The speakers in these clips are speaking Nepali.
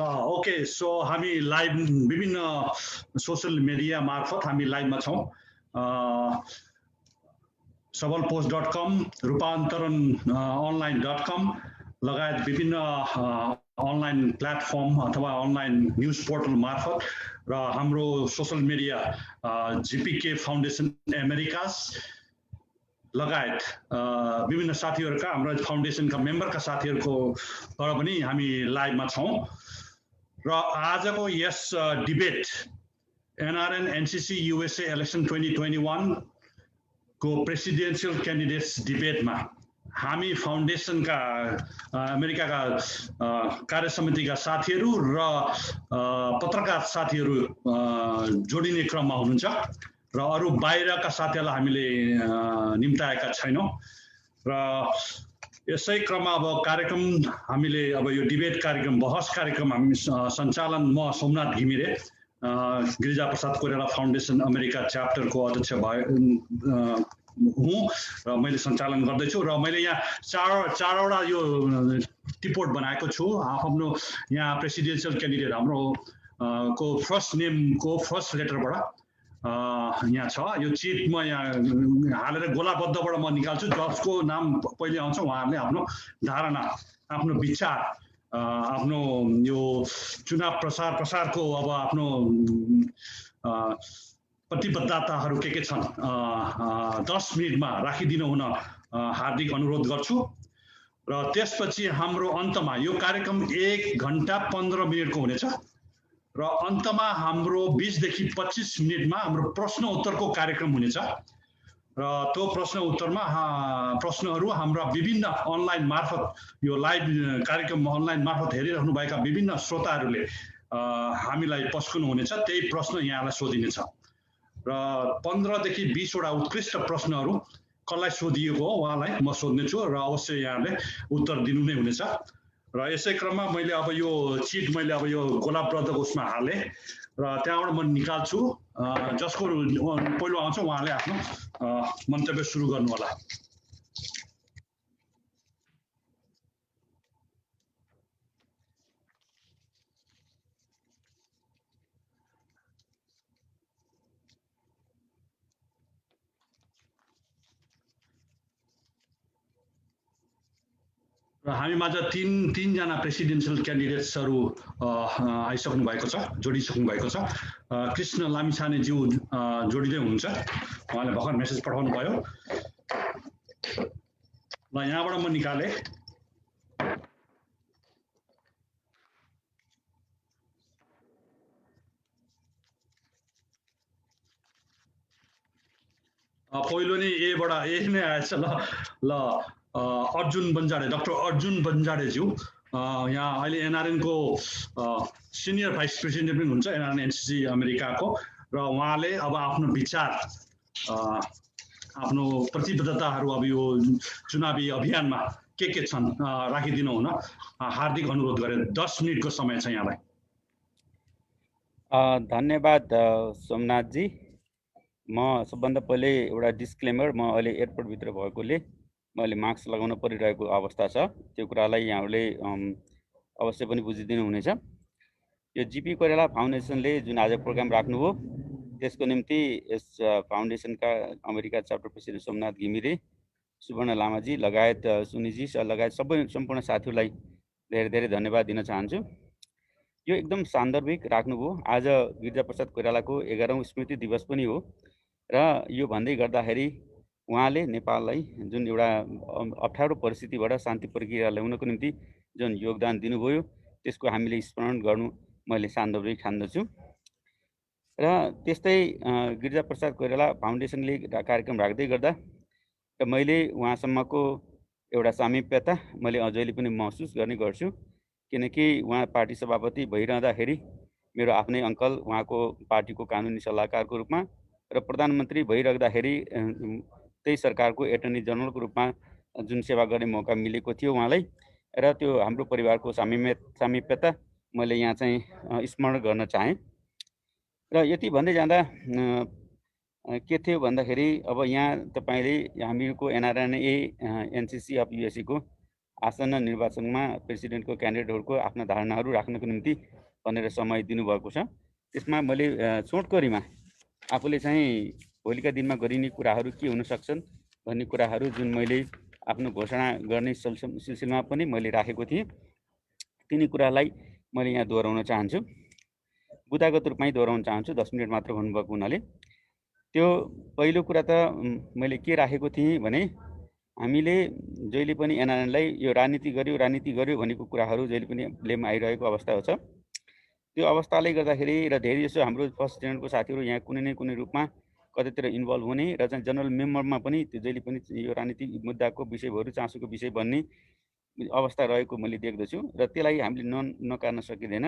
ओके सो हामी लाइभ विभिन्न सोशल मिडिया मार्फत हामी लाइभमा छौँ सबलपोस्ट.com रूपान्तरण online.com लगायत विभिन्न अनलाइन प्लेटफर्म अथवा अनलाइन न्युज पोर्टल मार्फत र हाम्रो सोशल मिडिया जीपीके फाउन्डेसन अमेरिकास लगायत विभिन्न साथीहरुका हाम्रो फाउन्डेसनका मेम्बरका साथीहरुकोबाट पनि हामी लाइभमा छौँ र आजको यस debate NRN NCC USA election 2021 को प्रेसिडेन्शियल क्यान्डिडेट्स डिबेटमा हामी फाउन्डेसनका अमेरिकाका कार्य समितिका साथीहरु र पत्रकार साथीहरु जोडिने क्रममा हुनुहुन्छ र अरु बाहिरका साथीहरुलाई हामीले निम्ताएका छैनौं र यसै क्रममा अब कार्यक्रम हामीले अब यो डिबेट कार्यक्रम बहस कार्यक्रम हामी सञ्चालन म सोमनाथ घिमिरे गिरिजाप्रसाद कोइराला फाउन्डेसन अमेरिका च्याप्टरको अध्यक्ष हुँ र मैले सञ्चालन गर्दैछु र मैले यहाँ चारवटा यो टिपोट बनाएको छु आफ्नो यहाँ प्रेसिडेन्शियल क्यान्डिडेट हाम्रो को फर्स्ट नेमको फर्स्ट लेटरबाट यहाँ छ यो चिट म यहाँ हालेर गोलाबद्धबाट म निकाल्छु जसको नाम पहिले आउँछ उहाँहरूले आफ्नो धारणा आफ्नो विचार आफ्नो यो चुनाव प्रसारको अब आफ्नो प्रतिबद्धताहरू के छन् 10 मिनेटमा राखिदिनु हुन हार्दिक अनुरोध गर्छु र त्यसपछि हाम्रो अन्तमा यो कार्यक्रम 1 घण्टा 15 मिनेटको हुनेछ र अन्तमा हाम्रो 20 देखि 25 मिनेटमा हाम्रो प्रश्न उत्तरको कार्यक्रम हुनेछ र त्यो प्रश्न उत्तरमा प्रश्नहरू हाम्रा विभिन्न अनलाइन मार्फत यो लाइभ कार्यक्रम अनलाइन मार्फत हेरिरहनु भएका विभिन्न श्रोताहरूले हामीलाई पस्कनु हुनेछ त्यही प्रश्न यहाँलाई सोधिनेछ र 15 देखि 20 वटा उत्कृष्ट प्रश्नहरू कसलाई सोधिएको हो उहाँलाई म सोध्नेछु र अवश्य यहाँले उत्तर दिनु नै हुनेछ र यसै क्रममा मैले अब यो चिट मैले अब यो गोलाबद्धको उसमा हाले र त्यहाँबाट म निकाल्छु जसको पहिलो आउँछ उहाँले आफ्नो मन्तव्य सुरु गर्नु होला र हामीमाझ तीन जना प्रेसिडेन्शियल क्यान्डिडेट्सहरू आइसक्नु भएको छ जोडिसक्नु भएको छ कृष्ण लामिछाने ज्यू जोडिदै हुनुहुन्छ उहाँले भर्खर मेसेज पठाउनु भयो ल यहाँबाट म निकाले पहिलो नै एबाट ए नै आएछ ल अर्जुन बन्जाडे डाक्टर अर्जुन बन्जाडेज्यू यहाँ अहिले एनआरएन को सिनियर भाइस प्रेसिडेन्ट पनि हुनुहुन्छ एनआरएन एनसीसी अमेरिकाको र उहाँले अब आफ्नो विचार आफ्नो प्रतिबद्धताहरू अब यो चुनावी अभियानमा के छन् राखिदिनु हुन हार्दिक अनुरोध गरे 10 मिनेटको समय छ यहाँलाई धन्यवाद सोमनाथजी म सबभन्दा पहिले एउटा डिस्क्लेमर म अहिले एयरपोर्ट भित्र भएकोले मैले मास्क लगाउन परिरहेको अवस्था छ त्यो कुरालाई यहाँहरूले अवश्य पनि बुझिदिनु हुनेछ यो जीपी कोइराला फाउन्डेसनले जुन आज प्रोग्राम राख्नुभयो त्यसको निम्ति यस फाउन्डेसनका America chapter president Somnath Ghimire Suvarna लामाजी लगायत सुनिजी लगायत सबै सम्पूर्ण साथीहरूलाई धेरै धेरै धन्यवाद दिन चाहन्छु यो एकदम सान्दर्भिक राख्नुभयो आज गिरिजाप्रसाद कोइरालाको 11औं स्मृति दिवस पनि हो र यो भन्दै गर्दाखेरि उहाँले नेपाललाई जुन एउटा अप्ठ्यारो परिस्थितिबाट शान्ति प्रक्रिया ल्याउनको निम्ति जुन योगदान दिनुभयो त्यसको हामीले स्मरण गर्नु मैले सान्दर्भिक ठान्दछु र त्यस्तै गिरिजाप्रसाद कोइराला फाउन्डेसनले कार्यक्रम राख्दै गर्दा र मैले उहाँसम्मको एउटा सामिप्यता मैले अझैले पनि महसुस गर्ने गर्छु किनकि उहाँ पार्टी सभापति भइरहँदाखेरि मेरो आफ्नै अङ्कल उहाँको पार्टीको कानुनी सल्लाहकारको रूपमा र प्रधानमन्त्री भइराख्दाखेरि त्यही सरकारको एटर्नी जनरलको रूपमा जुन सेवा गर्ने मौका मिलेको थियो उहाँलाई र त्यो हाम्रो परिवारको सामिप्यता मैले यहाँ चाहिँ स्मरण गर्न चाहे र यति भन्दै जाँदा के थियो भन्दाखेरि अब यहाँ तपाईले हामीको एनआरएनए एनसीसी अफ यूएसए को आसन्न निर्वाचनमा प्रेसिडेन्टको क्यान्डिडेटहरूको आफ्ना धारणाहरू राख्नको निम्ति भनेर समय दिनुभएको छ। त्यसमा मैले छोटकरीमा आफूले चाहिँ भोलिका दिनमा गरिने कुराहरू के हुन सक्छन् भन्ने कुराहरू जुन मैले आफ्नो घोषणा गर्ने सिलसिलामा पनि मैले राखेको थिएँ, तिनी कुरालाई मैले यहाँ दोहोऱ्याउन चाहन्छु। बुदागत रूपमै दोहोऱ्याउन चाहन्छु, 10 मिनट मात्र भन्नुभएको हुनाले। त्यो पहिलो कुरा त मैले के राखेको थिएँ भने हामीले जहिले पनि एनआरएनलाई यो राजनीति गर्यो भनेको कुराहरू जहिले पनि ब्लेम आइरहेको अवस्था छ। त्यो अवस्थाले गर्दाखेरि र धेरै जसो हाम्रो फर्स्ट जेनरेसनको साथीहरू यहाँ कुनै न कुनै रूपमा कतैतिर इन्भल्भ हुने र चाहिँ जनरल मेम्बरमा पनि त्यो जहिले पनि यो राजनीतिक मुद्दाको विषयहरू चासोको विषय बन्ने अवस्था रहेको मैले देख्दछु र त्यसलाई हामीले नकार्न सकिँदैन।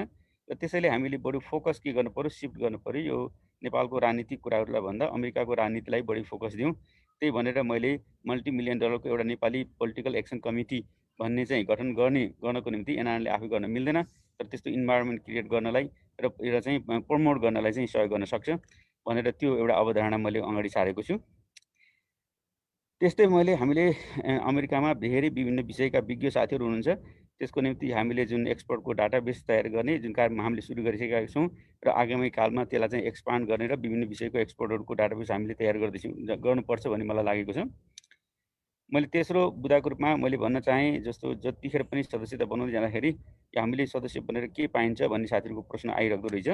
र त्यसैले हामीले बढी फोकस के गर्नु पर्यो, सिफ्ट गर्नु पर्यो, यो नेपालको राजनीतिक कुराहरूलाई भन्दा अमेरिकाको राजनीतिलाई बढी फोकस दिउँ। त्यही भनेर मैले $multi-million को एउटा नेपाली पोलिटिकल एक्सन कमिटी भन्ने चाहिँ गठन गर्नको निम्ति एनआरएनले आफै गर्न मिल्दैन, तर त्यस्तो इन्भाइरोमेन्ट क्रिएट गर्नलाई र चाहिँ प्रमोट गर्नलाई चाहिँ सहयोग गर्न सक्छ भनेर त्यो एउटा अवधारणा मैले अगाडि सारेको छु। त्यस्तै हामीले अमेरिकामा धेरै विभिन्न विषयका विज्ञ साथीहरू हुनुहुन्छ, त्यसको निम्ति हामीले जुन एक्सपर्टको डाटाबेस तयार गर्ने जुन कार्यमा हामीले सुरु गरिसकेका छौँ र आगामी कालमा त्यसलाई चाहिँ एक्सपान्ड गर्ने र विभिन्न विषयको एक्सपर्टहरूको डाटाबेस हामीले तयार गर्नुपर्छ भन्ने मलाई लागेको छ। मैले तेस्रो बुदाको रूपमा मैले भन्न चाहेँ, जस्तो जतिखेर पनि सदस्यता बनाउँदै जाँदाखेरि हामीले सदस्य बनेर के पाइन्छ भन्ने साथीहरूको प्रश्न आइरहेको रहेछ।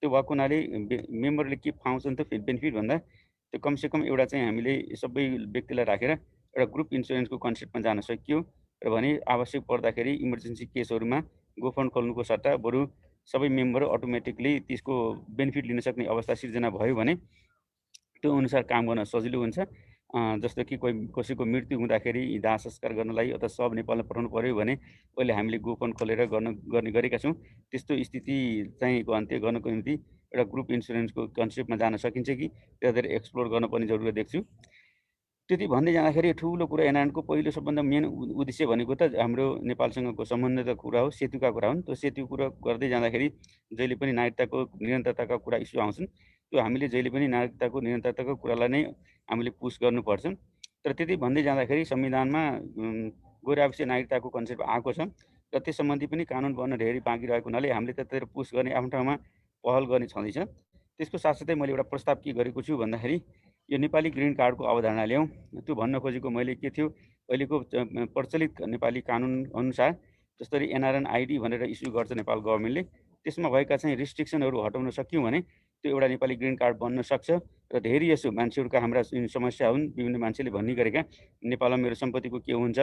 त्यो भएको हुनाले मेम्बरले के पाउँछ नि त बेनिफिट भन्दा त्यो कमसेकम एउटा चाहिँ हामीले सबै व्यक्तिलाई राखेर एउटा ग्रुप इन्सुरेन्सको कन्सेप्टमा जान सकियो र भने आवश्यक पर्दाखेरि इमर्जेन्सी केसहरूमा गोफन्ड खोल्नुको सट्टा बरु सबै मेम्बर अटोमेटिकली त्यसको बेनिफिट लिन सक्ने अवस्था सिर्जना भयो भने त्यो अनुसार काम गर्न सजिलो हुन्छ। जस्तो कि कसैको मृत्यु हुँदाखेरि दाह संस्कार गर्नलाई अथवा सब नेपालमा पठाउनु पर्यो भने अहिले हामीले गोफन्ड खोलेर गर्ने गरेका छौँ। त्यस्तो स्थिति चाहिँ अन्त्य गर्नको निम्ति एउटा ग्रुप इन्सुरेन्सको कन्सेप्टमा जान सकिन्छ कि त्यतातिर एक्सप्लोर गर्न पनि जरुरत देख्छु। त्यति भन्दै जाँदाखेरि ठुलो कुरा एनआरएनको पहिलो सबभन्दा मेन उद्देश्य भनेको त हाम्रो नेपालसँगको सम्बन्धको कुरा हो, सेतुका कुरा हुन्। त्यो सेतु कुरा गर्दै जाँदाखेरि जहिले पनि नागरिकताको निरन्तरताका कुरा इस्यु आउँछन्। त्यो हामीले जहिले पनि नागरिकताको निरन्तरताको कुरालाई नै हामीले पुस गर्नुपर्छ। तर त्यति भन्दै जाँदाखेरि संविधानमा गैर नागरिकताको कन्सेप्ट आएको छ र त्यस सम्बन्धी पनि कानुन बन्न धेरै बाँकी रहेको हुनाले हामीले त्यतातिर पुस गर्ने आफ्नो ठाउँमा पहल गर्ने छँदैछ। त्यसको साथसाथै मैले एउटा प्रस्ताव के गरेको छु भन्दाखेरि यो नेपाली ग्रिन कार्डको अवधारणा ल्याउँ। त्यो भन्न खोजेको मैले के थियो, अहिलेको प्रचलित नेपाली कानुन अनुसार जसरी एनआरएन आइडी भनेर इस्यु गर्छ नेपाल गभर्मेन्टले, त्यसमा भएका चाहिँ रिस्ट्रिक्सनहरू हटाउन सक्यौँ भने त्यो एउटा नेपाली ग्रिन कार्ड बन्न सक्छ र धेरै जसो मान्छेहरूका हाम्रा समस्या हुन्, विभिन्न मान्छेले भन्ने गरेका नेपालमा मेरो सम्पत्तिको के हुन्छ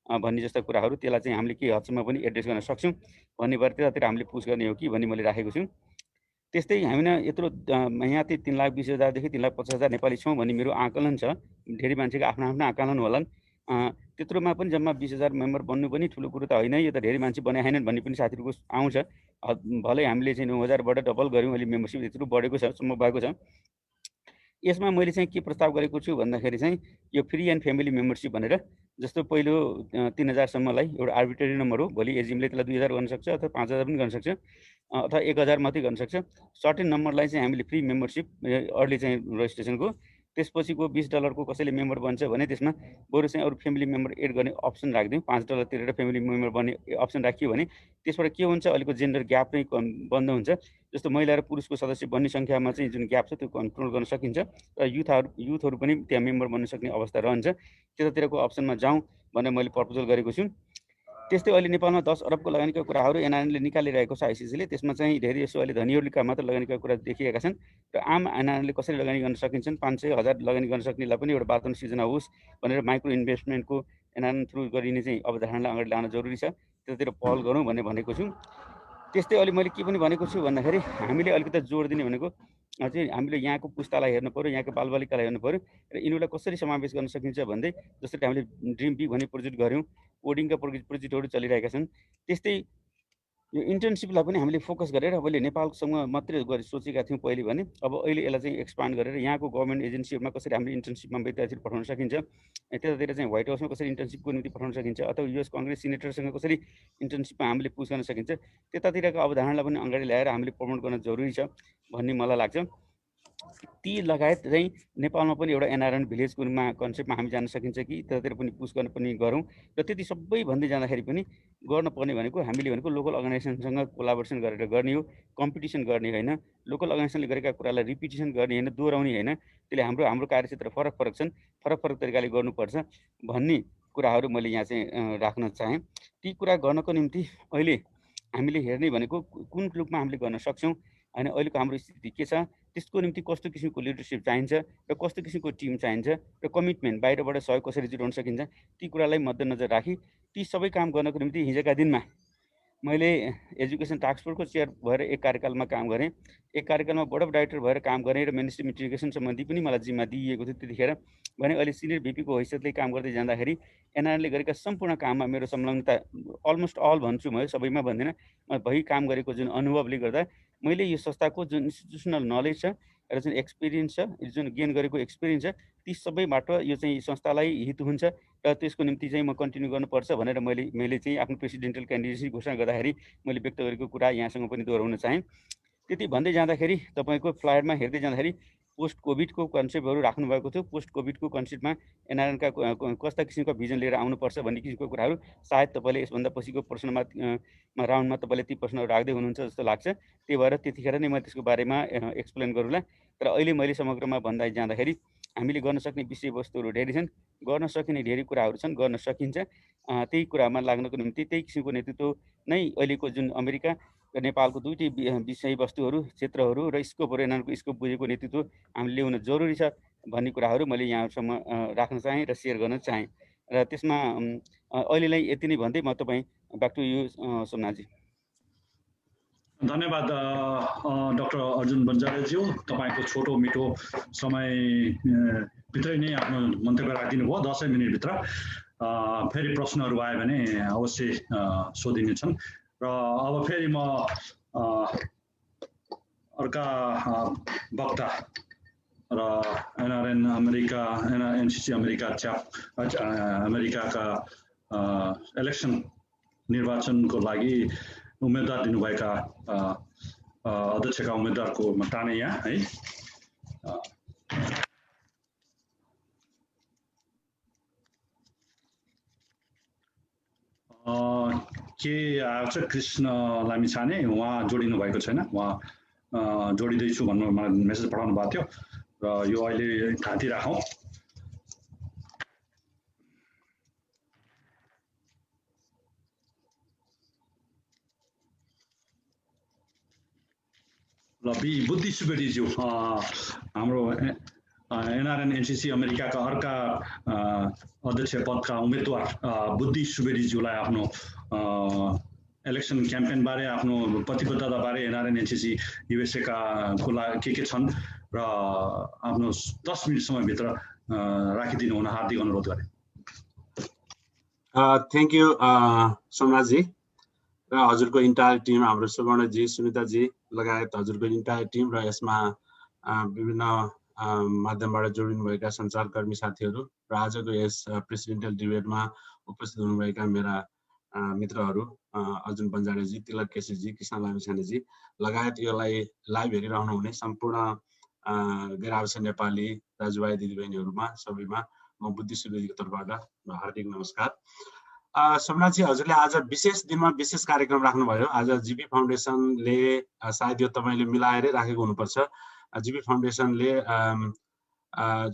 भन्ने जस्ता कुराहरू, त्यसलाई चाहिँ हामीले केही हदसम्म पनि एड्रेस गर्न सक्छौँ भन्ने भएर त्यतातिर हामीले पुस गर्ने हो कि भन्ने मैले राखेको छु। त्यस्तै हामीमा यत्रो यहाँ चाहिँ 3,20,000 देखि 3,50,000 नेपाली छौँ भन्ने मेरो आकलन छ। धेरै मान्छेको आफ्नो आफ्नो आकलन होलान्। त्यत्रोमा पनि जम्मा 20,000 मेम्बर बन्नु पनि ठुलो कुरो त होइन, यो त धेरै मान्छे बनाए छैनन् भन्ने पनि साथीहरूको आउँछ। भलै हामीले चाहिँ 9,000बाट डबल गऱ्यौँ, अहिले मेम्बरसिप यत्रो बढेको छ, सम्भव भएको छ। यसमा मैले चाहिँ के प्रस्ताव गरेको छु भन्दाखेरि चाहिँ यो फ्री एन्ड फ्यामिली मेम्बरसिप भनेर, जस्तो पहिलो 3,000सम्मलाई एउटा आर्बिट्रेरी नम्बर हो, भोलि एजिएमले त्यसलाई 2,000 गर्न सक्छ अथवा 5,000 पनि गर्न सक्छ अथवा 1,000 मात्रै गर्न सक्छ। सर्टेन नम्बरलाई चाहिँ हामीले फ्री मेम्बरसिप अर्ली चाहिँ रेजिस्ट्रेसनको, त्यसपछिको $20 को कसैले मेम्बर बन्छ भने त्यसमा बरु चाहिँ अरू फ्यामिली मेम्बर एड गर्ने अप्सन राखिदिउँ। $5 तिरेर फ्यामिली मेम्बर बन्ने अप्सन राखियो भने त्यसबाट के हुन्छ, अलिकति जेन्डर ग्याप नै बन्द हुन्छ। जस्तो महिला र पुरुषको सदस्य बन्ने सङ्ख्यामा चाहिँ जुन ग्याप छ त्यो कन्ट्रोल गर्न सकिन्छ र युथहरू पनि त्यहाँ मेम्बर बन्न सक्ने अवस्था रहन्छ। त्यतातिरको अप्सनमा जाउँ भनेर मैले प्रपोजल गरेको छु। त्यस्तै अहिले नेपालमा 10 अरबको लगानीका कुराहरू एनआरएनले निकालिरहेको छ आइसिसीले। त्यसमा चाहिँ धेरै जसो अहिले धनीहरूका मात्र लगानीका कुरा देखिएका छन् र आम एनआरएनले कसरी लगानी गर्न सकिन्छन्, 500,000 लगानी गर्न सक्नेलाई पनि एउटा वातावरण सिर्जना होस् भनेर माइक्रो इन्भेस्टमेन्टको एनआरएन थ्रु गरिने चाहिँ अवधारणालाई अगाडि लान जरुरी छ। त्यतातिर पहल गरौँ भनेको छु। त्यस्तै अहिले मैले के पनि भनेको छु भन्दाखेरि हामीले अलिकति जोड दिने भनेको चाहिँ हामीले यहाँको पुस्तालाई हेर्नु पर्यो, यहाँको बालबालिकालाई हेर्नु पर्यो र यिनीहरूलाई कसरी समावेश गर्न सकिन्छ भन्दै जसरी हामीले ड्रिम बिग भन्ने प्रोजेक्ट गऱ्यौँ, कोडिङका प्रोजेक्टहरू चलिरहेका छन्। त्यस्तै यो इन्टर्नसिपलाई पनि हामीले फोकस गरेर अहिले नेपालसँग मात्रै सोचेका थियौँ पहिले भने, अब अहिले यसलाई चाहिँ एक्सपान्ड गरेर यहाँको गभर्मेन्ट एजेन्सीहरूमा कसरी हामीले इन्टर्नसिपमा विद्यार्थीहरू पठाउन सकिन्छ, त्यतातिर चाहिँ व्हाइट हाउसमा कसरी इन्टर्नसिपको निम्ति पठाउन सकिन्छ अथवा युएस कङ्ग्रेस सिनेटरसँग कसरी इन्टर्नसिपमा हामीले पुस गर्न सकिन्छ, त्यतातिरको अवधारणालाई पनि अगाडि ल्याएर हामीले प्रमोट गर्न जरुरी छ भन्ने मलाई लाग्छ। ती लगायत चाहिँ नेपालमा पनि एउटा एनआरएन भिलेजको कन्सेप्टमा हामी जान सकिन्छ कि त्यतातिर पनि पुस गर्न पनि गरौँ। र त्यति सबै भन्दै जाँदाखेरि पनि गर्नुपर्ने भनेको हामीले भनेको लोकल अर्गनाइजेसनसँग कोलाबोरेसन गरेर गर्ने हो, कम्पिटिसन गर्ने होइन, लोकल अर्गनाइजेसनले गरेका कुरालाई रिपिटिसन गर्ने होइन, दोहोऱ्याउने होइन। त्यसले हाम्रो कार्यक्षेत्र फरक फरक छन्, फरक फरक तरिकाले गर्नुपर्छ भन्ने कुराहरू मैले यहाँ चाहिँ राख्न चाहेँ। ती कुरा गर्नको निम्ति अहिले हामीले हेर्ने भनेको कुन रूपमा हामीले गर्न सक्छौँ होइन, अहिलेको हाम्रो स्थिति के छ, त्यसको निम्ति कस्तो किसिमको लिडरसिप चाहिन्छ र कस्तो किसिमको टिम चाहिन्छ र कमिटमेन्ट बाहिरबाट सहयोग कसरी जुटाउन सकिन्छ, ती कुरालाई मध्यनजर राखी ती सबै काम गर्नको निम्ति हिजोका दिनमा मैले एजुकेसन टास्क फोर्सको चेयर भएर एक कार्यकालमा काम गरेँ, एक कार्यकालमा बोर्ड अफ डाइरेक्टर भएर काम गरेँ र मिनिस्ट्री इन्टिग्रेसन सम्बन्धी पनि मलाई जिम्मा दिइएको थियो त्यतिखेर। भने अहिले सिनियर भिपीको हैसियतले काम गर्दै जाँदाखेरि एनआरएनले गरेका सम्पूर्ण काममा मेरो संलग्नता अलमोस्ट अल भन्छु म, सबैमा भन्दिनँ, भई काम गरेको जुन अनुभवले गर्दा मैले यो संस्थाको जुन इन्स्टिट्युसनल नलेज छ र जुन एक्सपिरियन्स छ, जुन गेन गरेको एक्सपिरियन्स छ, ती सबैबाट यो चाहिँ संस्थालाई हित हुन्छ र त्यसको निम्ति चाहिँ म कन्टिन्यू गर्नुपर्छ भनेर मैले चाहिँ आफ्नो प्रेसिडेन्टल क्यान्डिडेसी घोषणा गर्दाखेरि मैले व्यक्त गरेको कुरा यहाँसँग पनि दोहोऱ्याउन चाहेँ। त्यति भन्दै जाँदाखेरि तपाईँको फ्लायरमा हेर्दै जाँदाखेरि पोस्ट कोभिडको कन्सेप्टहरू राख्नुभएको थियो। पोस्ट कोभिडको कन्सेप्टमा एनआरएनका कस्ता किसिमको भिजन लिएर आउनुपर्छ भन्ने किसिमको कुराहरू सायद तपाईँले यसभन्दा पछिको प्रश्नमा राउन्डमा तपाईँले ती प्रश्नहरू राख्दै हुनुहुन्छ जस्तो लाग्छ। त्यही भएर त्यतिखेर नै म त्यसको बारेमा एक्सप्लेन गरौँला। तर अहिले मैले समग्रमा भन्दै जाँदाखेरि हामीले गर्न सक्ने विषयवस्तुहरू धेरै छन्, गर्न सकिने धेरै कुराहरू छन्, गर्न सकिन्छ। त्यही कुरामा लाग्नको निम्ति त्यही किसिमको नेतृत्व नै अहिलेको जुन अमेरिका र नेपालको दुईटै विषयवस्तुहरू, क्षेत्रहरू र स्कोपहरू, एनआरएनको स्कोप बुझेको नेतृत्व हामीले ल्याउन जरुरी छ भन्ने कुराहरू मैले यहाँहरूसम्म राख्न चाहेँ र सेयर गर्न चाहेँ। र त्यसमा अहिलेलाई यति नै भन्दै म तपाईँ ब्याक टु यु सोमनाथजी। धन्यवाद डाक्टर अर्जुन बन्जारेज्यू, तपाईँको छोटो मिठो समय भित्रै नै आफ्नो मन्तव्य राखिदिनु भयो 10 मिनटभित्र। फेरि प्रश्नहरू आयो भने अवश्य सोधिनेछन्। र अब फेरि म अर्का वक्ता र एनआरएन अमेरिका, एनसिसी अमेरिका अमेरिकाका इलेक्सन निर्वाचनको लागि उम्मेदवार दिनुभएका अध्यक्षका उम्मेदवारको टाने यहाँ है। के आएको छ कृष्ण लामिछाने, उहाँ जोडिनु भएको छैन, उहाँ जोडिँदैछु भन्नु मलाई मेसेज पठाउनु भएको थियो र यो अहिले थाती राखौँ। ल बुद्धि सुवेदीज्यू, हाम्रो एनआरएन एनसिसी अमेरिकाका अर्का अध्यक्ष पदका उम्मेदवार बुद्धि सुवेदीज्यूलाई आफ्नो इलेक्सन क्याम्पेन बारे, आफ्नो प्रतिबद्धता बारे, एनआरएन एनसिसी युएसएका के छन् र आफ्नो 10 मिनट समयभित्र राखिदिनु हुन हार्दिक अनुरोध गरे। थ्याङ्क यू सोमनाथजी र हजुरको इन्टायर टिम, हाम्रो सुवर्णजी, सुनिताजी लगायत हजुरको इन्टायर टिम र यसमा विभिन्न माध्यमबाट जोडिनुभएका सञ्चारकर्मी साथीहरू र आजको यस प्रेसिडेन्टल डिबेटमा उपस्थित हुनुभएका मेरा मित्रहरू अर्जुन बन्जारेजी, तिलक केसीजी, कृष्ण लामिछानेजी लगायत यसलाई लाइभ हेरिरहनु हुने सम्पूर्ण गैर आवश्यक नेपाली दाजुभाइ दिदीबहिनीहरूमा सबैमा म बुद्धि सुवेदीको तर्फबाट हार्दिक नमस्कार। सोमनाथजी, हजुरले आज विशेष दिनमा विशेष कार्यक्रम राख्नुभयो। आज जीपी फाउन्डेसनले, सायद यो तपाईँले मिलाएरै राखेको हुनुपर्छ, जीपी फाउन्डेसनले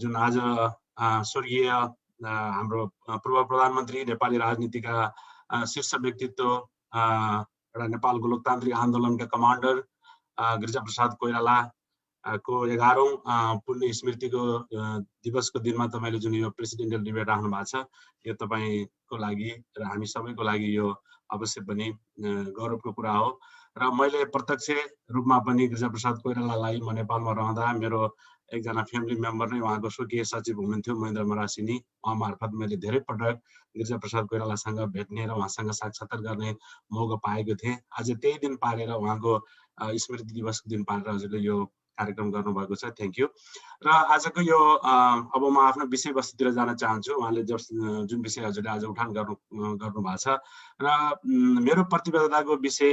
जुन आज स्वर्गीय हाम्रो पूर्व प्रधानमन्त्री, नेपाली राजनीतिका शीर्ष व्यक्तित्व, एउटा नेपालको लोकतान्त्रिक आन्दोलनका कमान्डर गिरिजाप्रसाद कोइराला को 11औं पुण्य स्मृतिको दिवसको दिनमा तपाईँले जुन यो प्रेसिडेन्टल डिबेट राख्नु भएको छ, यो तपाईँको लागि र हामी सबैको लागि यो अवश्य पनि गौरवको कुरा हो। र मैले प्रत्यक्ष रूपमा पनि गिरिजाप्रसाद कोइरालालाई म नेपालमा रहँदा मेरो एकजना फ्यामिली मेम्बर नै उहाँको स्वकीय सचिव हुनुहुन्थ्यो महेन्द्र मरासिनी, उहाँ मार्फत मैले धेरै पटक गिरिजाप्रसाद कोइरालासँग भेट्ने र उहाँसँग साक्षात्कार गर्ने मौका पाएको थिएँ। आज त्यही दिन पारेर, उहाँको स्मृति दिवसको दिन पारेर हजुरले यो कार्यक्रम गर्नुभएको छ। Thank you. र आजको यो अब म आफ्नो विषयवस्तुतिर जान चाहन्छु। उहाँले जुन विषय हजुरले आज उठान गर्नु भएको छ र मेरो प्रतिबद्धताको विषय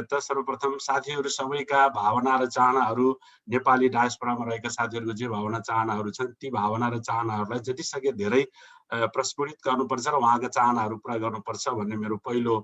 त सर्वप्रथम साथीहरू सबैका भावना र चाहनाहरू, नेपाली डायस्पोरामा रहेका साथीहरूको जे भावना चाहनाहरू छन् ती भावना र चाहनाहरूलाई जति सके धेरै प्रस्फुटित गर्नुपर्छ र उहाँका चाहनाहरू पुरा गर्नुपर्छ भन्ने मेरो पहिलो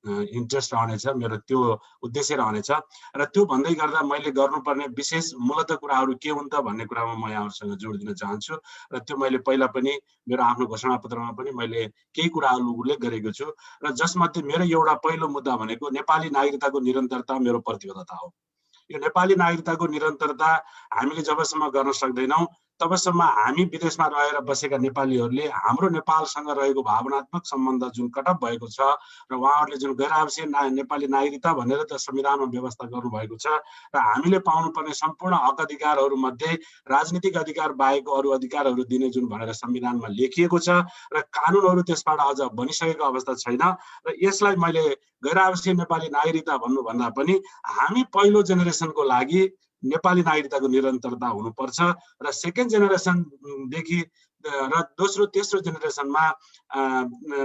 इन्ट्रेस्ट रहनेछ, मेरो त्यो उद्देश्य रहनेछ। र त्यो भन्दै गर्दा मैले गर्नुपर्ने विशेष मूलत कुराहरू के हुन् त भन्ने कुरामा म यहाँहरूसँग जोड दिन चाहन्छु। र त्यो मैले पहिला पनि मेरो आफ्नो घोषणापत्रमा पनि मैले केही कुराहरू उल्लेख गरेको छु। र जसमध्ये मेरो एउटा पहिलो मुद्दा भनेको नेपाली नागरिकताको निरन्तरता मेरो प्रतिबद्धता हो। यो नेपाली नागरिकताको निरन्तरता हामीले जबसम्म गर्न सक्दैनौँ तबसम्म हामी विदेशमा रहेर बसेका नेपालीहरूले हाम्रो नेपालसँग रहेको भावनात्मक सम्बन्ध जुन कटअप भएको छ र उहाँहरूले जुन गैर आवश्यक नेपाली नागरिकता भनेर त संविधानमा व्यवस्था गर्नुभएको छ र हामीले पाउनुपर्ने सम्पूर्ण हक अधिकारहरू मध्ये राजनीतिक अधिकार बाहेकको अरू अधिकारहरू दिने जुन भनेर संविधानमा लेखिएको छ र कानुनहरू त्यसबाट अझ बनिसकेको अवस्था छैन। र यसलाई मैले गैर आवश्यक नेपाली नागरिकता भन्नुभन्दा पनि हामी पहिलो जेनेरेसनको लागि नेपाली नागरिकताको निरन्तरता हुनुपर्छ र सेकेन्ड जेनेरेसनदेखि र दोस्रो तेस्रो जेनेरेसनमा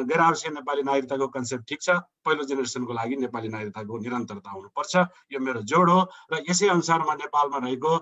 गैर आवश्यक नेपाली नागरिकताको कन्सेप्ट ठिक छ, पहिलो जेनेरेसनको लागि नेपाली नागरिकताको निरन्तरता हुनुपर्छ। यो मेरो जोड हो र यसै अनुसारमा नेपालमा रहेको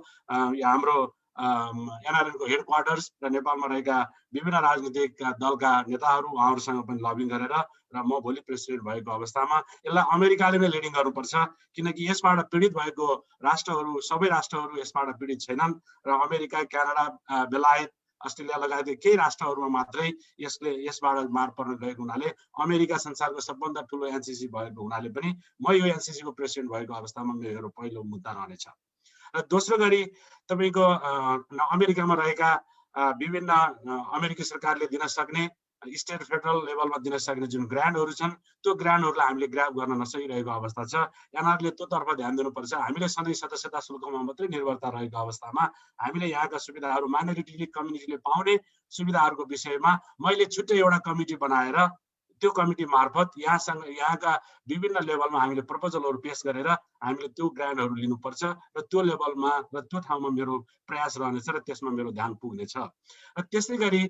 हाम्रो एनआरएनको हेडक्वार्टर्स र नेपालमा रहेका विभिन्न राजनीतिक दलका नेताहरू उहाँहरूसँग पनि लबिङ गरेर र म भोलि प्रेसिडेन्ट भएको अवस्थामा यसलाई अमेरिकाले नै लिडिङ गर्नुपर्छ, किनकि यसबाट पीडित भएको राष्ट्रहरू सबै राष्ट्रहरू यसबाट पीडित छैनन् र अमेरिका, क्यानाडा, बेलायत, अस्ट्रेलिया लगायत केही राष्ट्रहरूमा मात्रै यसबाट मार पर्न गएको हुनाले अमेरिका संसारको सबभन्दा ठुलो एनसीसी भएको हुनाले पनि म यो एनसीसीको प्रेसिडेन्ट भएको अवस्थामा मेरो पहिलो मुद्दा रहनेछ। र दोस्रो गरी तपाईको अमेरिकामा रहेका विभिन्न अमेरिकी सरकारले दिन सक्ने स्टेट फेडरल लेभलमा दिन सक्ने जुन ग्रान्टहरू छन् त्यो ग्रान्टहरूलाई हामीले ग्राब गर्न नसकिरहेको अवस्था छ। यहाँहरूले त्यो तर्फ ध्यान दिनुपर्छ। हामीले सधैँ सदस्यता शुल्कमा मात्रै निर्भरता रहेको अवस्थामा हामीले यहाँका सुविधाहरू माइनोरिटी कम्युनिटीले पाउने सुविधाहरूको विषयमा मैले छुट्टै एउटा कमिटी बनाएर त्यो कमिटी मार्फत यहाँका विभिन्न लेभलमा हामीले प्रपोजलहरू पेश गरेर हामीले त्यो ग्रान्टहरू लिनुपर्छ र त्यो लेभलमा र त्यो ठाउँमा मेरो प्रयास रहनेछ र त्यसमा मेरो ध्यान पुग्नेछ। र त्यसै गरी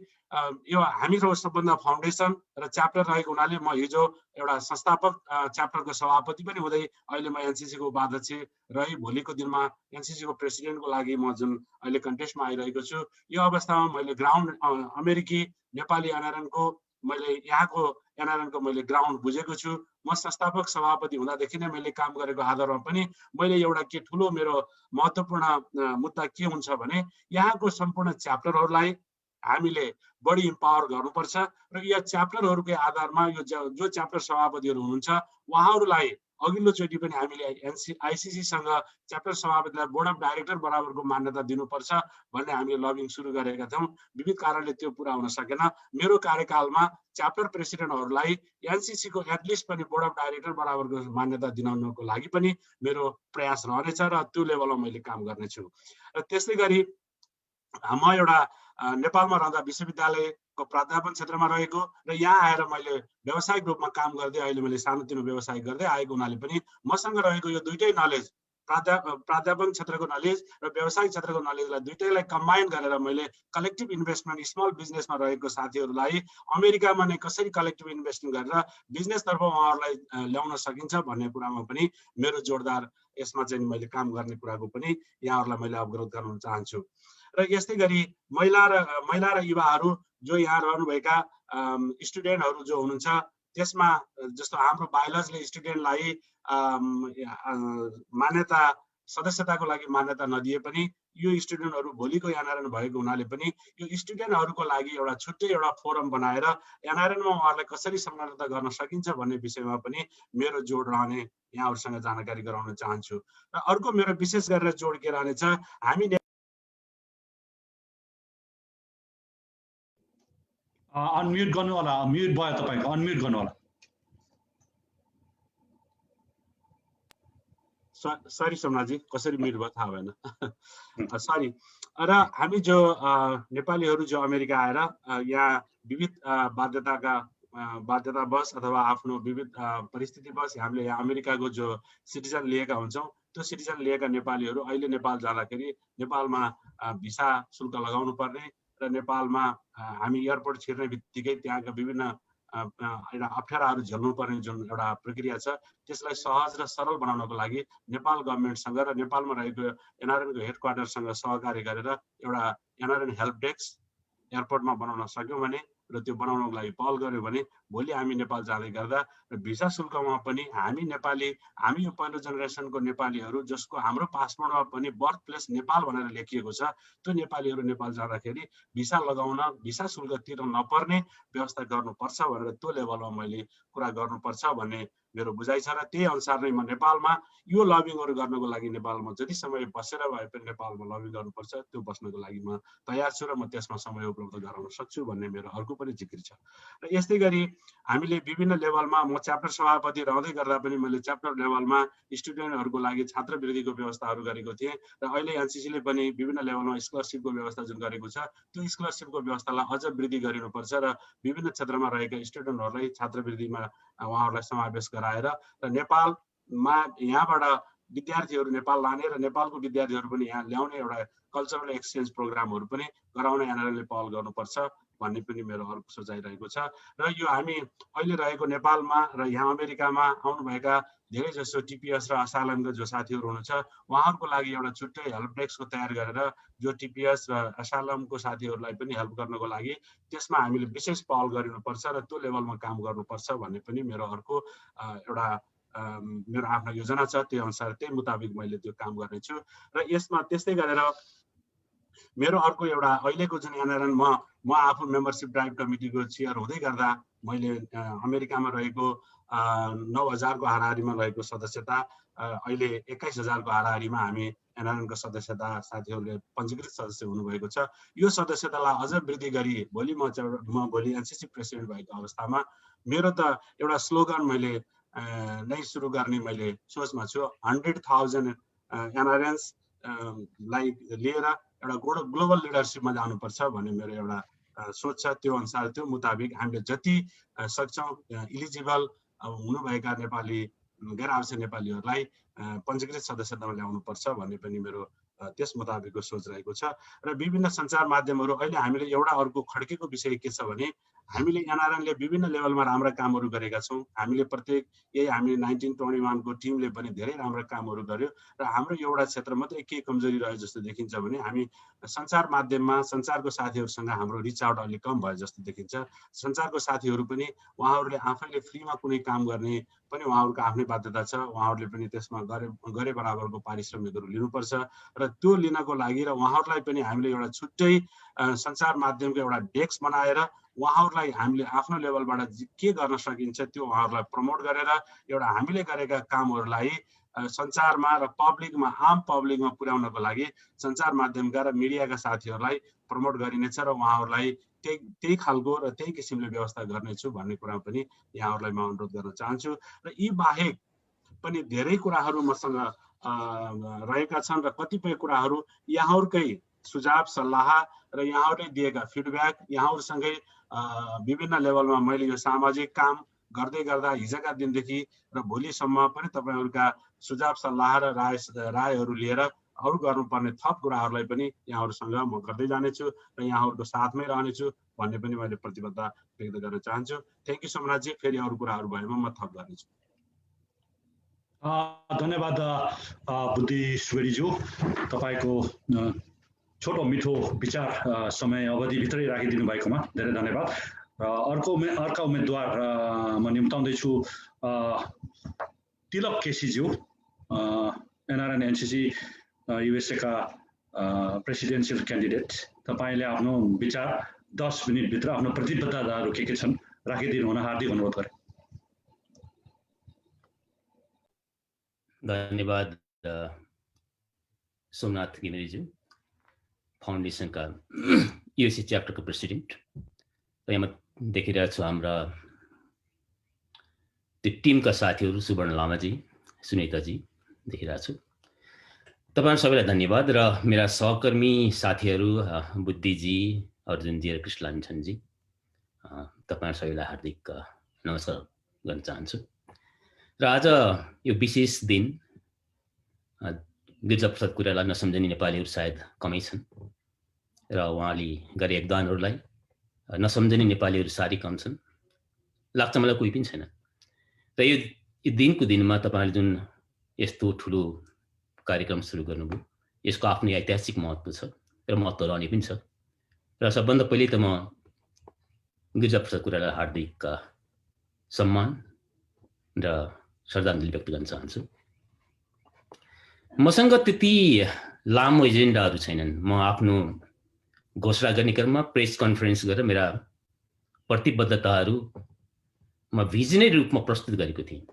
यो हामीहरू सबभन्दा फाउन्डेसन र च्याप्टर रहेको हुनाले म हिजो एउटा संस्थापक च्याप्टरको सभापति पनि हुँदै अहिले म एनसीसीको उपाध्यक्ष रही भोलिको दिनमा एनसीसीको प्रेसिडेन्टको लागि म जुन अहिले कन्टेस्टमा आइरहेको छु, यो अवस्थामा मैले ग्राउन्ड अमेरिकी नेपाली एनआरएनको मैले यहाँको एनआरएनको मैले ग्राउन्ड बुझेको छु। म संस्थापक सभापति हुँदादेखि नै मैले काम गरेको आधारमा पनि मैले एउटा के ठुलो मेरो महत्त्वपूर्ण मुद्दा के हुन्छ भने यहाँको सम्पूर्ण च्याप्टरहरूलाई हामीले बढी इम्पावर गर्नुपर्छ र यो च्याप्टरहरूकै आधारमा यो जो च्याप्टर सभापतिहरू हुनुहुन्छ उहाँहरूलाई अघिल्लो चोटि पनि हामीले आइसिसीसँग च्याप्टर सभापतिलाई बोर्ड अफ डाइरेक्टर बराबरको मान्यता दिनुपर्छ भन्ने हामीले लबिङ सुरु गरेका थियौँ। विविध कारणले त्यो पुरा हुन सकेन। मेरो कार्यकालमा च्याप्टर प्रेसिडेन्टहरूलाई एनसीसीको एटलिस्ट पनि बोर्ड अफ डाइरेक्टर बराबरको मान्यता दिलाउनको लागि पनि मेरो प्रयास रहनेछ र त्यो लेभलमा मैले काम गर्नेछु। र त्यसै गरी म एउटा नेपालमा रहँदा विश्वविद्यालयको प्राध्यापन क्षेत्रमा रहेको र यहाँ आएर मैले व्यावसायिक रूपमा काम गर्दै अहिले मैले सानोतिनो व्यवसाय गर्दै आएको हुनाले पनि मसँग रहेको यो दुईटै नलेज प्राध्यापन क्षेत्रको नलेज र व्यावसायिक क्षेत्रको नलेजलाई दुईटैलाई कम्बाइन गरेर मैले कलेक्टिभ इन्भेस्टमेन्ट स्मल बिजनेसमा रहेको साथीहरूलाई अमेरिकामा नै कसरी कलेक्टिभ इन्भेस्टमेन्ट गरेर बिजनेसतर्फ उहाँहरूलाई ल्याउन सकिन्छ भन्ने कुरामा पनि मेरो जोरदार यसमा चाहिँ मैले काम गर्ने कुराको पनि यहाँहरूलाई मैले अवगत गराउन चाहन्छु। र यस्तै गरी महिला र युवाहरू जो यहाँ रहनुभएका स्टुडेन्टहरू जो हुनुहुन्छ त्यसमा जस्तो हाम्रो बायोलजीले स्टुडेन्टलाई मान्यता सदस्यताको लागि मान्यता नदिए पनि यो स्टुडेन्टहरू भोलिको एनआरएन भएको हुनाले पनि यो स्टुडेन्टहरूको लागि एउटा छुट्टै एउटा फोरम बनाएर एनआरएनमा उहाँहरूलाई कसरी संलग्नता गर्न सकिन्छ भन्ने विषयमा पनि मेरो जोड रहने यहाँहरूसँग जानकारी गराउन चाहन्छु। र अर्को मेरो विशेष गरेर जोड के रहनेछ, हामी अनम्युट गर्नु होला, म्युट भयो तपाईको, अनम्युट गर्नु होला। सरी सोमनाथजी, कसरी म्युट भयो थाहा भएन, सरी। र हामी जो नेपालीहरू जो अमेरिका आएर यहाँ विविध बाध्यतावश अथवा आफ्नो विविध परिस्थितिवश हामीले यहाँ अमेरिकाको जो सिटिजन लिएका हुन्छौँ त्यो त्यो सिटिजन लिएका नेपालीहरू अहिले नेपाल जाँदाखेरि नेपालमा भिसा शुल्क लगाउनु पर्ने र नेपालमा हामी एयरपोर्ट छिर्ने बित्तिकै त्यहाँका विभिन्न एउटा अप्ठ्याराहरू झेल्नुपर्ने जुन एउटा प्रक्रिया छ त्यसलाई सहज र सरल बनाउनको लागि नेपाल गभर्मेन्टसँग र नेपालमा रहेको एनआरएनको हेडक्वार्टरसँग सहकारी गरेर एउटा एनआरएन हेल्प डेस्क एयरपोर्टमा बनाउन सक्यौँ भने र त्यो बनाउनको लागि पहल गर्यो भने भोलि हामी नेपाल जाँदै गर्दा र भिसा शुल्कमा पनि हामी यो पहिलो जेनेरेसनको नेपालीहरू जसको हाम्रो पासपोर्टमा पनि बर्थ प्लेस नेपाल भनेर लेखिएको छ त्यो नेपालीहरू नेपाल जाँदाखेरि भिसा शुल्क तिर्न नपर्ने व्यवस्था गर्नुपर्छ भनेर त्यो लेभलमा मैले कुरा गर्नुपर्छ भन्ने मेरो बुझाइ छ र त्यही अनुसार नै म नेपालमा यो लबिङहरू गर्नको लागि नेपालमा जति समय बसेर भए पनि नेपालमा लबिङ गर्नुपर्छ त्यो बस्नको लागि म तयार छु र म त्यसमा समय उपलब्ध गराउन सक्छु भन्ने मेरो अर्को पनि जिकिर छ। र यस्तै गरी हामीले विभिन्न लेभलमा म च्याप्टर सभापति रहँदै गर्दा पनि मैले च्याप्टर लेभलमा स्टुडेन्टहरूको लागि छात्रवृत्तिको व्यवस्थाहरू गरेको थिएँ र अहिले एनसीसीले पनि विभिन्न लेभलमा स्कलरसिपको व्यवस्था जुन गरेको छ त्यो स्कलरसिपको व्यवस्थालाई अझ वृद्धि गरिनुपर्छ र विभिन्न क्षेत्रमा रहेका स्टुडेन्टहरूलाई छात्रवृत्तिमा उहाँहरूलाई समावेश गराएर र नेपालमा यहाँबाट विद्यार्थीहरू नेपाल लाने र नेपालको विद्यार्थीहरू पनि यहाँ ल्याउने एउटा कल्चरल एक्सचेन्ज प्रोग्रामहरू पनि गराउने एनआरएनले पहल गर्नुपर्छ भन्ने पनि मेरो अर्को सोचाइ रहेको छ। र यो हामी अहिले रहेको नेपालमा र यहाँ अमेरिकामा आउनुभएका धेरै जसो टिपिएस र असालमका जो साथीहरू हुनुहुन्छ उहाँहरूको लागि एउटा छुट्टै हेल्प डेस्कको तयार गरेर जो टिपिएस र असालमको साथीहरूलाई पनि हेल्प गर्नको लागि त्यसमा हामीले विशेष पहल गरिनुपर्छ र त्यो लेभलमा काम गर्नुपर्छ भन्ने पनि मेरो अर्को एउटा मेरो आफ्नो योजना छ। त्यो अनुसार त्यही मुताबिक मैले त्यो काम गर्नेछु। र यसमा त्यस्तै गरेर मेरो अर्को एउटा अहिलेको जुन एनआरएन म आफू मेम्बरसिप ड्राइभ कमिटीको चेयर हुँदै गर्दा मैले अमेरिकामा रहेको 9,000 को हाराहारीमा रहेको सदस्यता अहिले 21,000 को हाराहारीमा हामी एनआरएनको सदस्यता साथीहरूले पञ्जीकृत सदस्य हुनुभएको छ। यो सदस्यतालाई अझ वृद्धि गरी भोलि म भोलि एनसीसी प्रेसिडेन्ट भएको अवस्थामा मेरो त एउटा स्लोगन मैले नै सुरु गर्ने मैले सोचमा छु। 100,000 एनआरएन्स लाई लिएर एउटा ग्लोबल लिडरसिपमा जानुपर्छ भन्ने मेरो एउटा सोच छ। त्यो अनुसार त्यो मुताबिक हामीले जति सक्छौँ इलिजिबल हुनुभएका नेपाली गैर आवश्यक नेपालीहरूलाई पञ्जीकृत सदस्यतामा ल्याउनुपर्छ भन्ने पनि मेरो त्यस मुताबिकको सोच रहेको छ। र विभिन्न सञ्चार माध्यमहरू अहिले हामीले एउटा अर्को खड्केको विषय के छ भने हामीले एनआरएनले विभिन्न लेभलमा राम्रा कामहरू गरेका छौँ। हामीले प्रत्येक हामी 1921 को टिमले पनि धेरै राम्रा कामहरू गर्यो र हाम्रो एउटा क्षेत्र मात्रै के कमजोरी रह्यो जस्तो देखिन्छ भने हामी सञ्चार माध्यममा सञ्चारको साथीहरूसँग हाम्रो रिच आउट अलिक कम भयो जस्तो देखिन्छ। सञ्चारको साथीहरू पनि उहाँहरूले आफैले फ्रीमा कुनै काम गर्ने पनि उहाँहरूको आफ्नै बाध्यता छ। उहाँहरूले पनि त्यसमा गरे बराबरको पारिश्रमिकहरू लिनुपर्छ र त्यो लिनको लागि र उहाँहरूलाई पनि हामीले एउटा छुट्टै सञ्चार माध्यमको एउटा डेस्क बनाएर उहाँहरूलाई हामीले आफ्नो लेभलबाट के गर्न सकिन्छ त्यो उहाँहरूलाई प्रमोट गरेर एउटा हामीले गरेका कामहरूलाई सञ्चारमा र पब्लिकमा आम पब्लिकमा पुर्याउनको लागि सञ्चार माध्यमका र मिडियाका साथीहरूलाई प्रमोट गरिनेछ र उहाँहरूलाई त्यही खालको र त्यही किसिमले व्यवस्था गर्नेछु भन्ने कुरा पनि यहाँहरूलाई म अनुरोध गर्न चाहन्छु। र यी बाहेक पनि धेरै कुराहरू मसँग रहेका छन् र कतिपय कुराहरू यहाँहरूकै सुझाव सल्लाह र यहाँहरूले दिएका फिडब्याक यहाँहरूसँगै विभिन्न लेभलमा मैले यो सामाजिक काम गर्दै गर्दा हिजोका दिनदेखि र भोलिसम्म पनि तपाईँहरूका सुझाव सल्लाह र रायहरू लिएर अरू गर्नुपर्ने थप कुराहरूलाई पनि यहाँहरूसँग म गर्दै जानेछु र यहाँहरूको साथमै रहनेछु भन्ने पनि मैले प्रतिबद्धता व्यक्त गर्न चाहन्छु। Thank you Somnathji. फेरि अरू कुराहरू भएमा म थप गर्नेछु। धन्यवाद बुद्धिश्वरीज्यू, तपाईँको छोटो मिठो विचार समय अवधिभित्रै राखिदिनु भएकोमा धेरै धन्यवाद। अर्का उम्मेदवार म निम्ताउँदैछु तिलक केसीज्यू, एनआरएन एनसीसी युएसए का प्रेसिडेन्सियल क्यान्डिडेट। तपाईँले आफ्नो विचार 10 मिनटभित्र आफ्नो प्रतिबद्धताहरू के छन् राखिदिनु हुन हार्दिक अनुरोध गरे। धन्यवाद सोमनाथ घिमिरेज्यू, फाउन्डेसनका युएसए च्याप्टरको प्रेसिडेन्ट। र यहाँ देखिरहेको छु हाम्रा त्यो टिमका साथीहरू सुवर्ण लामाजी, सुनिताजी देखिरहेको छु। तपाईहरु सबैलाई धन्यवाद र मेरा सहकर्मी साथीहरू बुद्धिजी, अर्जुनजी र कृष्णलान्छनजी, तपाईहरु सबैलाई हार्दिक नमस्कार गर्न चाहन्छु। र आज यो विशेष दिन गिरिजाप्रसाद कोइराला नसम्झने नेपालीहरू सायद कमै छन् र उहाँले गरे योगदानहरूलाई नसम्झने नेपालीहरू साह्रै कम छन्, लाग्छ मलाई कोही पनि छैन। र यो दिनको दिनमा तपाईँले जुन यस्तो ठुलो कार्यक्रम सुरु गर्नुभयो, यसको आफ्नो ऐतिहासिक महत्त्व छ र महत्त्व रहने पनि छ। र सबभन्दा पहिले त म गिरिजाप्रसाद कोइराला हार्दिक सम्मान र श्रद्धाञ्जली व्यक्त गर्न चाहन्छु। मसँग त्यति लामो एजेन्डाहरू छैनन्। म आफ्नो घोषणा गर्ने क्रममा प्रेस कन्फरेन्स गरेर मेरा प्रतिबद्धताहरू म भिजनरी रूपमा प्रस्तुत गरेको थिएँ।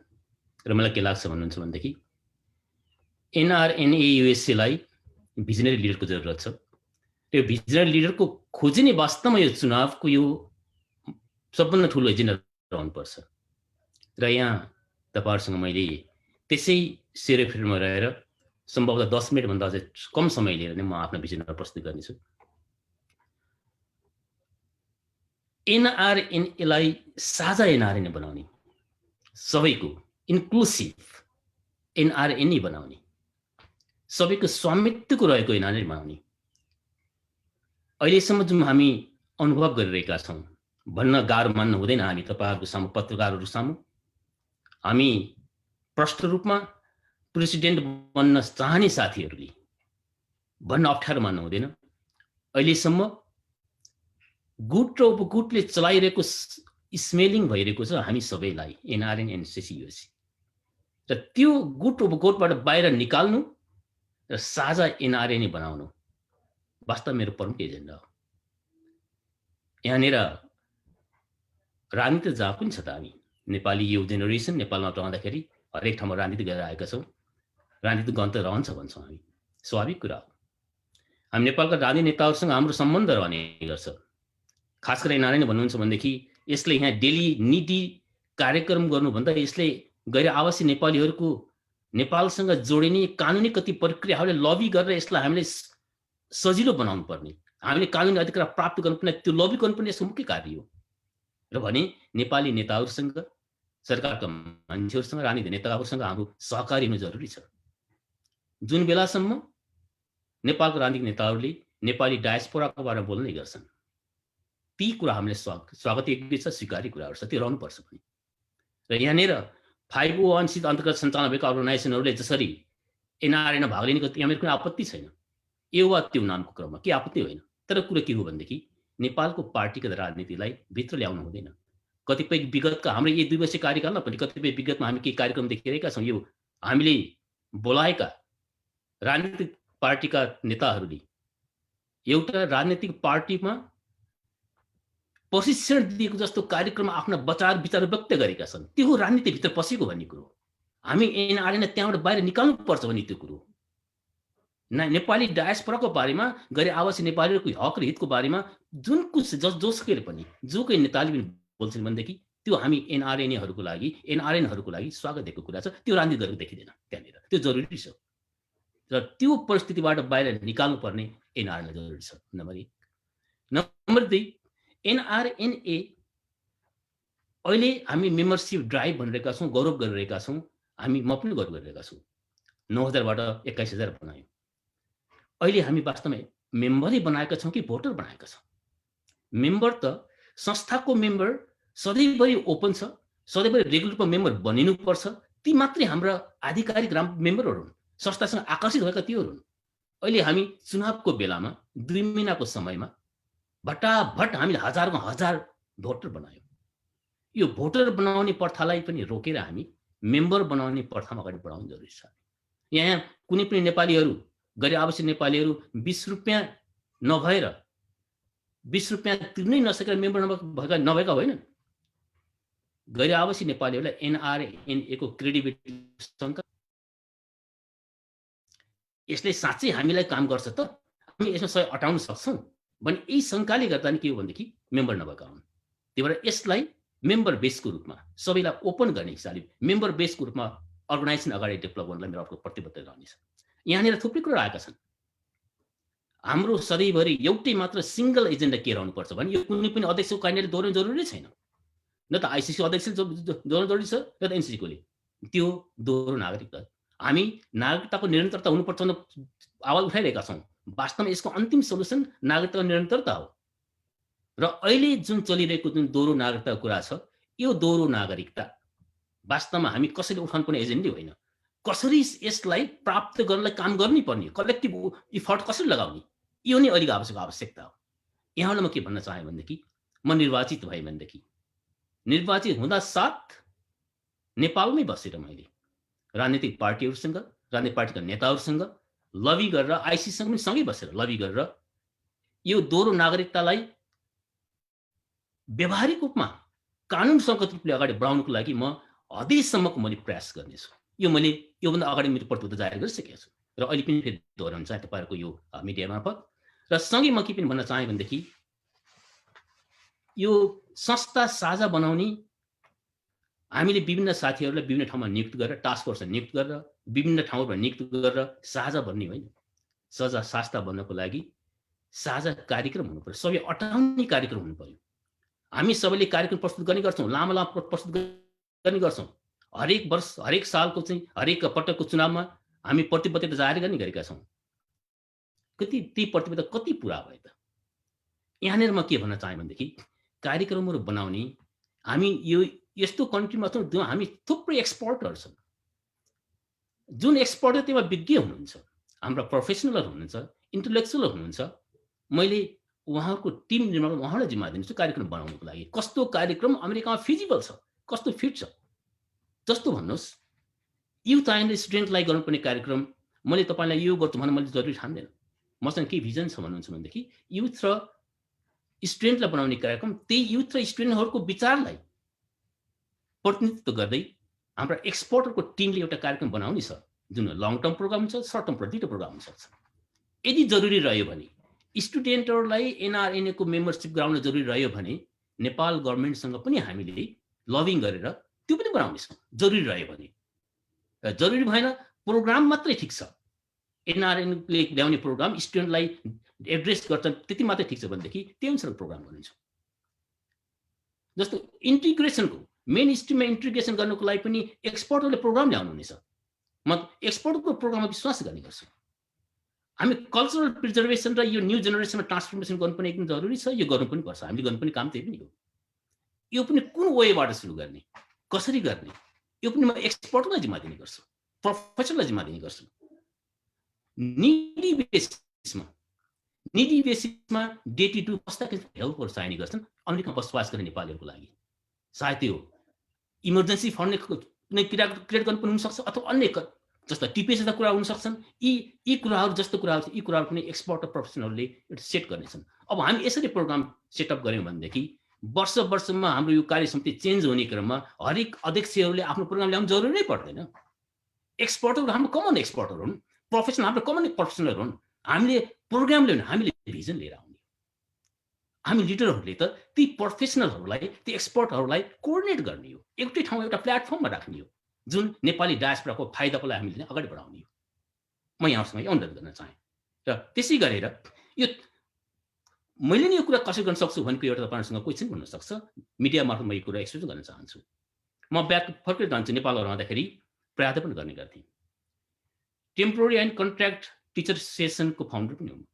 र मलाई के लाग्छ भन्नुहुन्छ भनेदेखि NRNA USA-लाई भिजनरी लिडरको जरुरत छ। त्यो भिजनरी लिडरको खोजी नै वास्तवमा यो चुनावको यो सबभन्दा ठुलो एजेन्डा रहनुपर्छ। र यहाँ तपाईँहरूसँग मैले त्यसै सेरोफेरोमा रहेर सम्भवतः 10 मिनटभन्दा अझै कम समय लिएर नै म आफ्नो भिजनहरू प्रस्तुत गर्नेछु। NRNA-लाई साझा NRNA बनाउने, सबैको इन्क्लुसिभ NRNA बनाउने, सबैको स्वामित्वको रहेको NRNA बनाउने। अहिलेसम्म जुन हामी अनुभव गरिरहेका छौँ, भन्न गाह्रो मान्न हुँदैन। हामी तपाईँहरूको सामु, पत्रकारहरू सामु, हामी प्रष्ट रूपमा प्रेसिडेन्ट बन्न चाहने साथीहरूले भन्न अप्ठ्यारो मान्नु हुँदैन। अहिलेसम्म गुट र उपगुटले चलाइरहेको स्मेलिङ भइरहेको छ हामी सबैलाई NRN NCC USA। र त्यो गुट उपगुटबाट बाहिर निकाल्नु र साझा NRNA बनाउनु वास्तव मेरो प्रमुख एजेन्डा हो। यहाँनिर राजनीति जहाँ पनि छ त, हामी नेपाली यो जेनेरेसन नेपालमा रहँदाखेरि हरेक ठाउँमा राजनीति गरेर आएका छौँ। राजनीति गर्न त रहन्छ भन्छौँ हामी, स्वाभाविक कुरा हो। हामी नेपालका राजनीतिक नेताहरूसँग हाम्रो सम्बन्ध रहने गर्छ। खास गरेर NRNA भन्नुहुन्छ भनेदेखि यसले यहाँ डेली नीति कार्यक्रम गर्नुभन्दा यसले गैर आवासीय नेपालीहरूको नेपालसँग जोडिने कानुनी कति प्रक्रियाहरूले लबी गरेर यसलाई हामीले सजिलो बनाउनु पर्ने, हामीले कानुनी अधिकार प्राप्त गर्नुपर्ने, त्यो लबी गर्नुपर्ने यसको मुख्य कार्य हो। र भने नेपाली नेताहरूसँग, सरकारका मान्छेहरूसँग, राजनीतिक नेताहरूसँग हाम्रो सहकारी हुनु जरुरी छ। जुन बेलासम्म नेपालको राजनीतिक नेताहरूले नेपाली डायस्पोराको बारेमा बोल्नै गर्छन्, ती कुरा हामीले स्वागत योग्य छ, स्वीकार्य कुराहरू छ, त्यो रहनुपर्छ पनि। र यहाँनिर 501 अन्तर्गत सञ्चालन भएका अर्गनाइजेसनहरूले जसरी NRNA भाग लिने यहाँ मेरो कुनै आपत्ति छैन। यो वा त्यो नामको क्रममा के आपत्ति होइन। तर कुरा के हो भनेदेखि नेपालको पार्टीगत राजनीतिलाई भित्र ल्याउनु हुँदैन। कतिपय विगतका हाम्रो यही 2 वर्षीय कार्यकालमा पनि कतिपय विगतमा हामी केही कार्यक्रम देखिरहेका छौँ। यो हामीले बोलाएका राजनीतिक पार्टीका नेताहरूले एउटा राजनीतिक पार्टीमा प्रशिक्षण दिएको जस्तो कार्यक्रम आफ्ना विचार व्यक्त गरेका छन्। त्यो हो राजनीतिभित्र पसेको भन्ने कुरो। हामी NRNA त्यहाँबाट बाहिर निकाल्नुपर्छ भन्ने त्यो कुरो। नेपाली डायस्पोराको बारेमा, गैर आवासीय नेपालीहरूको हक र हितको बारेमा जुन कुछ जोसुकैले पनि जो कोही नेताले पनि बोल्छन् भनेदेखि त्यो हामी NRNAहरूको लागि स्वागत दिएको कुरा छ। त्यो राजनीति गरेको देखिँदैन त्यहाँनिर, त्यो जरुरी छ। र त्यो परिस्थितिबाट बाहिर निकाल्नु पर्ने NRNA जरुरी छ, नम्बर 1। नम्बर 2, NRNA अहिले हामी मेम्बरसिप ड्राइभ भनिरहेका छौँ, गौरव गरिरहेका छौँ। म पनि गौरव गरिरहेका छौँ। 9,000बाट 21,000 बनायौँ। अहिले हामी वास्तवमा मेम्बरै बनाएका छौँ कि भोटर बनाएका छौँ? मेम्बर त संस्थाको मेम्बर सधैँभरि ओपन छ, सधैँभरि रेगुलर रूपमा मेम्बर बनिनुपर्छ। ती मात्रै हाम्रा आधिकारिक मेम्बरहरू हुन्, संस्थासँग आकर्षित भएका तीहरू हुन्। अहिले हामी चुनावको बेलामा 2 महिनाको समयमा भटाभट हामीले हजारौं हजार भोटर बनायौँ। यो भोटर बनाउने प्रथालाई पनि रोकेर हामी मेम्बर बनाउने प्रथामा अगाडि बढाउनु जरुरी छ। यहाँ कुनै पनि नेपालीहरू, गैर आवासीय नेपालीहरू 20 रुपैयाँ नभएर 20 रुपैयाँ तिर्नै नसकेर मेम्बर नभएका होइनन्। गैर आवासीय नेपालीहरूलाई NRNA को क्रेडिबिलिटी शंका, यसले साँच्चै हामीलाई काम गर्छ त, हामी यसमा सही अटाउन सक्छौँ भने यही शंकाले गर्दा नि के हो भनेदेखि मेम्बर नभएका हुन्। त्यही भएर यसलाई मेम्बर बेसको रूपमा सबैलाई ओपन गर्ने हिसाबले मेम्बर बेसको रूपमा अर्गनाइजेसन अगाडि डेभलप गर्नलाई मेरो अर्को प्रतिबद्धता रहनेछ। यहाँनिर थुप्रै कुरा आएका छन्। हाम्रो सधैँभरि एउटै मात्र सिंगल एजेन्डा के रहनुपर्छ भने यो कुनै पनि अध्यक्षको क्यान्डिडेट दोहोर्याउनु जरुरी छैन। न त ICC अध्यक्ष दोहोर्याउनु जरुरी छ, न त NCC कोले। त्यो दोहोरो नागरिकता हामी नागरिकताको निरन्तरता हुनुपर्छ भनेर आवाज उठाइरहेका छौँ। वास्तवमा यसको अन्तिम सल्युसन नागरिकताको निरन्तरता हो। र अहिले जुन चलिरहेको जुन दोहोरो नागरिकताको कुरा छ, यो दोहोरो नागरिकता वास्तवमा हामी कसैले उठाउनुपर्ने एजेन्डै होइन। कसरी यसलाई प्राप्त गर्नलाई काम गर्नै पर्ने, कलेक्टिभ इफर्ट कसरी लगाउने, यो नै अलिक आवश्यकता हो। यहाँलाई म के भन्न चाहेँ भनेदेखि, म निर्वाचित भएँ भनेदेखि निर्वाचित हुँदा साथ नेपालमै बसेर मैले राजनीतिक पार्टीहरूसँग, राजनीतिक पार्टीका नेताहरूसँग लबी गरेर, आइसीसँग पनि सँगै बसेर लबी गरेर यो दोहोरो नागरिकतालाई व्यावहारिक रूपमा कानुनसङ्गत रूपले अगाडि बढाउनको लागि म हदैसम्मको मैले प्रयास गर्नेछु। यो मैले योभन्दा अगाडि मेरो प्रतिबद्धता जाहेर गरिसकेको छु र अहिले पनि फेरि दोहोऱ्याउन चाहे तपाईँहरूको यो मिडिया मार्फत। र सँगै म के पनि भन्न चाहेँ भनेदेखि, यो संस्था साझा बनाउने हामीले विभिन्न साथीहरूलाई विभिन्न ठाउँमा नियुक्त गरेर, टास्क फोर्स नियुक्त गरेर, विभिन्न ठाउँमा नियुक्त गरेर साझा बन्ने होइन। साझा संस्था बन्नको लागि साझा कार्यक्रम हुनु पर्यो, सबै अटाउने कार्यक्रम हुनु पर्यो। हामी सबैले कार्यक्रम प्रस्तुत गर्ने गर्छौँ, लामो प्रस्तुत गर्ने गर्छौँ। हरेक वर्ष, हरेक सालको चाहिँ हरेक पटकको चुनावमा हामी प्रतिबद्धता जाहेर गर्ने गरेका छौँ। ती प्रतिबद्धता कति पुरा भयो त? यहाँनिर म के भन्न चाहेँ भनेदेखि, कार्यक्रमहरू बनाउने हामी यो यस्तो कन्ट्रीमा छौँ जुन हामी थुप्रै एक्सपर्टहरू छन्। जुन एक्सपर्ट त्यसमा विज्ञ हुनुहुन्छ, हाम्रा प्रोफेसनलहरू हुनुहुन्छ, इन्टेलेक्चुअलहरू हुनुहुन्छ। मैले उहाँहरूको टिम निर्माण उहाँलाई जिम्मा दिन्छु कार्यक्रम बनाउनको लागि। कस्तो कार्यक्रम अमेरिकामा फिजिबल छ, कस्तो फिट छ, जस्तो भन्नुहोस् युथ एन्ड स्टुडेन्टलाई गर्नुपर्ने कार्यक्रम मैले तपाईँलाई यो गर्छु भने मैले जरुरी ठान्दैन। मसँग के भिजन छ भन्नुहुन्छ भनेदेखि, युथ र स्टुडेन्टलाई बनाउने कार्यक्रम त्यही युथ र स्टुडेन्टहरूको विचारलाई प्रतिनिधित्व गर्दै हाम्रा एक्सपर्टहरूको टिमले एउटा कार्यक्रम बनाउने छ, जुन लङ टर्म प्रोग्राम छ, सर्ट टर्म दुईवटा प्रोग्राम हुन सक्छ। यदि जरुरी रह्यो भने स्टुडेन्टहरूलाई एनआरएनए को मेम्बरसिप गराउन जरुरी रह्यो भने नेपाल गभर्मेन्टसँग पनि हामीले लबिङ गरेर त्यो पनि बनाउनेछौँ, जरुरी रह्यो भने। जरुरी भएन प्रोग्राम मात्रै ठिक छ, एनआरएनले ल्याउने प्रोग्राम स्टुडेन्टलाई एड्रेस गर्छन् त्यति मात्रै ठिक छ भनेदेखि त्यो अनुसार प्रोग्राम गरिन्छ। जस्तो इन्टिग्रेसनको मेन स्ट्रिममा इन्टिग्रेसन गर्नको लागि पनि एक्सपर्टहरूले प्रोग्राम ल्याउनु हुनेछ। म एक्सपर्टको प्रोग्राममा विश्वास गर्ने गर्छु। हामी कल्चरल प्रिजर्भेसन र यो न्यू जेनेरेसनमा ट्रान्सफर्मेसन गर्नु पनि एकदम जरुरी छ। यो गर्नु पनि पर्छ, हामीले गर्नु पनि काम त्यही पनि हो। यो पनि कुन वेबाट सुरु गर्ने, कसरी गर्ने, यो पनि म एक्सपर्टलाई जिम्मा दिने गर्छु, प्रोफेसनलाई जिम्मा दिने गर्छु। निडी बेसिसमा डे टु डे कस्ता हेल्पहरू चाहिने गर्छन् अमेरिकामा बसोबास गर्ने नेपालीहरूको लागि। सायद त्यो इमर्जेन्सी फन्ड कुनै क्रिएट गर्नु पनि हुनसक्छ, अथवा अन्य जस्ता टिपिएस जस्ता कुरा हुन सक्छन्। यी कुराहरू जस्तो कुराहरू यी कुराहरू पनि एक्सपर्ट र प्रोफेसनलले एउटा सेट गर्नेछन्। अब हामी यसरी प्रोग्राम सेटअप गऱ्यौँ भनेदेखि वर्षमा हाम्रो यो कार्य समिति चेन्ज हुने क्रममा हरेक अध्यक्षहरूले आफ्नो प्रोग्राम ल्याउनु जरुरी नै पर्दैन। एक्सपर्टहरू हाम्रो कमन एक्सपर्टहरू हुन्, प्रोफेसनल हाम्रो कमन प्रोफेसनलहरू हुन्। हामीले प्रोग्राम ल्याउने, हामीले भिजन लिएर आउने। हामी लिडरहरूले त ती प्रोफेसनलहरूलाई, ती एक्सपर्टहरूलाई कोअर्डिनेट गर्ने हो, एउटै ठाउँमा एउटा प्लेटफर्ममा राख्ने हो, जुन नेपाली डायस्पोराको फाइदाको लागि हामीले अगाडि बढाउने हो। म यहाँसँग अनुरोध गर्न चाहेँ। र त्यसै गरेर यो मैले नि यो कुरा कसरी गर्न सक्छु भनेको एउटा तपाईँहरूसँग क्वेसन हुन सक्छ। मिडिया मार्फत म यो कुरा एक्सप्रेस गर्न चाहन्छु। म फर्केर जान्छु, नेपालहरू आउँदाखेरि प्रार्थना पनि गर्ने गर्थेँ। टेम्पोररी एन्ड कन्ट्र्याक्ट टिचर एसोसिएसनको फाउन्डर पनि हुँ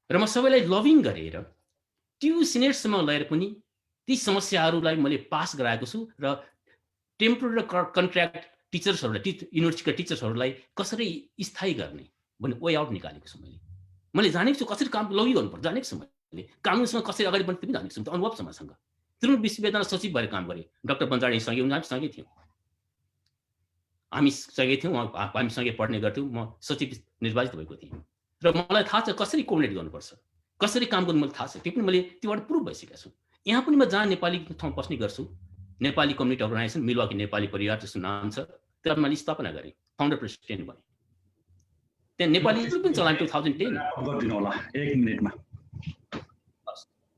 र म सबैलाई लबिङ गरेर त्यो सिनेटसम्म लगेर पनि ती समस्याहरूलाई मैले पास गराएको छु र टेम्पोररी र कन्ट्र्याक्ट टिचर्सहरूलाई, युनिभर्सिटीका टिचर्सहरूलाई कसरी स्थायी गर्ने भन्ने वे आउट निकालेको छु। मैले जानेको छु कसरी काम लबी गर्नुपर्छ, जानेको छु। मैले कानुनसँग कसरी अगाडि बढ्ने पनि जानेको छु, अनुभव छ मसँग। त्रिभुवन विश्वविद्यालय सचिव भएर काम गरेँ, डाक्टर बन्जाडी सँगै सँगै थियौँ, हामी सँगै थियौँ, हामी सँगै पढ्ने गर्थ्यौँ। म सचिव निर्वाचित भएको थिएँ र मलाई थाहा छ कसरी कोअर्डिनेट गर्नुपर्छ, कसरी काम गर्नु मलाई थाहा छ। त्यो पनि मैले त्योबाट प्रुभ भइसकेको छु। यहाँ पनि म जहाँ नेपाली ठाउँ बस्ने गर्छु, Nepali community organization Milwaukee Nepali परिवार जस्तो नाम छ, त्यसलाई मैले स्थापना गरेँ, फाउन्डर प्रेसिडेन्ट भएँ। त्यहाँ नेपाली पनि चलाएँ 2010 गरिदिनु होला 1 मिनेटमा।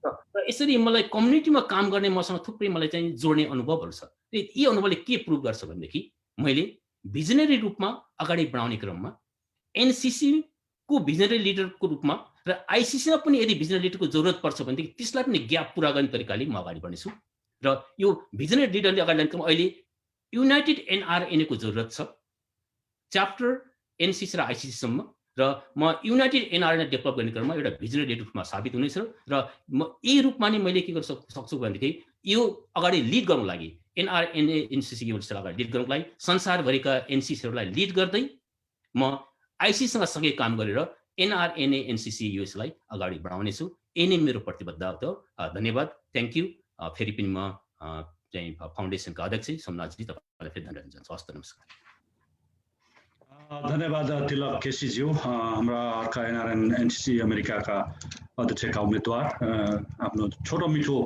र यसरी मलाई कम्युनिटीमा काम गर्ने मसँग थुप्रै मलाई चाहिँ जोड्ने अनुभवहरू छ। यी अनुभवले के प्रुभ गर्छ भनेदेखि मैले भिजनरी रूपमा अगाडि बढाउने क्रममा एनसीसी को भिजनरी लिडरको रूपमा र आइसीसीमा पनि यदि भिजनरी लिडरको जरुरत पर्छ भनेदेखि त्यसलाई पनि ग्याप पुरा गर्ने तरिकाले म अगाडि बढ्नेछु। र यो भिजनरी लिडरले अगाडि लाने क्रममा अहिले युनाइटेड एनआरएनए को जरुरत छ च्याप्टर एनसिसी र आइसिसीसम्म र म युनाइटेड एनआरएन डेभलप गर्ने क्रममा एउटा भिजनरी रूपमा साबित हुनेछ र म यही रूपमा नै मैले के गर्न सक्छु भनेदेखि यो अगाडि लिड गर्नको लागि एनआरएनए एनसिसी युनिट्सलाई अगाडि लिड गर्नको लागि संसारभरिका एनसिसीहरूलाई लिड गर्दै म आइसिसीसँग सँगै काम गरेर एनआरएनए एनसिसी युएसलाई अगाडि बढाउनेछु। यही नै मेरो प्रतिबद्धता हो। धन्यवाद, थ्याङ्क यू। फेरि पनि म चाहिँ फाउन्डेसनका अध्यक्ष सोमनाथजी तपाईँलाई फेरि धन्यवाद दिन्छु। हस्त नमस्कार। धन्यवाद तिलक केसीज्यू, हाम्रा अर्का एनआरएन एनसिसी अमेरिकाका अध्यक्षका उम्मेदवार आफ्नो छोटो मिठो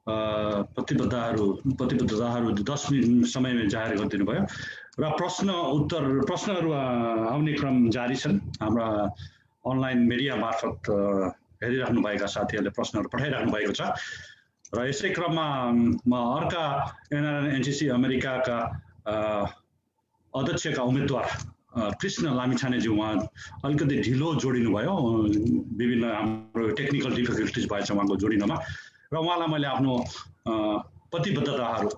प्रतिबद्धताहरू 10 मिनट समयमा जाहेर गरिदिनु भयो र प्रश्नहरू आउने क्रम जारी छन्। हाम्रा अनलाइन मिडिया मार्फत हेरिराख्नुभएका साथीहरूले प्रश्नहरू पठाइराख्नु भएको छ र यसै क्रममा म अर्का एनआरएन एनसिसी अमेरिकाका अध्यक्षका उम्मेदवार कृष्ण लामिछानेज्यू, उहाँ अलिकति ढिलो जोडिनु भयो, विभिन्न हाम्रो टेक्निकल डिफिकल्टिज भएछ उहाँको जोडिनमा र उहाँलाई मैले आफ्नो प्रतिबद्धताहरू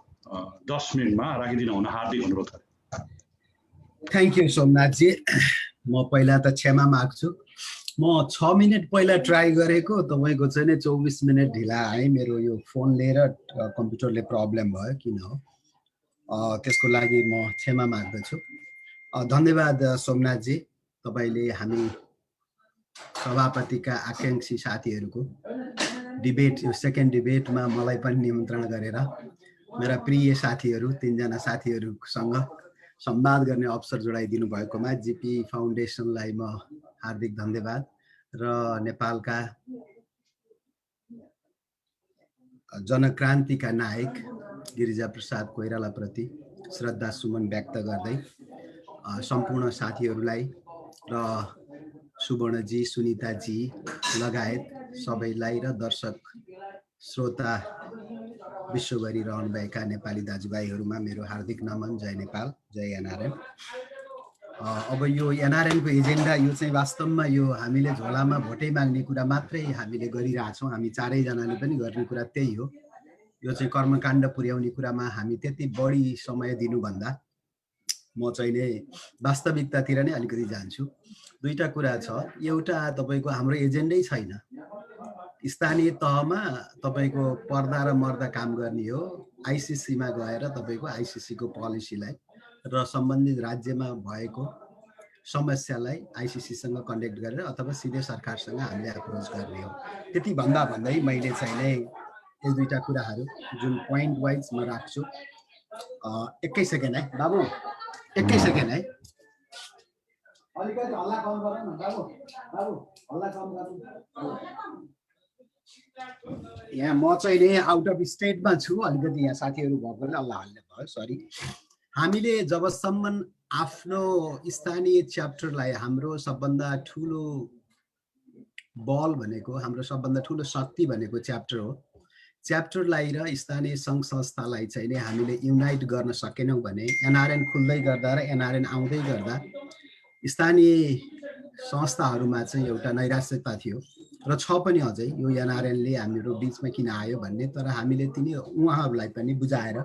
10 मिनटमा राखिदिनु हुन हार्दिक अनुरोध गरेँ। Thank you Somnathji. म पहिला त क्षमा माग्छु, म 6 मिनट पहिला ट्राई गरेको, तपाईँको चाहिँ नि 24 मिनट ढिला आएँ। मेरो यो फोन लिएर कम्प्युटरले प्रब्लम भयो, किन हो त्यसको लागि म क्षमा माग्दछु। धन्यवाद सोमनाथजी, तपाईँले हामी सभापतिका आकाङ्क्षी साथीहरूको डिबेट, यो सेकेन्ड डिबेटमा मलाई पनि निमन्त्रण गरेर मेरा प्रिय साथीहरू 3 जना साथीहरूसँग संवाद गर्ने अवसर जोडाइदिनु भएकोमा जिपी फाउन्डेसनलाई म हार्दिक धन्यवाद र नेपालका जनक्रान्तिका नायक गिरिजा प्रसाद कोइरालाप्रति श्रद्धा सुमन व्यक्त गर्दै सम्पूर्ण साथीहरूलाई र सुवर्णजी, सुनिताजी लगायत सबैलाई र दर्शक श्रोता विश्वभरि रहनुभएका नेपाली दाजुभाइहरूमा मेरो हार्दिक नमन। जय नेपाल, जय एनआरएन। अब यो एनआरएनको एजेन्डा यो चाहिँ वास्तवमा यो हामीले झोलामा भोटै माग्ने कुरा मात्रै हामीले गरिरहेछौँ। हामी चारैजनाले पनि गर्ने कुरा त्यही हो। यो चाहिँ कर्मकाण्ड पुर्याउने कुरामा हामी त्यति बढी समय दिनुभन्दा म चाहिँ नै वास्तविकतातिर नै अलिकति जान्छु। दुईटा कुरा छ। एउटा, तपाईँको हाम्रो एजेन्डै छैन। स्थानीय तहमा तपाईँको पर्दा र मर्दा काम गर्ने हो। आइसिसीमा गएर तपाईँको आइसिसीको पोलिसीलाई र सम्बन्धित राज्यमा भएको समस्यालाई आइसिसीसँग कनेक्ट गरेर अथवा सिधै सरकारसँग हामीले एप्रोच गर्ने हो। त्यति भन्दै मैले चाहिँ नै यस दुईटा कुराहरू जुन पोइन्ट वाइज म राख्छु। 1 सेकेन्ड है बाबु, 1 सेकेन्ड है, अलिकति हल्ला कम गर न बाबु, हल्ला कम गर्नु। यहाँ म चाहिँ नि आउट अफ स्टेटमा छु, अलिकति यहाँ साथीहरू भएकोले हल्ला हाल्ने भयो, सरी। हामीले जबसम्म आफ्नो स्थानीय च्याप्टरलाई, हाम्रो सबभन्दा ठुलो बल भनेको, हाम्रो सबभन्दा ठुलो शक्ति भनेको च्याप्टर हो। च्याप्टरलाई र स्थानीय सङ्घ संस्थालाई चाहिँ नि हामीले युनाइट गर्न सकेनौँ भने एनआरएन खुल्दै गर्दा र एनआरएन आउँदै गर्दा स्थानीय संस्थाहरूमा चाहिँ एउटा नैराश्यता थियो र छ पनि अझै। यो एनआरएनले हाम्रो बिचमा किन आयो भन्ने, तर हामीले उहाँहरूलाई पनि बुझाएर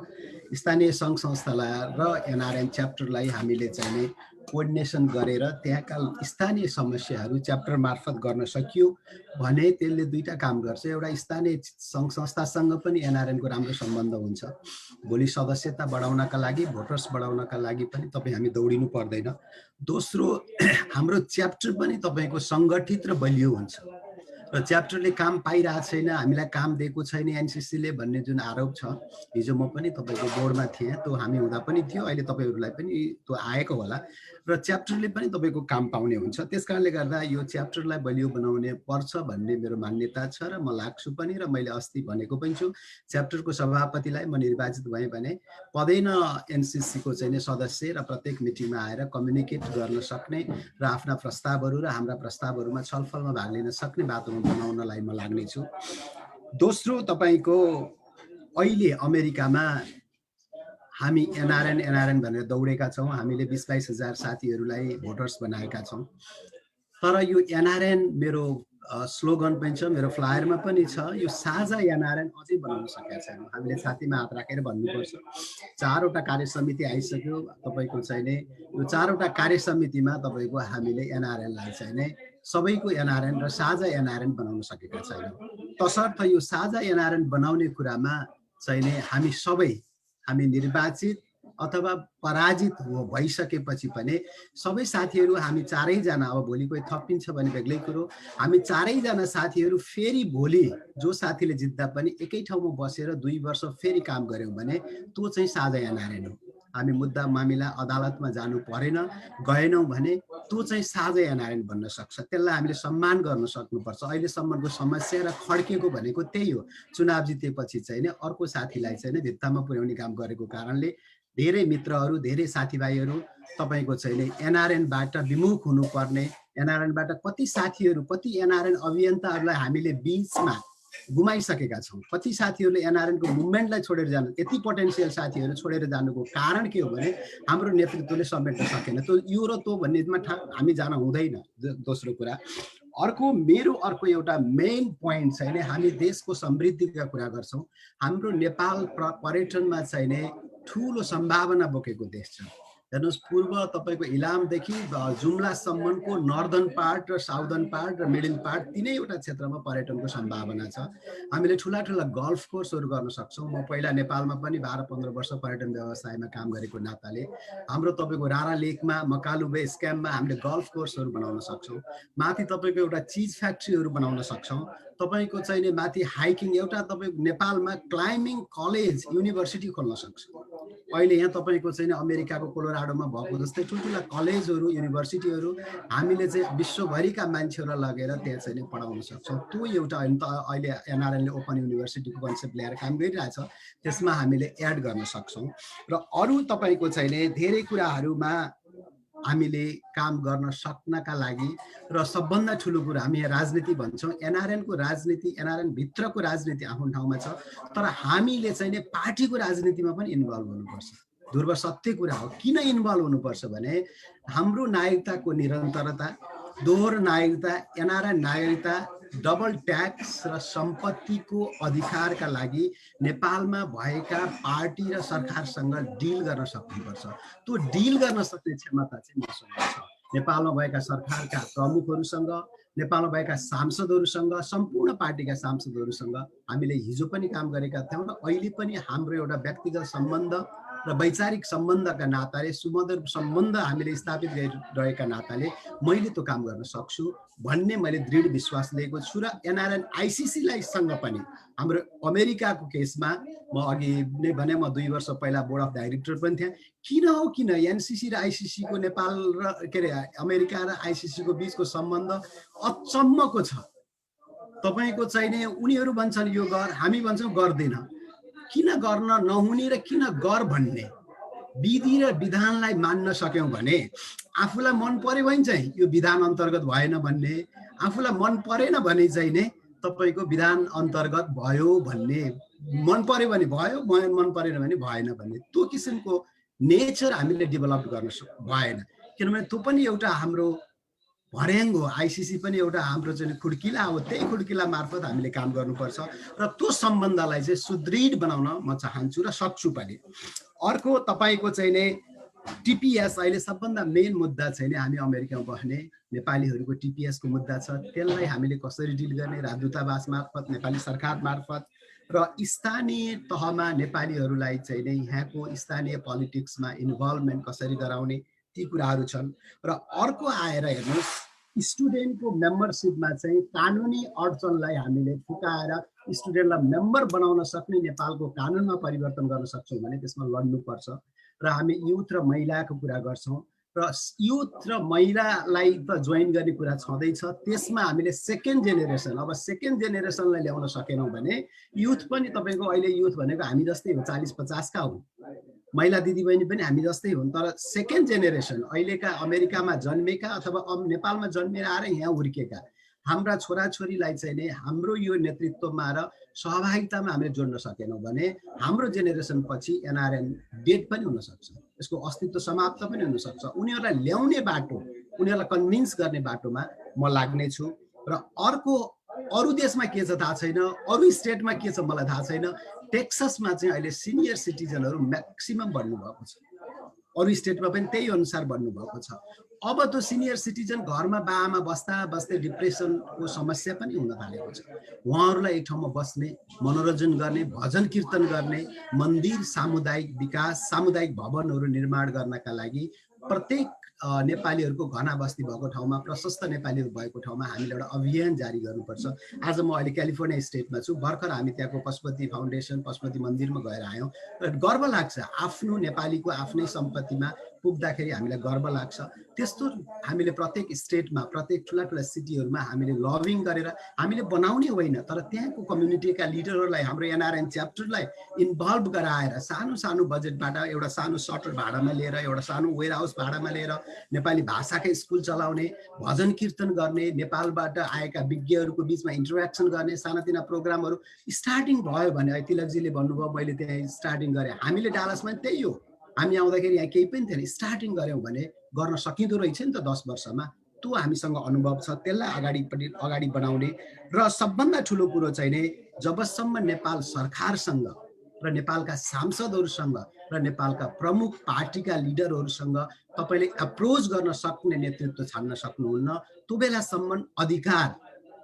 स्थानीय सङ्घ संस्थालाई र एनआरएन च्याप्टरलाई हामीले चाहिँ नि कोअर्डिनेसन गरेर त्यहाँका स्थानीय समस्याहरू च्याप्टर मार्फत गर्न सकियो भने त्यसले दुईटा काम गर्छ। एउटा, स्थानीय सङ्घ संस्थासँग पनि एनआरएनको राम्रो सम्बन्ध हुन्छ। भोलि सदस्यता बढाउनका लागि, भोटर्स बढाउनका लागि पनि हामी दौडिनु पर्दैन। दोस्रो, हाम्रो च्याप्टर पनि तपाईँको सङ्गठित र बलियो हुन्छ र च्याप्टरले काम पाइरहेको छैन, हामीलाई काम दिएको छैन एनसिसीले भन्ने जुन आरोप छ, हिजो म पनि तपाईँको बोर्डमा थिएँ, त्यो हामी हुँदा पनि थियो, अहिले तपाईँहरूलाई पनि त्यो आएको होला र च्याप्टरले पनि तपाईँको काम पाउने हुन्छ। त्यस कारणले गर्दा यो च्याप्टरलाई बलियो बनाउने पर्छ भन्ने मेरो मान्यता छ र म लाग्छु पनि र मैले अस्ति भनेको पनि छु। च्याप्टरको सभापतिलाई म निर्वाचित भएँ भने पदैन एनसिसीको चाहिँ सदस्य र प्रत्येक मिटिङमा आएर कम्युनिकेट गर्न सक्ने र आफ्ना प्रस्तावहरू र हाम्रा प्रस्तावहरूमा छलफलमा भाग लिन सक्ने वातावरण बनाउनलाई म लाग्नेछु। दोस्रो, तपाईँको अहिले अमेरिकामा हामी एनआरएन भनेर दौडेका छौँ। हामीले 20-22 हजार साथीहरूलाई भोटर्स बनाएका छौँ। तर यो एनआरएन मेरो स्लोगन पनि छ, मेरो फ्लायरमा पनि छ, यो साझा एनआरएन अझै बनाउन सकेका छैनौँ। हामीले छातीमा हात राखेर भन्नुपर्छ। 4वटा कार्य समिति आइसक्यो तपाईँको चाहिँ नि, यो 4वटा कार्य समितिमा तपाईँको हामीले एनआरएनलाई चाहिँ नि सबैको एनआरएन र साझा एनआरएन बनाउन सकेका छैनौँ। तसर्थ यो साझा एनआरएन बनाउने कुरामा चाहिँ नि हामी सबै, हामी निर्वाचित अथवा पराजित भइसकेपछि पनि सबै साथीहरू, हामी 4जना, अब भोलि कोही थपिन्छ भने बेग्लै कुरो, हामी 4जना साथीहरू फेरि भोलि जो साथीले जित्दा पनि एकै ठाउँमा बसेर 2 वर्ष फेरि काम गऱ्यौँ भने त्यो चाहिँ साझा एनआरएन हो। हामी मुद्दा मामिला अदालतमा जानु परेन, गएनौँ भने त्यो चाहिँ साझा एनआरएन बन्न सक्छ। त्यसलाई हामीले सम्मान गर्न सक्नुपर्छ। अहिलेसम्मको समस्या र खड्केको भनेको त्यही हो। चुनाव जितेपछि चाहिँ नि अर्को साथीलाई चाहिँ नि भित्तामा पुर्याउने काम गरेको कारणले धेरै मित्रहरू, धेरै साथीभाइहरू तपाईँको चाहिँ नि एनआरएनबाट विमुख हुनुपर्ने, एनआरएनबाट कति साथीहरू, कति एनआरएन अभियन्ताहरूलाई हामीले बिचमा गुमाइसकेका छौँ। कति साथीहरूले एनआरएनको मुभमेन्टलाई छोडेर जानु, यति पोटेन्सियल साथीहरू छोडेर जानुको कारण के हो भने हाम्रो नेतृत्वले समेट्न सकेन। त्यो यो र त्यो भन्नेमा हामी जान हुँदैन। दोस्रो कुरा, मेरो अर्को एउटा मेन पोइन्ट चाहिँ नि हामी देशको समृद्धिका कुरा गर्छौँ। हाम्रो नेपाल पर्यटनमा चाहिँ नि ठुलो सम्भावना बोकेको देश छ। हेर्नुहोस्, पूर्व तपाईँको इलामदेखि जुम्लासम्मको नर्दर्न पार्ट र साउदर्न पार्ट र मिडल पार्ट तिनैवटा क्षेत्रमा पर्यटनको सम्भावना छ। हामीले ठुला गल्फ कोर्सहरू गर्न सक्छौँ। म पहिला नेपालमा पनि 12-15 वर्ष पर्यटन व्यवसायमा काम गरेको नाताले हाम्रो तपाईँको रारा लेकमा, मकालु बेस क्याम्पमा हामीले गल्फ कोर्सहरू बनाउन सक्छौँ। माथि तपाईँको एउटा चिज फ्याक्ट्रीहरू बनाउन सक्छौँ। तपाईँको चाहिँ नि माथि हाइकिङ, एउटा तपाईँको नेपालमा क्लाइम्बिङ कलेज, युनिभर्सिटी खोल्न सक्छौँ। अहिले यहाँ तपाईँको चाहिँ अमेरिकाको कोलोराडोमा भएको जस्तै ठुल्ठुला कलेजहरू, युनिभर्सिटीहरू हामीले चाहिँ विश्वभरिका मान्छेहरूलाई लगेर त्यहाँ चाहिँ नि पढाउन सक्छौँ। त्यो एउटा अहिले एनआरएनले ओपन युनिभर्सिटीको कन्सेप्ट ल्याएर काम गरिरहेछ, त्यसमा हामीले एड गर्न सक्छौँ। र अरू तपाईँको चाहिँ नि धेरै कुराहरूमा हामीले काम गर्न सक्नका लागि र सबभन्दा ठुलो कुरा, हामी यहाँ राजनीति भन्छौँ, एनआरएनको राजनीति, एनआरएन भित्रको राजनीति आफ्नो ठाउँमा छ, तर हामीले चाहिँ नि पार्टीको राजनीतिमा पनि इन्भल्भ हुनुपर्छ। ध्रुव सत्य कुरा हो। किन इन्भल्भ हुनुपर्छ भने हाम्रो नागरिकताको निरन्तरता, दोहोरो नागरिकता, एनआरएन नागरिकता, डबल ट्याक्स र सम्पत्तिको अधिकारका लागि नेपालमा भएका पार्टी र सरकारसँग डिल गर्न सक्नुपर्छ। त्यो डिल गर्न सक्ने क्षमता चाहिँ मसँग छ। नेपालमा भएका सरकारका प्रमुखहरूसँग, नेपालमा भएका सांसदहरूसँग, सम्पूर्ण पार्टीका सांसदहरूसँग हामीले हिजो पनि काम गरेका थियौँ र अहिले पनि हाम्रो एउटा व्यक्तिगत सम्बन्ध र वैचारिक सम्बन्धका नाताले, सुमधुर सम्बन्ध हामीले स्थापित गरिरहेका नाताले मैले त्यो काम गर्न सक्छु भन्ने मैले दृढ विश्वास लिएको छु। र एनआरएन आइसिसीलाई सँग पनि हाम्रो अमेरिकाको केसमा म अघि नै भने, म 2 वर्ष पहिला बोर्ड अफ डाइरेक्टर पनि थिएँ। किन एनसिसी र आइसिसीको, नेपाल र अमेरिका र आइसिसीको बिचको सम्बन्ध अचम्मको छ। तपाईँको चाहिँ नि उनीहरू भन्छन् यो गर, हामी भन्छौँ गर्दैन। किन गर्न नहुने र किन गर भन्ने विधि र विधानलाई मान्न सक्यौँ भने आफूलाई मन पर्यो भने चाहिँ यो विधान अन्तर्गत भएन भन्ने, आफूलाई मन परेन भने चाहिँ नै तपाईँको विधान अन्तर्गत भयो भन्ने, मन पर्यो भने भयो, मन परेन भने भएन भन्ने, त्यो किसिमको नेचर हामीले डेभलप गर्न भएन। किनभने त्यो पनि एउटा हाम्रो भर्याङ हो। आइसिसी पनि एउटा हाम्रो चाहिँ खुड्किला हो। त्यही खुड्किला मार्फत हामीले काम गर्नुपर्छ र त्यो सम्बन्धलाई चाहिँ सुदृढ बनाउन म चाहन्छु र सक्छु पनि। अर्को तपाईँको चाहिँ नि टिपिएस, अहिले सबभन्दा मेन मुद्दा चाहिँ नि हामी अमेरिकामा बस्ने नेपालीहरूको टिपिएसको मुद्दा छ। त्यसलाई हामीले कसरी डिल गर्ने, राजदूतावास मार्फत, नेपाली सरकार मार्फत र स्थानीय तहमा नेपालीहरूलाई चाहिँ नि यहाँको स्थानीय पोलिटिक्समा इन्भल्भमेन्ट कसरी गराउने, ती कुराहरू छन्। र अर्को आएर हेर्नुहोस्, स्टुडेन्टको मेम्बरसिपमा चाहिँ कानुनी अडचनलाई हामीले फुकाएर स्टुडेन्टलाई मेम्बर बनाउन सक्ने नेपालको कानुनमा परिवर्तन गर्न सक्छौँ भने त्यसमा लड्नुपर्छ। र हामी युथ र महिलाको कुरा गर्छौँ र युथ र महिलालाई त जोइन गर्ने कुरा छँदैछ। त्यसमा हामीले सेकेन्ड जेनेरेसन, अब सेकेन्ड जेनेरेसनलाई ल्याउन सकेनौँ भने युथ पनि तपाईँको, अहिले युथ भनेको हामी जस्तै हो, 40-50 का हुन्, महिला दिदीबहिनी पनि हामी जस्तै हुन्। तर सेकेन्ड जेनेरेसन अहिलेका अमेरिकामा जन्मेका अथवा नेपालमा जन्मेर आएर यहाँ हुर्केका हाम्रा छोराछोरीलाई चाहिँ नि हाम्रो यो नेतृत्वमा र सहभागितामा हामीले जोड्न सकेनौँ भने हाम्रो जेनेरेसन पछि एनआरएन डेड पनि हुनसक्छ, यसको अस्तित्व समाप्त पनि हुनसक्छ। उनीहरूलाई ल्याउने बाटो, उनीहरूलाई कन्भिन्स गर्ने बाटोमा म लाग्नेछु। र र अर्को अरू देशमा के छ थाहा छैन, अरू स्टेटमा के छ मलाई थाहा छैन, टेक्ससमा चाहिँ अहिले सिनियर सिटिजनहरू म्याक्सिमम बढ्नुभएको छ। अरू स्टेटमा पनि त्यही अनुसार बढ्नुभएको छ। अब त्यो सिनियर सिटिजन घरमा बाआमा बस्दा बस्दै डिप्रेसनको समस्या पनि हुन थालेको छ। उहाँहरूलाई एक ठाउँमा बस्ने, मनोरञ्जन गर्ने, भजन कीर्तन गर्ने, मन्दिर, सामुदायिक विकास, सामुदायिक भवनहरू निर्माण गर्नका लागि प्रत्येक नेपालीहरूको घना बस्ती भएको ठाउँमा, प्रशस्त नेपालीहरू भएको ठाउँमा हामीले एउटा अभियान जारी गर्नुपर्छ। आज म अहिले क्यालिफोर्निया स्टेटमा छु। भर्खर हामी त्यहाँको पशुपति फाउन्डेसन, पशुपति मन्दिरमा गएर आयौँ र गर्व लाग्छ। आफ्नो नेपालीको आफ्नै सम्पत्तिमा पुग्दाखेरि हामीलाई गर्व लाग्छ। त्यस्तो हामीले प्रत्येक स्टेटमा, प्रत्येक ठुला ठुला सिटीहरूमा हामीले लभिङ गरेर हामीले बनाउने होइन, तर त्यहाँको कम्युनिटीका लिडरहरूलाई, हाम्रो एनआरएन च्याप्टरलाई इन्भल्भ गराएर सानो सानो बजेटबाट एउटा सानो सटर भाडामा लिएर, एउटा सानो वेयर हाउस भाडामा लिएर नेपाली भाषाकै स्कुल चलाउने, भजन कीर्तन गर्ने, नेपालबाट आएका विज्ञहरूको बिचमा इन्टरेक्सन गर्ने सानातिना प्रोग्रामहरू स्टार्टिङ भयो भने, तिलकजीले भन्नुभयो मैले त्यहाँ स्टार्टिङ गरेँ, हामीले डालसमा त्यही हो। हामी आउँदाखेरि यहाँ केही पनि थिएन, स्टार्टिङ गऱ्यौँ भने गर्न सकिँदो रहेछ नि त 10 वर्षमा। त्यो हामीसँग अनुभव छ, त्यसलाई अगाडि बढाउने। र सबभन्दा ठुलो कुरो चाहिँ नि जबसम्म नेपाल सरकारसँग र नेपालका सांसदहरूसँग र नेपालका प्रमुख पार्टीका लिडरहरूसँग तपाईँले एप्रोच गर्न सक्ने नेतृत्व छान्न सक्नुहुन्न, त्यो बेलासम्म अधिकार,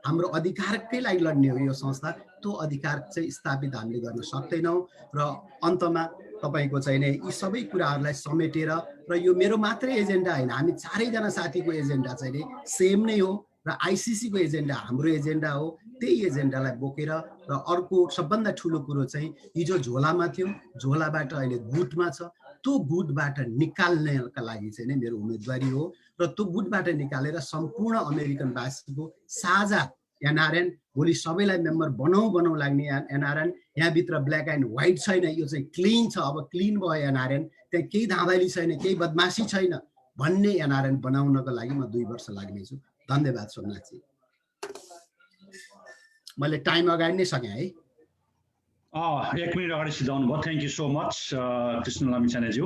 हाम्रो अधिकारकै लागि लड्ने हो यो संस्था, त्यो अधिकार चाहिँ स्थापित हामीले गर्न सक्दैनौँ। र अन्तमा तपाईँको चाहिँ नि यी सबै कुराहरूलाई समेटेर, र यो मेरो मात्रै एजेन्डा होइन, हामी चारैजना साथीको एजेन्डा चाहिँ नि सेम नै हो, र आइसिसीको एजेन्डा हाम्रो एजेन्डा हो। त्यही एजेन्डालाई बोकेर, र अर्को सबभन्दा ठुलो कुरो चाहिँ हिजो झोलामा थियो, झोलाबाट अहिले गुटमा छ, त्यो गुटबाट निकाल्नका लागि चाहिँ नै मेरो उम्मेदवारी हो। र त्यो गुटबाट निकालेर सम्पूर्ण अमेरिकनवासीको साझा एनआरएन, भोलि सबैलाई मेम्बर बनाउँ लाग्ने एनआरएन, यहाँभित्र ब्ल्याक एन्ड व्हाइट छैन, यो चाहिँ क्लिन छ। अब क्लिन भयो एनआरएन, त्यहाँ केही धाँधली छैन, केही बदमासी छैन भन्ने एनआरएन बनाउनको लागि म 2 वर्ष लाग्नेछु। धन्यवाद सोमनाथजी। मैले टाइम अगाडि नै सकेँ है। 1 मिनट अगाडि सिधाउनु भयो। Thank you so much Krishna लामिछानेज्यू।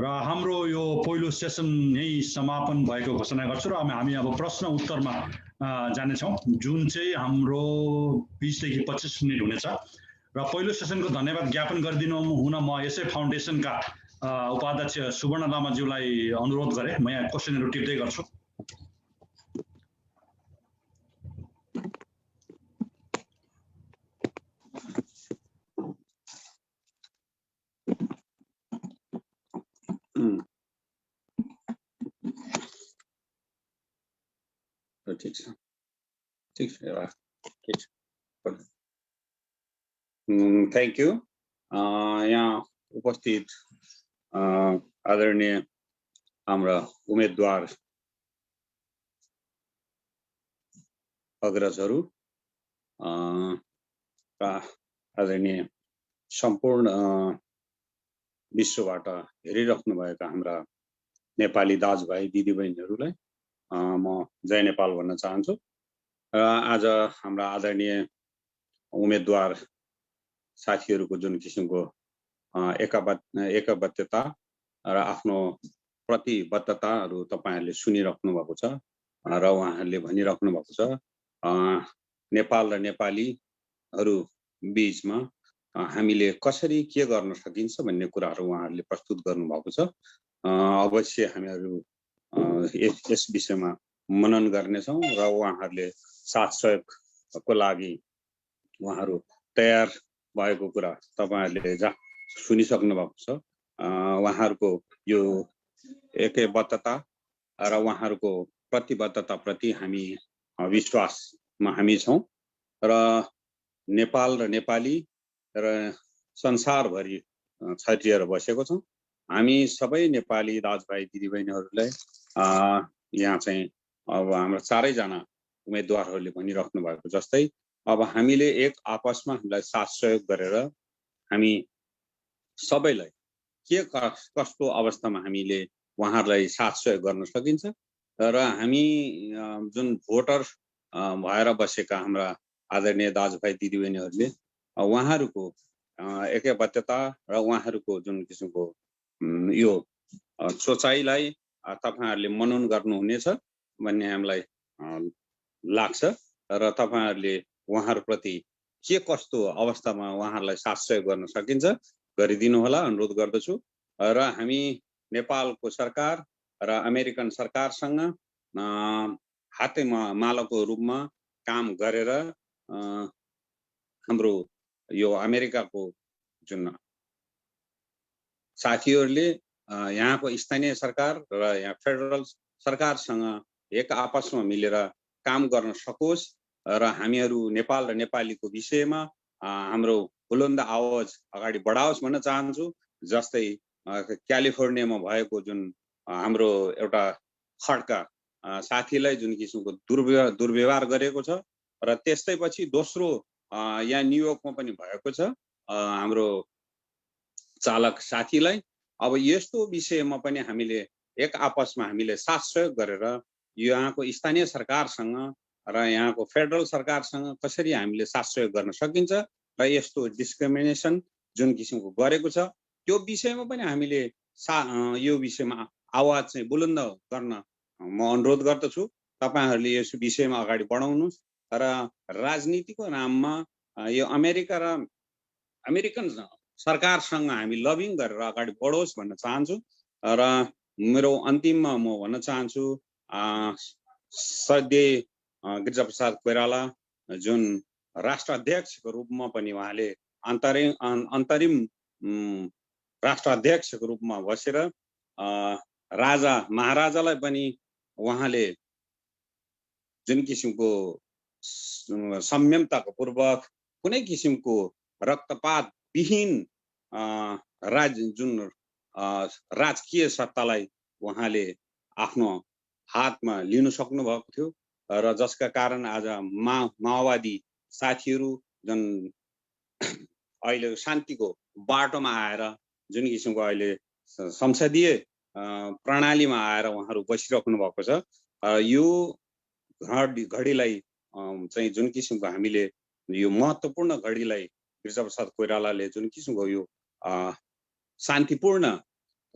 र हाम्रो यो पहिलो सेसन यही समापन भएको घोषणा गर्छु र हामी अब प्रश्न उत्तरमा जानेछौँ, जुन चाहिँ हाम्रो 20 देखि 25 मिनट हुनेछ। र पहिलो सेसनको धन्यवाद ज्ञापन गरिदिनु हुन म यसै फाउन्डेसनका उपाध्यक्ष सुवर्ण लामाज्यूलाई अनुरोध गरेँ। म यहाँ क्वेसनहरू टिप्दै गर्छु। Thank you. यहाँ उपस्थित आदरणीय हाम्रा उम्मेदवार अग्रजहरू र आदरणीय सम्पूर्ण विश्वबाट हेरिराख्नुभएका हाम्रा नेपाली दाजुभाइ दिदीबहिनीहरूलाई म जय नेपाल भन्न चाहन्छु। र आज हाम्रा आदरणीय उम्मेदवार साथीहरूको जुन किसिमको एकबद्धता र आफ्नो प्रतिबद्धताहरू तपाईहरुले सुनिराख्नु भएको छ र उहाँहरूले भनिराख्नु भएको छ। नेपाल र नेपालीहरू बीचमा हामीले कसरी के गर्न सकिन्छ भन्ने कुराहरू उहाँहरूले प्रस्तुत गर्नुभएको छ। अवश्य हामीहरू यस विषयमा मनन गर्नेछौँ र उहाँहरूले साथ सहयोगको लागि उहाँहरू तयार भएको कुरा तपाईहरुले सुनिसक्नु भएको छ। उहाँहरूको यो एकबद्धता र उहाँहरूको प्रतिबद्धता प्रति हामी विश्वासमा हामी छौँ र नेपाल र नेपाली र संसारभरि छरिएर बसेको छौँ। हामी सबै नेपाली दाजुभाइ दिदीबहिनीहरूलाई यहाँ चाहिँ अब हाम्रो चारैजना उम्मेदवारहरूले भनिराख्नु भएको जस्तै अब हामीले एक आपसमा हामीलाई साथ सहयोग गरेर हामी सबैलाई के कस्तो अवस्थामा हामीले उहाँहरूलाई साथ सहयोग गर्न सकिन्छ र हामी जुन भोटर भएर बसेका हाम्रा आदरणीय दाजुभाइ दिदीबहिनीहरूले उहाँहरूको एकबद्धता र उहाँहरूको जुन किसिमको यो सोचाइलाई तपाईहरुले मनन गर्नुहुनेछ भन्ने हामीलाई लाग्छ र तपाईहरुले उहाँहरुप्रति के कस्तो अवस्थामा उहाँहरुलाई साथ सहयोग गर्न सकिन्छ गरिदिनु होला अनुरोध गर्दछु र हामी नेपालको सरकार र अमेरिकन सरकारसँग हातेमालाको रूपमा काम गरेर हाम्रो यो अमेरिकाको जुन साथीहरुले यहाँको स्थानीय सरकार र यहाँ फेडरल सरकारसँग एक आपसमा मिलेर काम गर्न सकोस् र हामीहरु नेपाल र नेपालीको विषयमा हाम्रो बुलन्द आवाज अगाडि बढाओस् भन्न चाहन्छु। जस्तै क्यालिफोर्नियामा भएको जुन हाम्रो एउटा खड्का साथीलाई जुन किसिमको दुर्व्यवहार गरेको छ र त्यस्तै पछि दोस्रो यहाँ न्युयोर्कमा पनि भएको छ हाम्रो चालक साथीलाई। अब यस्तो विषयमा पनि हामीले एक आपसमा हामीले साथ सहयोग गरेर यहाँको स्थानीय सरकारसँग र यहाँको फेडरल सरकारसँग कसरी हामीले साथ सहयोग गर्न सकिन्छ र यस्तो डिस्क्रिमिनेसन जुन किसिमको गरेको छ त्यो विषयमा पनि हामीले यो विषयमा आवाज चाहिँ बुलन्द गर्न म अनुरोध गर्दछु। तपाईहरुले यस विषयमा अगाडि बढाउनुस् र राजनीतिको नाममा यो अमेरिका र अमेरिकन सरकारसँग हामी लबिङ गरेर अगाडि बढोस् भन्न चाहन्छु र मेरो अन्तिममा म भन्न चाहन्छु सध्य गिरिजाप्रसाद कोइराला जुन राष्ट्र अध्यक्षको रूपमा पनि उहाँले अन्तरिम राष्ट्र अध्यक्षको रूपमा बसेर राजा महाराजालाई पनि उहाँले जुन किसिमको संयमताको पूर्वक कुनै किसिमको रक्तपात विहीन राजकीय सत्तालाई उहाँले आफ्नो हातमा लिन सक्नु भएको थियो र जसका कारण आज माओवादी साथीहरु जुन अहिले शान्तिको बाटोमा आएर जुन किसिमको अहिले संसदीय प्रणालीमा आएर उहाँहरु बसिराख्नु भएको छ यो घडीलाई चाहिँ जुन किसिमको हामीले यो महत्त्वपूर्ण घडीलाई गिरिजाप्रसाद कोइरालाले जुन किसिमको यो शान्तिपूर्ण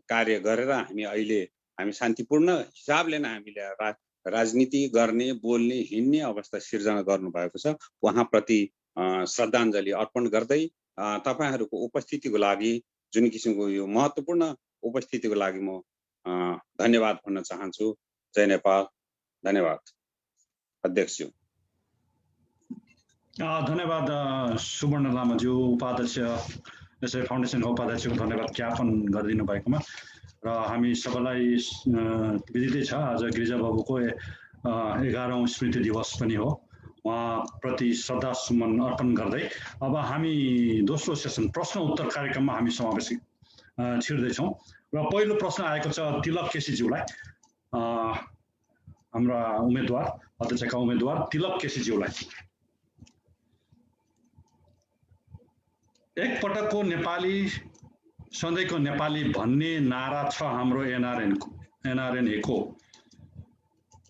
कार्य गरेर हामी शान्तिपूर्ण हिसाबले नै हामीले राजनीति गर्ने बोल्ने हिँड्ने अवस्था सिर्जना गर्नु भएको छ। उहाँप्रति श्रद्धाञ्जली अर्पण गर्दै तपाईहरुको उपस्थितिको लागि जुन किसिमको यो महत्त्वपूर्ण उपस्थितिको लागि म धन्यवाद भन्न चाहन्छु। जय नेपाल। धन्यवाद अध्यक्ष। धन्यवाद सुवर्ण लामाज्यू उपाध्यक्ष यसै फाउन्डेसनको उपाध्यक्षको धन्यवाद ज्ञापन गरिदिनु भएकोमा र हामी सबैलाई विदितै छ आज गिरिजा बाबुको 11औं स्मृति दिवस पनि हो। उहाँप्रति श्रद्धा सुमन अर्पण गर्दै अब हामी दोस्रो सेसन प्रश्न उत्तर कार्यक्रममा हामी समावेश छिर्दैछौँ र पहिलो प्रश्न आएको छ तिलक केसीज्यूलाई। हाम्रा उम्मेदवार अध्यक्षका उम्मेदवार तिलक केसीज्यूलाई। एक पटकको नेपाली सधैँको नेपाली भन्ने नारा छ हाम्रो एनआरएनएको।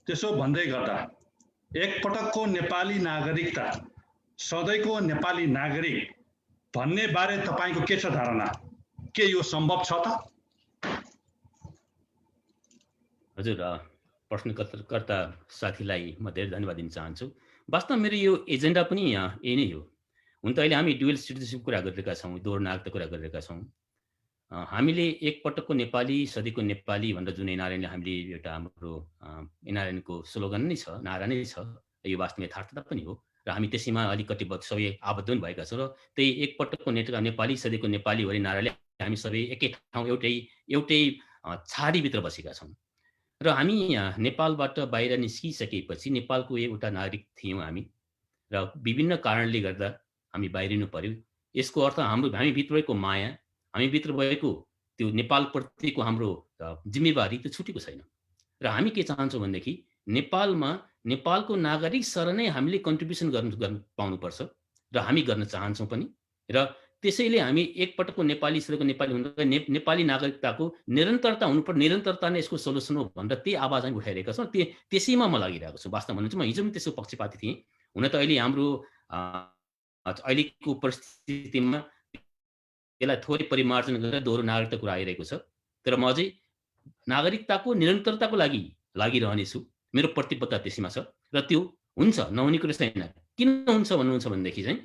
त्यसो भन्दै गर्दा एक पटकको नेपाली नागरिकता सधैँको नेपाली नागरिक भन्ने बारे तपाईको के छ धारणा? के यो सम्भव छ त? हजुर, प्रश्नकर्ता साथीलाई म धेरै धन्यवाद दिन चाहन्छु। वास्तवमा मेरो यो एजेन्डा पनि यही नै हो। हुन त अहिले हामी डुअल सिटिजनसिपको कुरा गरिरहेका छौँ, दोहोरो नागरिकताको कुरा गरिरहेका छौँ। हामीले एक पटकको नेपाली सधैँको नेपाली भनेर जुन एनआरएनले हामीले एउटा हाम्रो एनआरएनको स्लोगन नै छ, नारा नै छ, यो वास्तवमा यथार्थता पनि हो र हामी त्यसैमा अलिकति सबै आबद्ध पनि भएका छौँ र त्यही एक पटकको नेपाली सधैँको नेपाली भन्ने नाराले हामी सबै एकै ठाउँ एउटै छाडीभित्र बसेका छौँ र हामी नेपालबाट बाहिर निस्किसकेपछि नेपालको एउटा नागरिक थियौँ हामी र विभिन्न कारणले गर्दा हामी बाहिरिनु पर्यो। यसको अर्थ हामी भित्रको माया, हामी भित्र भएको त्यो नेपालप्रतिको हाम्रो जिम्मेवारी त्यो छुटेको छैन र हामी के चाहन्छौँ भनेदेखि नेपालको नागरिक सर नै हामीले कन्ट्रिब्युसन गर्न पाउनुपर्छ र हामी गर्न चाहन्छौँ पनि र त्यसैले हामी एक पटकको नेपाली सधैँको नेपाली हुँदा नेपाली नागरिकताको निरन्तरता हुनुपर्छ, निरन्तरता नै यसको सोलुसन हो भनेर त्यही आवाज हामी उठाइरहेका छौँ। त्यसैमा म लागिरहेको छु। वास्तवमा भन्नु चाहिँ म हिजो पनि त्यसको पक्षपाती थिएँ। हुन त अहिले हाम्रो अहिलेको परिस्थितिमा यसलाई थोरै परिमार्जन गरेर दोहोरो नागरिकता कुरा आइरहेको छ, तर म अझै नागरिकताको निरन्तरताको लागि लागिरहनेछु। मेरो प्रतिबद्धता त्यसैमा छ र त्यो हुन्छ, नहुने कुरो छैन। किन हुन्छ भन्नुहुन्छ भनेदेखि चाहिँ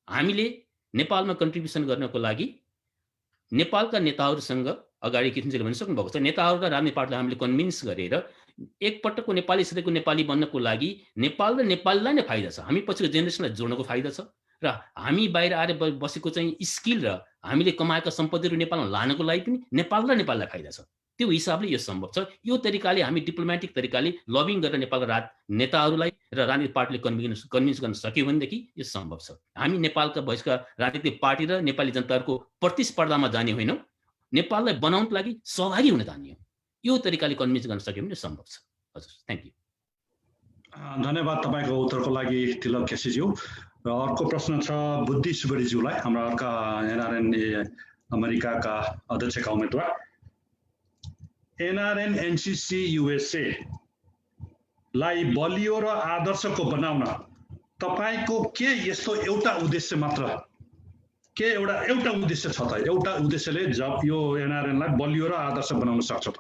हामीले नेपालमा कन्ट्रिब्युसन गर्नको लागि नेपालका नेताहरूसँग अगाडि किसिमले भनिसक्नु भएको छ। नेताहरू र राजनीतिक पार्टीलाई हामीले कन्भिन्स गरेर एकपटकको नेपाली सधैँको नेपाली बन्नको लागि नेपाल र नेपाललाई नै फाइदा छ। हामी पछिको जेनेरेसनलाई जोड्नको फाइदा छ र हामी बाहिर आएर बसेको चाहिँ स्किल र हामीले कमाएका सम्पत्तिहरू नेपालमा लानको लागि पनि नेपाल र नेपाललाई फाइदा छ। त्यो हिसाबले यो सम्भव छ। यो तरिकाले हामी डिप्लोमेटिक तरिकाले लबिङ गरेर नेपालका नेताहरूलाई र राजनीतिक पार्टीले कन्भिन्स गर्न सक्यो भनेदेखि यो सम्भव छ। हामी नेपालका भएका राजनीतिक पार्टी र नेपाली जनताहरूको प्रतिस्पर्धामा जाने होइनौँ, नेपाललाई बनाउनको लागि सहभागी हुन जाने हो। यो तरिकाले कन्भिन्स गर्न सक्यो भने सम्भव छ। हजुर, थ्याङ्क यू। धन्यवाद तपाईँको उत्तरको लागि तिलक केसीज्यू। र अर्को प्रश्न छ बुद्धि सुवेदीज्यूलाई, हाम्रा अर्का एनआरएनए अमेरिकाका अध्यक्षका उम्मेदवार। एनआरएन एनसीसी युएसए लाई बलियो र आदर्शको बनाउन तपाईको के यस्तो एउटा उद्देश्य मात्र, के एउटा उद्देश्य छ त? एउटा उद्देश्यले जब यो एनआरएनलाई बलियो र आदर्श बनाउन सक्छ त?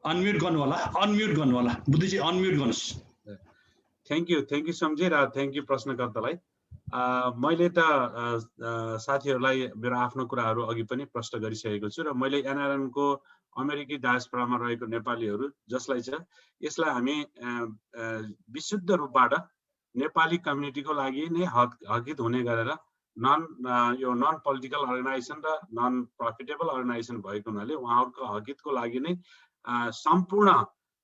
अनम्युट गर्नु होला बुद्धिजी, अनम्युट गर्नुस्। थ्याङ्क यू सम्झे र थ्याङ्क यू प्रश्नकर्तालाई। मैले त साथीहरूलाई मेरो आफ्नो कुराहरू अघि पनि प्रश्न गरिसकेको छु र मैले एनआरएन को अमेरिकी डायस्पोरामा रहेको नेपालीहरू जसलाई चाहिँ यसलाई हामी विशुद्ध रूपबाट नेपाली कम्युनिटीको लागि नै हकित हुने गरेर यो नन पोलिटिकल अर्गनाइजेसन र नन प्रफिटेबल अर्गनाइजेसन भएको हुनाले उहाँहरूको हकितको लागि नै सम्पूर्ण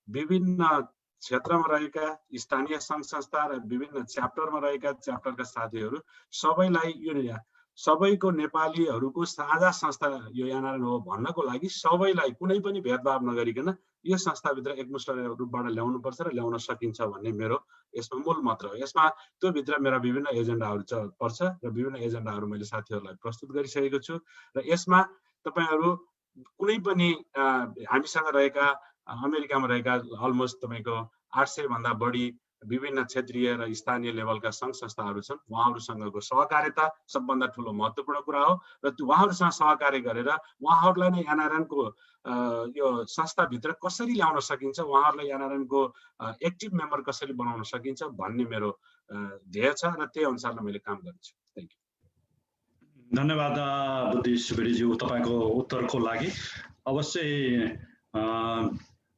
विभिन्न क्षेत्रमा रहेका स्थानीय सङ्घ संस्था र विभिन्न च्याप्टरमा रहेका च्याप्टरका साथीहरू सबैलाई यो सबैको नेपालीहरूको साझा संस्था यो एनआरएन हो भन्नको लागि सबैलाई कुनै पनि भेदभाव नगरिकन यो संस्थाभित्र एकमुष्ट रूपबाट ल्याउनुपर्छ र ल्याउन सकिन्छ भन्ने मेरो यसमा मूल मन्त्र हो। यसमा त्यो भित्र मेरा विभिन्न एजेन्डाहरू पर्छ र विभिन्न एजेन्डाहरू मैले साथीहरूलाई प्रस्तुत गरिसकेको छु र यसमा तपाईहरू कुनै पनि हामीसँग रहेका अमेरिकामा रहेका अलमोस्ट तपाईँको 800 भन्दा बढी विभिन्न क्षेत्रीय र स्थानीय लेभलका सङ्घ संस्थाहरू छन्। उहाँहरूसँगको सहकार्यता सबभन्दा ठुलो महत्त्वपूर्ण कुरा हो र त्यो उहाँहरूसँग सहकार्य गरेर उहाँहरूलाई नै एनआरएनको यो संस्थाभित्र कसरी ल्याउन सकिन्छ, उहाँहरूलाई एनआरएनको एक्टिभ मेम्बर कसरी बनाउन सकिन्छ भन्ने मेरो ध्येय छ र त्यही अनुसारले मैले काम गर्छु। Thank you. धन्यवाद बुद्धि सुवेदीज्यू तपाईँको उत्तरको लागि। अवश्य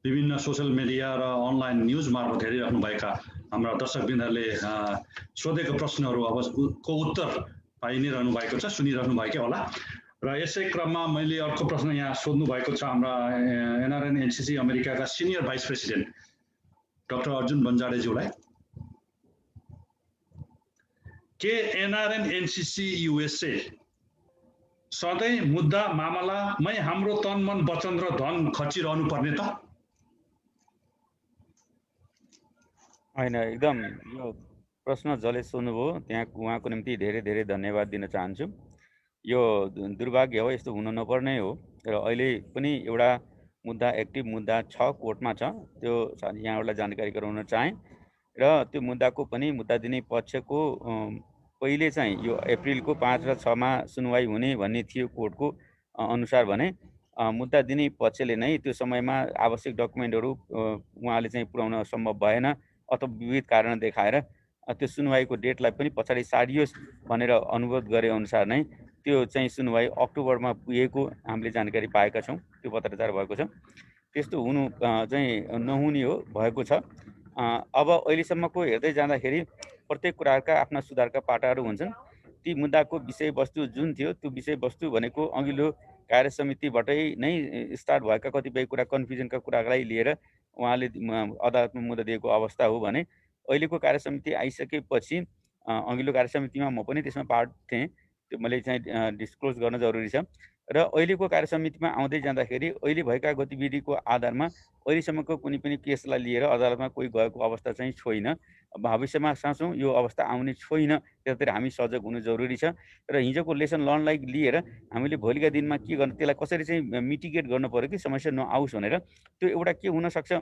विभिन्न सोसियल मिडिया र अनलाइन न्युज मार्फत हेरिराख्नुभएका हाम्रा दर्शकवृन्दहरूले सोधेको प्रश्नहरू अब को उत्तर पाइ नै रहनु भएको छ, सुनिरहनु भएकै होला। र यसै क्रममा मैले अर्को प्रश्न यहाँ सोध्नु भएको छ हाम्रा एनआरएन एनसीसी अमेरिकाका senior vice president doctor Arjun बन्जाडेज्यूलाई। के एनआरएन एनसीसी युएसए सधैँ मुद्दा मामलामै हाम्रो तन मन वचन र धन खर्चिरहनु पर्ने त? होइन, एकदम यो प्रश्न जसले सोध्नुभयो त्यहाँ उहाँको निम्ति धेरै धेरै धन्यवाद दिन चाहन्छु। यो दुर्भाग्य हो, यस्तो हुन नपर्ने हो र अहिले पनि एउटा मुद्दा एक्टिभ मुद्दा छ, कोर्टमा छ। त्यो यहाँहरूलाई जानकारी गराउन चाहेँ र त्यो मुद्दाको पनि मुद्दा दिने पक्षको पहिले चाहिँ यो अप्रिलको 5 र 6 मा सुनवाई हुने भन्ने थियो कोर्टको अनुसार भने मुद्दा दिने पक्षले नै त्यो समयमा आवश्यक डकुमेन्टहरू उहाँले चाहिँ पुर्याउन सम्भव भएन अथवा विविध कारण देखाएर त्यो सुनवाईको डेटलाई पनि पछाडि सारियोस् भनेर अनुरोध गरे अनुसार नै त्यो चाहिँ सुनवाई अक्टोबरमा पुगेको हामीले जानकारी पाएका छौँ। त्यो पत्रचार भएको छ। त्यस्तो हुनु चाहिँ नहुने हो, भएको छ। अब अहिलेसम्मको हेर्दै जाँदाखेरि प्रत्येक कुराका आफ्ना सुधारका पाटाहरू हुन्छन्। ती मुद्दाको विषयवस्तु जुन थियो त्यो विषयवस्तु भनेको अघिल्लो कार्य समितिबाटै नै स्टार्ट भएका कतिपय कुरा कन्फ्युजनका कुरालाई लिएर उहाँले अदालतमा मुद्दा दिएको अवस्था हो भने अहिलेको कार्य समिति आइसकेपछि अघिल्लो कार्य समितिमा म पनि त्यसमा पार्ट थिएँ, त्यो मैले चाहिँ डिस्क्लोज गर्न जरुरी छ। र अहिलेको कार्य समितिमा आउँदै जाँदाखेरि अहिले भएका गतिविधिको आधारमा अहिलेसम्मको कुनै पनि केसलाई लिएर अदालतमा कोही गएको अवस्था चाहिँ छैन। भविष्यमा साँचौँ यो अवस्था आउने छैन, त्यसैले हामी सजग हुनु जरुरी छ। र हिजोको लेसन लर्नलाई लिएर हामीले भोलिका दिनमा के गर्नु, त्यसलाई कसरी चाहिँ मिटिगेट गर्नु पर्यो कि समस्या नआओस् भनेर। त्यो एउटा के हुनसक्छ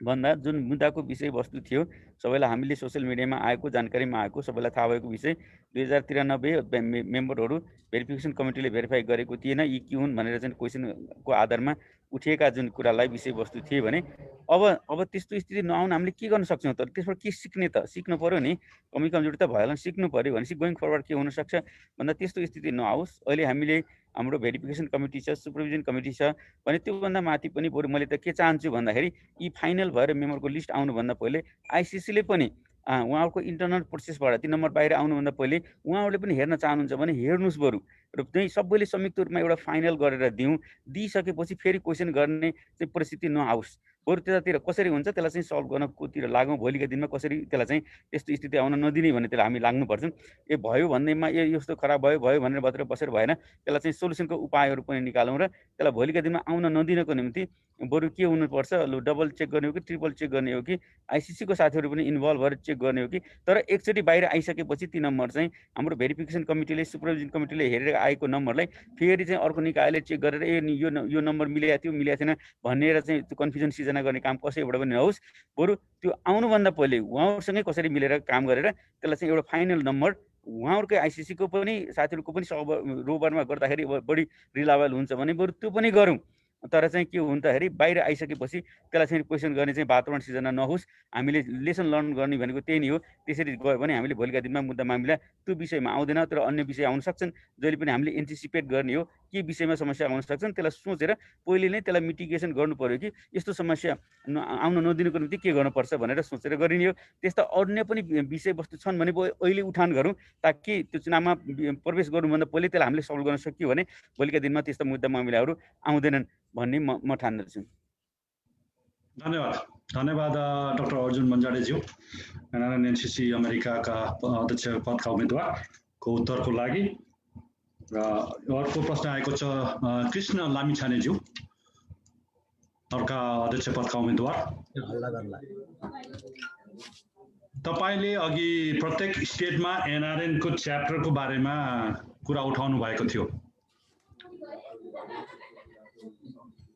भन्दा जुन मुद्दाको विषयवस्तु थियो सबैलाई हामीले सोसियल मिडियामा आएको जानकारीमा आएको सबैलाई थाहा भएको विषय 2093 मेम्बरहरू भेरिफिकेसन कमिटीले भेरिफाई गरेको थिएन, यी के हुन् भनेर चाहिँ क्वेसनको आधारमा उठिएका जुन कुरालाई विषयवस्तु थिए भने अब त्यस्तो स्थिति नआउन हामीले के गर्न सक्छौँ त? त्यसबाट के सिक्ने त? सिक्नु पर्यो नि, कमी कमजोरी त भइहाल्छ, सिक्नु पर्यो भनेपछि गोइङ फरवर्ड के हुनसक्छ भन्दा त्यस्तो स्थिति नआओस्। अहिले हामीले हाम्रो भेरिफिकेसन कमिटी छ, सुपरभिजन कमिटी छ भने त्योभन्दा माथि पनि बरु मैले त के चाहन्छु भन्दाखेरि यी फाइनल भएर मेम्बरको लिस्ट आउनुभन्दा पहिले आइसिसीले पनि उहाँहरूको इन्टरनल प्रोसेसबाट ती नम्बर बाहिर आउनुभन्दा पहिले उहाँहरूले पनि हेर्न चाहनुहुन्छ भने हेर्नुहोस् बरु, र चाहिँ सबैले संयुक्त रूपमा एउटा फाइनल गरेर दिइसकेपछि फेरि क्वेसन गर्ने चाहिँ परिस्थिति नआओस्। बरु त्यतातिर कसरी हुन्छ त्यसलाई चाहिँ सल्भ गर्नकोतिर लागौँ, भोलिका दिनमा कसरी त्यसलाई चाहिँ त्यस्तो स्थिति आउन नदिने भन्ने त्यसलाई हामी लाग्नुपर्छ। ए भयो भन्दैमा यस्तो खराब भयो भनेर मात्र बसेर भएन, त्यसलाई चाहिँ सोल्युसनको उपायहरू पनि निकालौँ र त्यसलाई भोलिका दिनमा आउन नदिनको निम्ति बरु के हुनुपर्छ, लु डबल चेक गर्ने हो कि ट्रिपल चेक गर्ने हो कि आइसिसीको साथीहरू पनि इन्भल्भ भएर चेक गर्ने हो कि, तर एकचोटि बाहिर आइसकेपछि ती नम्बर चाहिँ हाम्रो भेरिफिकेसन कमिटीले सुपरभिजन कमिटीले हेरेर आएको नम्बरलाई फेरि चाहिँ अर्को निकायले चेक गरेर यो नम्बर मिलेको थियो मिलेको थिएन भनेर चाहिँ त्यो कन्फ्युजन सिर्जना गर्ने काम कसैबाट पनि नहोस्। बरु त्यो आउनुभन्दा पहिले उहाँहरूसँगै कसरी मिलेर काम गरेर त्यसलाई चाहिँ एउटा फाइनल नम्बर उहाँहरूकै आइसिसीको पनि साथीहरूको पनि रोबरमा गर्दाखेरि बढी रिलायबल हुन्छ भने बरु त्यो पनि गरौँ। तर चाहिँ के हुँदाखेरि बाहिर आइसकेपछि त्यसलाई चाहिँ क्वेसन गर्ने चाहिँ वातावरण सिर्जना नहोस्। हामीले लेसन लर्न गर्ने भनेको त्यही नै हो। त्यसरी गयो भने हामीले भोलिका दिनमा मुद्दा मामिला त्यो विषयमा आउँदैन, तर अन्य विषय आउन सक्छन्। जहिले पनि हामीले एन्टिसिपेट गर्ने हो के विषयमा समस्या आउन सक्छन्, त्यसलाई सोचेर पहिले नै त्यसलाई मिटिगेसन गर्नु पर्यो कि यस्तो समस्या आउन नदिनुको निम्ति के गर्नुपर्छ भनेर सोचेर गरिने हो। त्यस्ता अन्य पनि विषयवस्तु छन् भने अहिले उठान गरौँ, ताकि त्यो चुनावमा प्रवेश गर्नुभन्दा पहिले त्यसलाई हामीले सल्भ गर्न सकियो भने भोलिका दिनमा त्यस्ता मुद्दा मामिलाहरू आउँदैनन् भन्ने म ठान्दछु। धन्यवाद डाक्टर अर्जुन मन्जाडेज्यू, एनआरएन-एनसीसी अमेरिकाका अध्यक्ष पदका उम्मेदवारको उत्तरको लागि। र अर्को प्रश्न आएको छ कृष्ण लामिछानेज्यू, अर्का अध्यक्ष पदका उम्मेदवार। तपाईले अघि प्रत्येक स्टेटमा एनआरएनको च्याप्टरको बारेमा कुरा उठाउनु भएको थियो।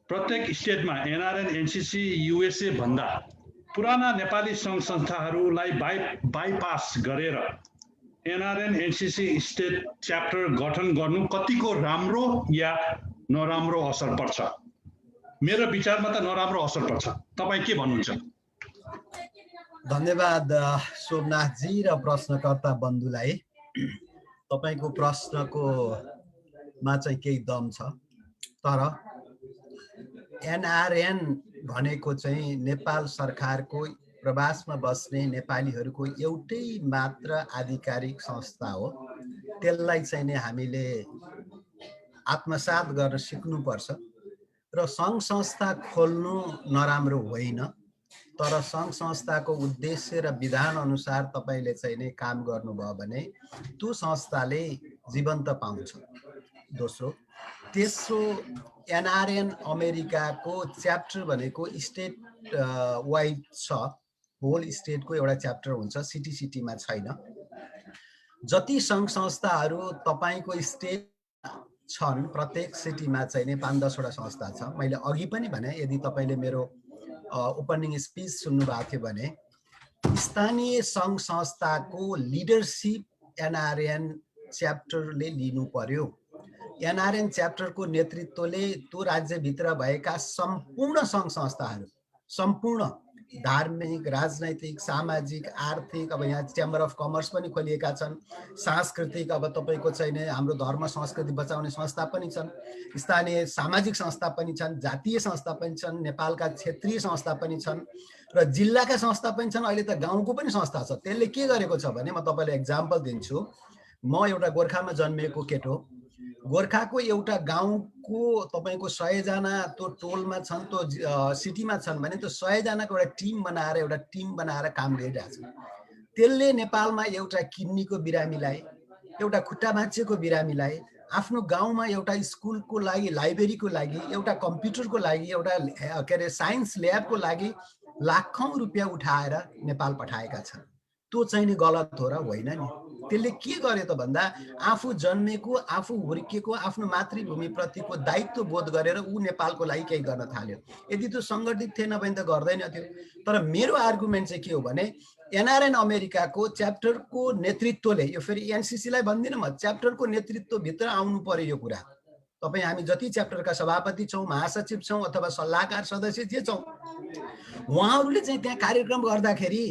प्रत्येक स्टेटमा एनआरएन एनसीसी युएसए भन्दा पुराना नेपाली सङ्घ संस्थाहरूलाई बाइपास गरेर एनआरएन एनसीसी स्टेट च्याप्टर गठन गर्नु कतिको राम्रो या नराम्रो असर पर्छ? मेरो विचारमा त नराम्रो असर पर्छ। तपाईँ के भन्नुहुन्छ? धन्यवाद सोमनाथजी र प्रश्नकर्ता बन्धुलाई। तपाईँको प्रश्नको मा चाहिँ केही दम छ, तर एनआरएन भनेको चाहिँ नेपाल सरकारको प्रवासमा बस्ने नेपालीहरूको एउटै मात्र आधिकारिक संस्था हो। त्यसलाई चाहिँ नि हामीले आत्मसात गर्न सिक्नुपर्छ। र सङ्घ संस्था खोल्नु नराम्रो होइन, तर सङ्घ संस्थाको उद्देश्य र विधान अनुसार तपाईँले चाहिँ नि काम गर्नुभयो भने त्यो संस्थाले जीवन्त पाउँछ। तेस्रो एनआरएन अमेरिकाको च्याप्टर भनेको स्टेट वाइड छ, होल स्टेटको एउटा च्याप्टर हुन्छ, सिटीमा छैन। जति सङ्घ संस्थाहरू तपाईँको स्टेट छन् प्रत्येक सिटीमा चाहिँ नि 5-10 वटा संस्था छ। मैले अघि पनि भने, यदि तपाईँले मेरो ओपनिङ स्पिच सुन्नुभएको थियो भने स्थानीय सङ्घ संस्थाको लिडरसिप एनआरएन च्याप्टरले लिनु पर्यो। एनआरएन च्याप्टरको नेतृत्वले त्यो राज्यभित्र भएका सम्पूर्ण सङ्घ संस्थाहरू, सम्पूर्ण धार्मिक, राजनैतिक, सामाजिक, आर्थिक, अब यहाँ च्याम्बर अफ कमर्स पनि खोलिएका छन्, सांस्कृतिक, अब तपाईँको चाहिँ हाम्रो धर्म संस्कृति बचाउने संस्था पनि छन्, स्थानीय सामाजिक संस्था पनि छन्, जातीय संस्था पनि छन्, नेपालका क्षेत्रीय संस्था पनि छन् र जिल्लाका संस्था पनि छन्। अहिले त गाउँको पनि संस्था छ। त्यसले के गरेको छ भने, म तपाईँलाई एक्जाम्पल दिन्छु। म एउटा गोर्खामा जन्मिएको केटो। गोर्खाको एउटा गाउँको तपाईँको 100 जना त्यो टोलमा छन्, त्यो सिटीमा छन् भने त्यो 100 जनाको एउटा टिम बनाएर काम गरिरहेछ। त्यसले नेपालमा एउटा किडनीको बिरामीलाई, एउटा खुट्टा भाँचिएको बिरामीलाई, आफ्नो गाउँमा एउटा स्कुलको लागि, लाइब्रेरीको लागि, एउटा कम्प्युटरको लागि, एउटा के अरे साइन्स ल्याबको लागि लाखौं रुपियाँ उठाएर नेपाल पठाएका छन्। त्यो चाहिँ नि गलत हो र होइन नि। त्यसले के गर्यो त भन्दा आफू जन्मेको, आफू हुर्किएको, आफ्नो मातृभूमिप्रतिको दायित्व बोध गरेर ऊ नेपालको लागि केही गर्न थाल्यो। यदि त्यो सङ्गठित थिएन भने त गर्दैन थियो। तर मेरो आर्गुमेन्ट चाहिँ के हो भने एनआरएन अमेरिकाको च्याप्टरको नेतृत्वले, यो फेरि एनसिसीलाई भन्दिनँ म, च्याप्टरको नेतृत्वभित्र आउनु पर्यो यो कुरा। तपाईँ हामी जति च्याप्टरका सभापति छौँ, महासचिव छौँ अथवा सल्लाहकार सदस्य जे छौँ, उहाँहरूले चाहिँ त्यहाँ कार्यक्रम गर्दाखेरि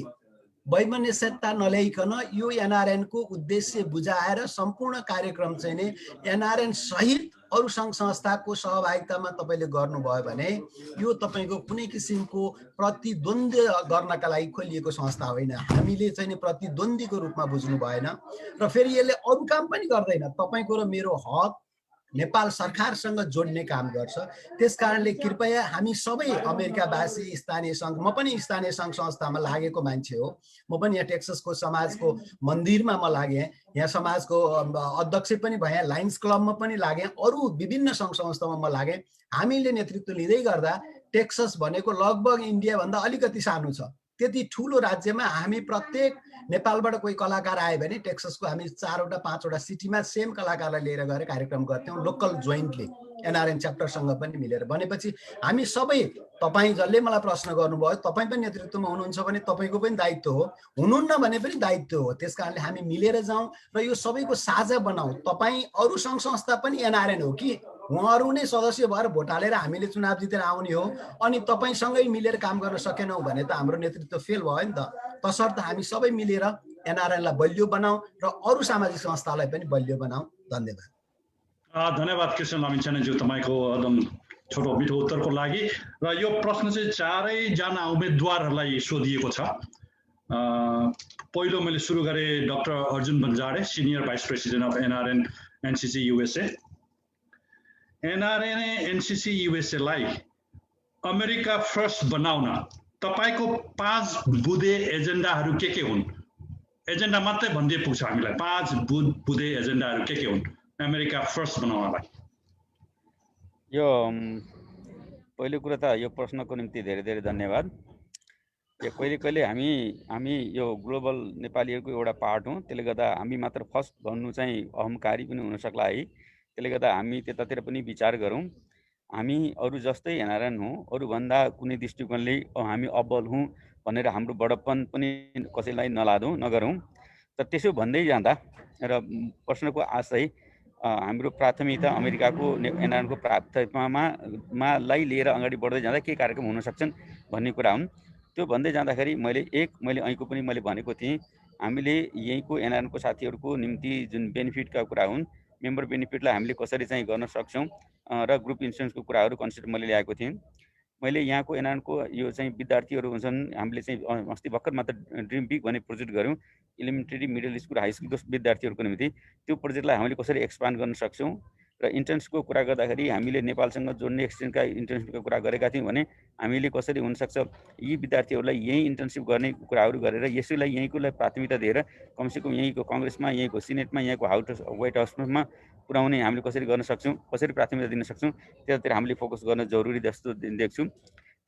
वैमनस्यता नल्याइकन यो एनआरएनको उद्देश्य बुझाएर सम्पूर्ण कार्यक्रम चाहिँ नि एनआरएन सहित अरू सङ्घ संस्थाको सहभागितामा तपाईँले गर्नुभयो भने यो तपाईँको कुनै किसिमको प्रतिद्वन्द्व गर्नका लागि खोलिएको संस्था होइन। हामीले चाहिँ नि प्रतिद्वन्द्वीको रूपमा बुझ्नु भएन र फेरि यसले अरू काम पनि गर्दैन, तपाईँको र मेरो हक नेपाल सरकारसँग जोड्ने काम गर्छ। त्यसकारणले कृपया हामी सबै अमेरिकावासी, स्थानीय सङ्घ, म पनि स्थानीय सङ्घ संस्थामा लागेको मान्छे हो, म पनि यहाँ टेक्ससको समाजको मन्दिरमा म लागेँ, यहाँ समाजको अध्यक्ष पनि भएँ, लायन्स क्लबमा पनि लागेँ, अरू विभिन्न सङ्घ संस्थामा म लागेँ। हामीले नेतृत्व लिँदै गर्दा टेक्सस भनेको लगभग इन्डियाभन्दा अलिकति सानो छ, त्यति ठुलो राज्यमा हामी प्रत्येक नेपालबाट कोही कलाकार आयो भने टेक्ससको हामी 4वटा 5वटा सिटीमा सेम कलाकारलाई लिएर गएर कार्यक्रम गर्थ्यौँ, लोकल जोइन्टली एनआरएन च्याप्टरसँग पनि मिलेर। भनेपछि हामी सबै, तपाईँ जसले मलाई प्रश्न गर्नुभयो, तपाईँ पनि नेतृत्वमा हुनुहुन्छ भने तपाईँको पनि दायित्व हो, हुनुहुन्न भने पनि दायित्व हो। त्यस कारणले हामी मिलेर जाउँ र यो सबैको साझा बनाऊ। तपाईँ अरू सङ्घ संस्था पनि एनआरएन हो कि, उहाँहरू नै सदस्य भएर भोट हालेर हामीले चुनाव जितेर आउने हो, अनि तपाईँसँगै मिलेर काम गर्न सकेनौँ भने त हाम्रो नेतृत्व फेल भयो नि त। तसर्थ हामी सबै मिलेर एनआरएनलाई बलियो बनाऊ र अरू सामाजिक संस्थालाई पनि बलियो बनाऊ। धन्यवाद। धन्यवाद कृष्ण लामिछानेज्यू तपाईँको एकदम छोटो मिठो उत्तरको लागि। र यो प्रश्न चाहिँ चारैजना उम्मेदवारहरूलाई सोधिएको छ। पहिलो मैले सुरु गरेँ doctor Arjun Banjade, senior vice president of NRN NCC USA. NRN NCC युएसएलाई अमेरिका फर्स्ट बनाउन तपाईँको 5 बुँदे एजेन्डाहरू के हुन्? एजेन्डा मात्रै भन्दै पुग्छ हामीलाई, 5 बुँदे एजेन्डाहरू के हुन् अमेरिका फर्स्ट बनाउनलाई? यो पहिलो कुरा त यो प्रश्नको निम्ति धेरै धेरै धन्यवाद। कहिले हामी यो ग्लोबल नेपालीहरूको एउटा पार्ट हौँ, त्यसले गर्दा हामी मात्र फर्स्ट भन्नु चाहिँ अहङ्कारी पनि हुनसक्ला है। त्यसले गर्दा हामी त्यतातिर पनि विचार गरौँ। हामी अरू जस्तै एनआरएन हौँ, अरूभन्दा कुनै दृष्टिकोणले हामी अब्बल हौँ भनेर हाम्रो बडप्पन पनि कसैलाई नगरौँ। तर त्यसो भन्दै जाँदा र प्रश्नको आशय हाम्रो प्राथमिकता अमेरिकाको एनआरएनको प्राथमिकतालाई लिएर अगाडि बढ्दै जाँदा के कार्यक्रम हुन सक्छन् भन्ने कुरा हुन्। त्यो भन्दै जाँदाखेरि मैले ऐको पनि मैले भनेको थिएँ, हामीले यहीँको एनआरएनको साथीहरूको निम्ति जुन बेनिफिटका कुरा हुन्, मेम्बर बेनिफिटलाई हामीले कसरी चाहिँ गर्न सक्छौँ र ग्रुप इन्सुरेन्सको कुराहरू कन्सेप्ट मैले ल्याएको थिएँ। मैले यहाँको एनआरएनको यो चाहिँ विद्यार्थीहरू हुन्छन्, हामीले चाहिँ अस्ति भर्खर मात्र ड्रिम बिग भन्ने प्रोजेक्ट गऱ्यौँ इलिमेन्ट्री, मिडल स्कुल, हाई स्कुलको विद्यार्थीहरूको निम्ति। त्यो प्रोजेक्टलाई हामीले कसरी एक्सपान्ड गर्न सक्छौँ र इन्टर्न्सको कुरा गर्दाखेरि हामीले नेपालसँग जोड्ने एक्सचेन्जका इन्टर्नसिपको कुरा गरेका थियौँ भने हामीले कसरी हुनसक्छ यी विद्यार्थीहरूलाई यहीँ इन्टर्नसिप गर्ने कुराहरू गरेर यसैलाई यहीँकोलाई प्राथमिकता दिएर कमसेकम यहीँको कङ्ग्रेसमा, यहीँको सिनेटमा, यहाँको व्हाइट हाउसमा पुर्याउने हामीले कसरी गर्न सक्छौँ, कसरी प्राथमिकता दिन सक्छौँ, त्यतातिर हामीले फोकस गर्न जरुरी जस्तो देख्छौँ।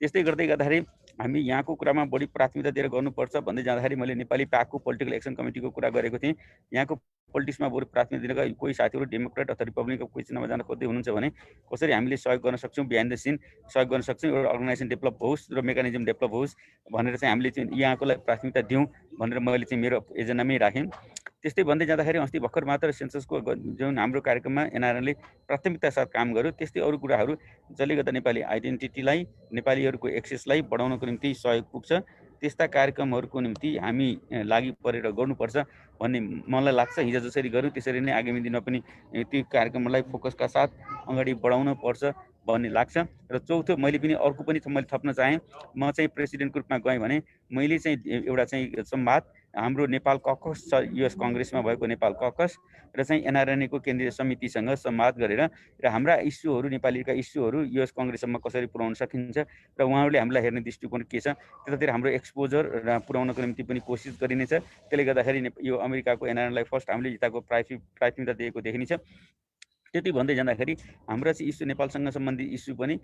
त्यस्तै गर्दै गर्दाखेरि हामी यहाँको कुरामा बढी प्राथमिकता दिएर गर्नुपर्छ भन्दै जाँदाखेरि मैले नेपाली पाकको पोलिटिकल एक्सन कमिटीको कुरा गरेको थिएँ। यहाँको पोलिटिक्समा बरु प्राथमिकता दिनका कोही साथीहरू डेमोक्रेट अथवा रिपब्लिकको कोही चुनावमा जान खोज्दै हुनुहुन्छ भने कसरी हामीले सहयोग गर्न सक्छौँ, बिहाइन्ड द सिन सहयोग गर्न सक्छौँ, एउटा अर्गनाइजेसन डेभलप होस् र मेकानिजम डेभलप होस् भनेर चाहिँ हामीले चाहिँ यहाँकोलाई प्राथमिकता दिउँ भनेर मैले चाहिँ मेरो एजेन्डामै राखेँ। त्यस्तै भन्दै जाँदाखेरि अस्ति भर्खर मात्र सेन्ससको जुन हाम्रो कार्यक्रममा एनआरएनले प्राथमिकता साथ काम गर्यो, त्यस्तै अरू कुराहरू जसले गर्दा नेपाली आइडेन्टिटीलाई, नेपालीहरूको एक्सेसलाई बढाउनको निम्ति सहयोग पुग्छ, त्यस्ता कार्यक्रमहरूको निम्ति हामी लागि परेर गर्नुपर्छ भन्ने मलाई लाग्छ। हिजो जसरी गऱ्यौँ त्यसरी नै आगामी दिनमा पनि ती कार्यक्रमलाई फोकसका साथ अगाडि बढाउन पर्छ भन्ने लाग्छ। र चौथो, मैले पनि अर्को पनि मैले थप्न चाहेँ, म चाहिँ प्रेसिडेन्टको रूपमा गएँ भने मैले चाहिँ एउटा चाहिँ संवाद हाम्रो नेपाल ककस छ, युएस कङ्ग्रेसमा भएको नेपाल ककस र चाहिँ एनआरएनएको केन्द्रीय समितिसँग संवाद गरेर र हाम्रा इस्युहरू, नेपालीका इस्युहरू युएस कङ्ग्रेससम्म कसरी पुर्याउन सकिन्छ र उहाँहरूले हामीलाई हेर्ने दृष्टिकोण के छ, त्यतातिर हाम्रो एक्सपोजर र पुर्याउनको निम्ति पनि कोसिस गरिनेछ। त्यसले गर्दाखेरि यो अमेरिकाको एनआरएनलाई फर्स्ट हामीले यताको प्राथमिकता दिएको देखिनेछ। त्यति भन्दै जाँदाखेरि हाम्रो चाहिँ इस्यु नेपालसँग सम्बन्धित इस्यु पनि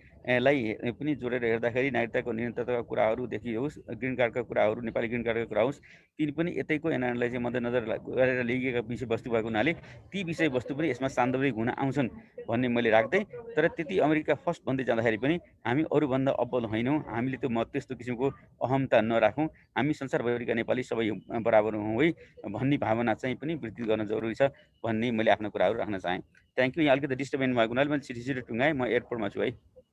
लाई पनि जोडेर हेर्दाखेरि नागरिकताको निरन्तरताका कुराहरूदेखि होस्, ग्रिन कार्डका कुराहरू, नेपाली ग्रिन कार्डका कुरा होस्, तिनी पनि यतैको एनआरएनलाई चाहिँ मध्यनजर गरेर ल्याइएका विषयवस्तु भएको हुनाले ती विषयवस्तु पनि यसमा सान्दर्भिक हुन आउँछन् भन्ने मैले राख्दै, तर त्यति अमेरिका फर्स्ट भन्दै जाँदाखेरि पनि हामी अरूभन्दा अब्बल होइनौँ, हामीले त्यो त्यस्तो किसिमको अहमता नराखौँ, हामी संसारभरिका नेपाली सबै बराबर हौँ है भन्ने भावना चाहिँ पनि वृद्धि गर्न जरुरी छ भन्ने मैले आफ्नो कुराहरू राख्न चाहेँ। Thank you. यहाँ अलिकति डिस्टर्बेन्स भएको हुनाले मैले छिटो टुङ्गाएँ, म एयरपोर्टमा छु है।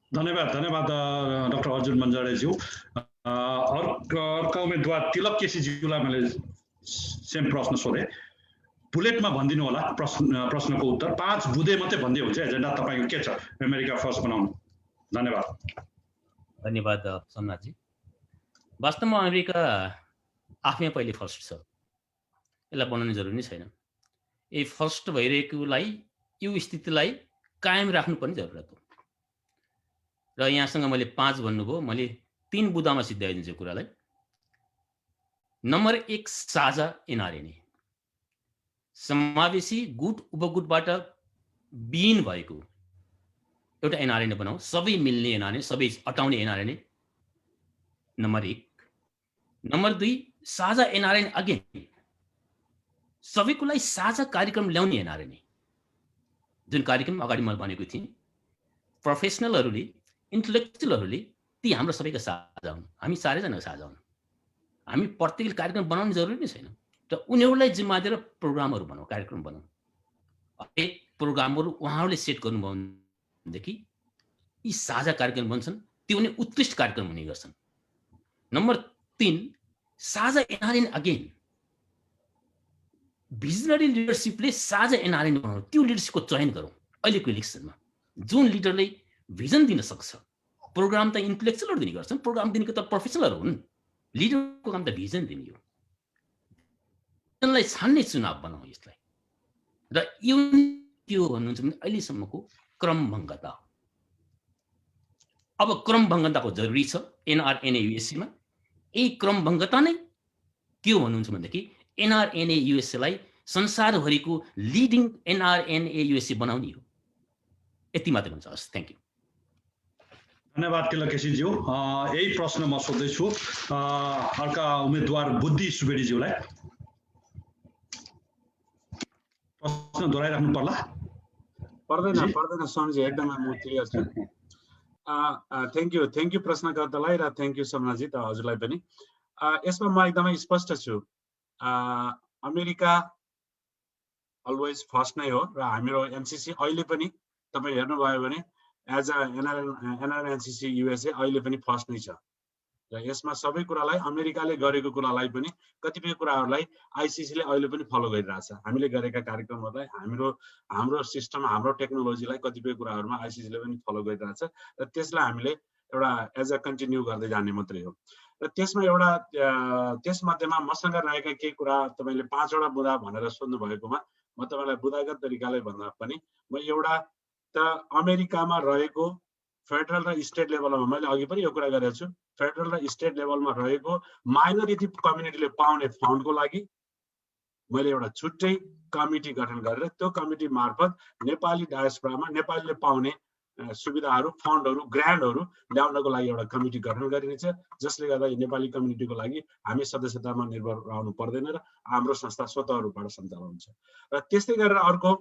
धन्यवाद डाक्टर अर्जुन मन्जरेज्यू। अर्का उम्मेदवार तिलक केसीज्यूलाई मैले सेम प्रश्न सोधेँ, बुलेटमा भनिदिनु होला प्रश्नको उत्तर। 5 बुँदे मात्रै भन्दै हुन्छ, एजेन्डा तपाईँको के छ अमेरिका फर्स्ट बनाउनु? धन्यवाद। धन्यवाद सोमनाथजी। वास्तवमा अमेरिका आफै पहिले फर्स्ट छ, यसलाई बनाउनु जरुरी नै छैन। यही फर्स्ट भइरहेकोलाई यो स्थितिलाई कायम राख्नुपर्ने जरुरत हो। र यहाँसँग मैले 5 भन्नुभयो, मैले 3 बुँदामा सिद्ध्याइदिन्छु कुरालाई। नम्बर 1 साझा एनआरएनए, समावेशी गुट उपगुटबाट विहीन भएको एउटा एनआरएनए बनाऊ, सबै मिल्ने एनआरएनए, सबै अटाउने एनआरएनए नम्बर 1। नम्बर 2 साझा एनआरएनए, अगेन सबैको लागि साझा कार्यक्रम ल्याउने एनआरएनए, जुन कार्यक्रम अगाडि मैले भनेको थिएँ, प्रोफेसनलहरूले, इन्टेलेक्चुअलहरूले ती हाम्रो सबैका साझा हुन्, हामी चारैजना साझा हुन्। हामी प्रत्येकले कार्यक्रम बनाउनु जरुरी नै छैन, र उनीहरूलाई जिम्मा दिएर प्रोग्रामहरू बनाऊ, कार्यक्रम बनाऊ। एक प्रोग्रामहरू उहाँहरूले सेट गर्नुभयो भनेदेखि यी साझा कार्यक्रम बन्छन्, त्यो पनि उत्कृष्ट कार्यक्रम हुने गर्छन्। नम्बर 3 साझा एनआरएनए, अगेन भिजनरी लिडरसिपले साझा एनआरएनए बनाउनु, त्यो लिडरसिपको चयन गरौँ। अहिलेको इलेक्सनमा जुन लिडरले भिजन दिन सक्छ, प्रोग्राम त इन्टेलेक्चुअलहरू दिने गर्छन्, प्रोग्राम दिनेको त प्रोफेसनलहरू हुन्, लिडरको काम त भिजन दिने हो। भिजनलाई छान्ने चुनाव बनाऊ यसलाई। र यो के हो भन्नुहुन्छ भने अहिलेसम्मको क्रमभङ्गता। अब क्रमभङ्गताको जरुरी छ एनआरएनए युएससीमा। यही क्रमभङ्गता नै के हो भन्नुहुन्छ भनेदेखि एनआरएनए युएससीलाई संसारभरिको लिडिङ एनआरएनए युएससी बनाउने हो। यति मात्रै हुन्छ। हस्, थ्याङ्क यू। धन्यवाद तिलक केसीज्यू। यही प्रश्न म सोध्दैछु अर्का उम्मेदवार बुद्धि सुवेदीज्यूलाई। प्रश्न दोहोऱ्याइराख्नु पर्ला? पर्दैन सोमजी, एकदमै म क्लियर छु। थ्याङ्क यू प्रश्नकर्तालाई र थ्याङ्क यू सोमनाथजी, त हजुरलाई पनि। यसमा म एकदमै स्पष्ट छु, अमेरिका अलवेज फर्स्ट नै हो, र हाम्रो एनसीसी अहिले पनि तपाईँ हेर्नुभयो भने एज अ एनआरएनसीसी युएसए अहिले पनि फर्स्ट नै छ। र यसमा सबै कुरालाई अमेरिकाले गरेको कुरालाई पनि कतिपय कुराहरूलाई आइसिसीले अहिले पनि फलो गरिरहेछ। हामीले गरेका कार्यक्रमहरूलाई, हाम्रो सिस्टम, हाम्रो टेक्नोलोजीलाई कतिपय कुराहरूमा आइसिसीले पनि फलो गरिरहेछ, र त्यसलाई हामीले एउटा एज अ कन्टिन्यू गर्दै जाने मात्रै हो। र त्यसमा एउटा त्यसमध्येमा मसँग रहेका केही कुरा तपाईँले 5 वटा बुँदा भनेर सोध्नु भएकोमा म तपाईँलाई बुँदागत तरिकाले भन्दा पनि म एउटा त अमेरिकामा रहेको फेडरल र स्टेट लेभलमा मैले अघि पनि यो कुरा गरेको छु, फेडरल र स्टेट लेभलमा रहेको माइनोरिटी कम्युनिटीले पाउने फन्डको लागि मैले एउटा छुट्टै कमिटी गठन गरेर त्यो कमिटी मार्फत नेपाली डायस्पोरामा नेपालीले पाउने सुविधाहरू, फन्डहरू, ग्रान्टहरू ल्याउनको लागि एउटा कमिटी गठन गरिनेछ, जसले गर्दा नेपाली कम्युनिटीको लागि हामी सदस्यतामा निर्भर रहनु पर्दैन र हाम्रो संस्था स्वतः रूपबाट सञ्चालन हुन्छ। र त्यस्तै गरेर अर्को,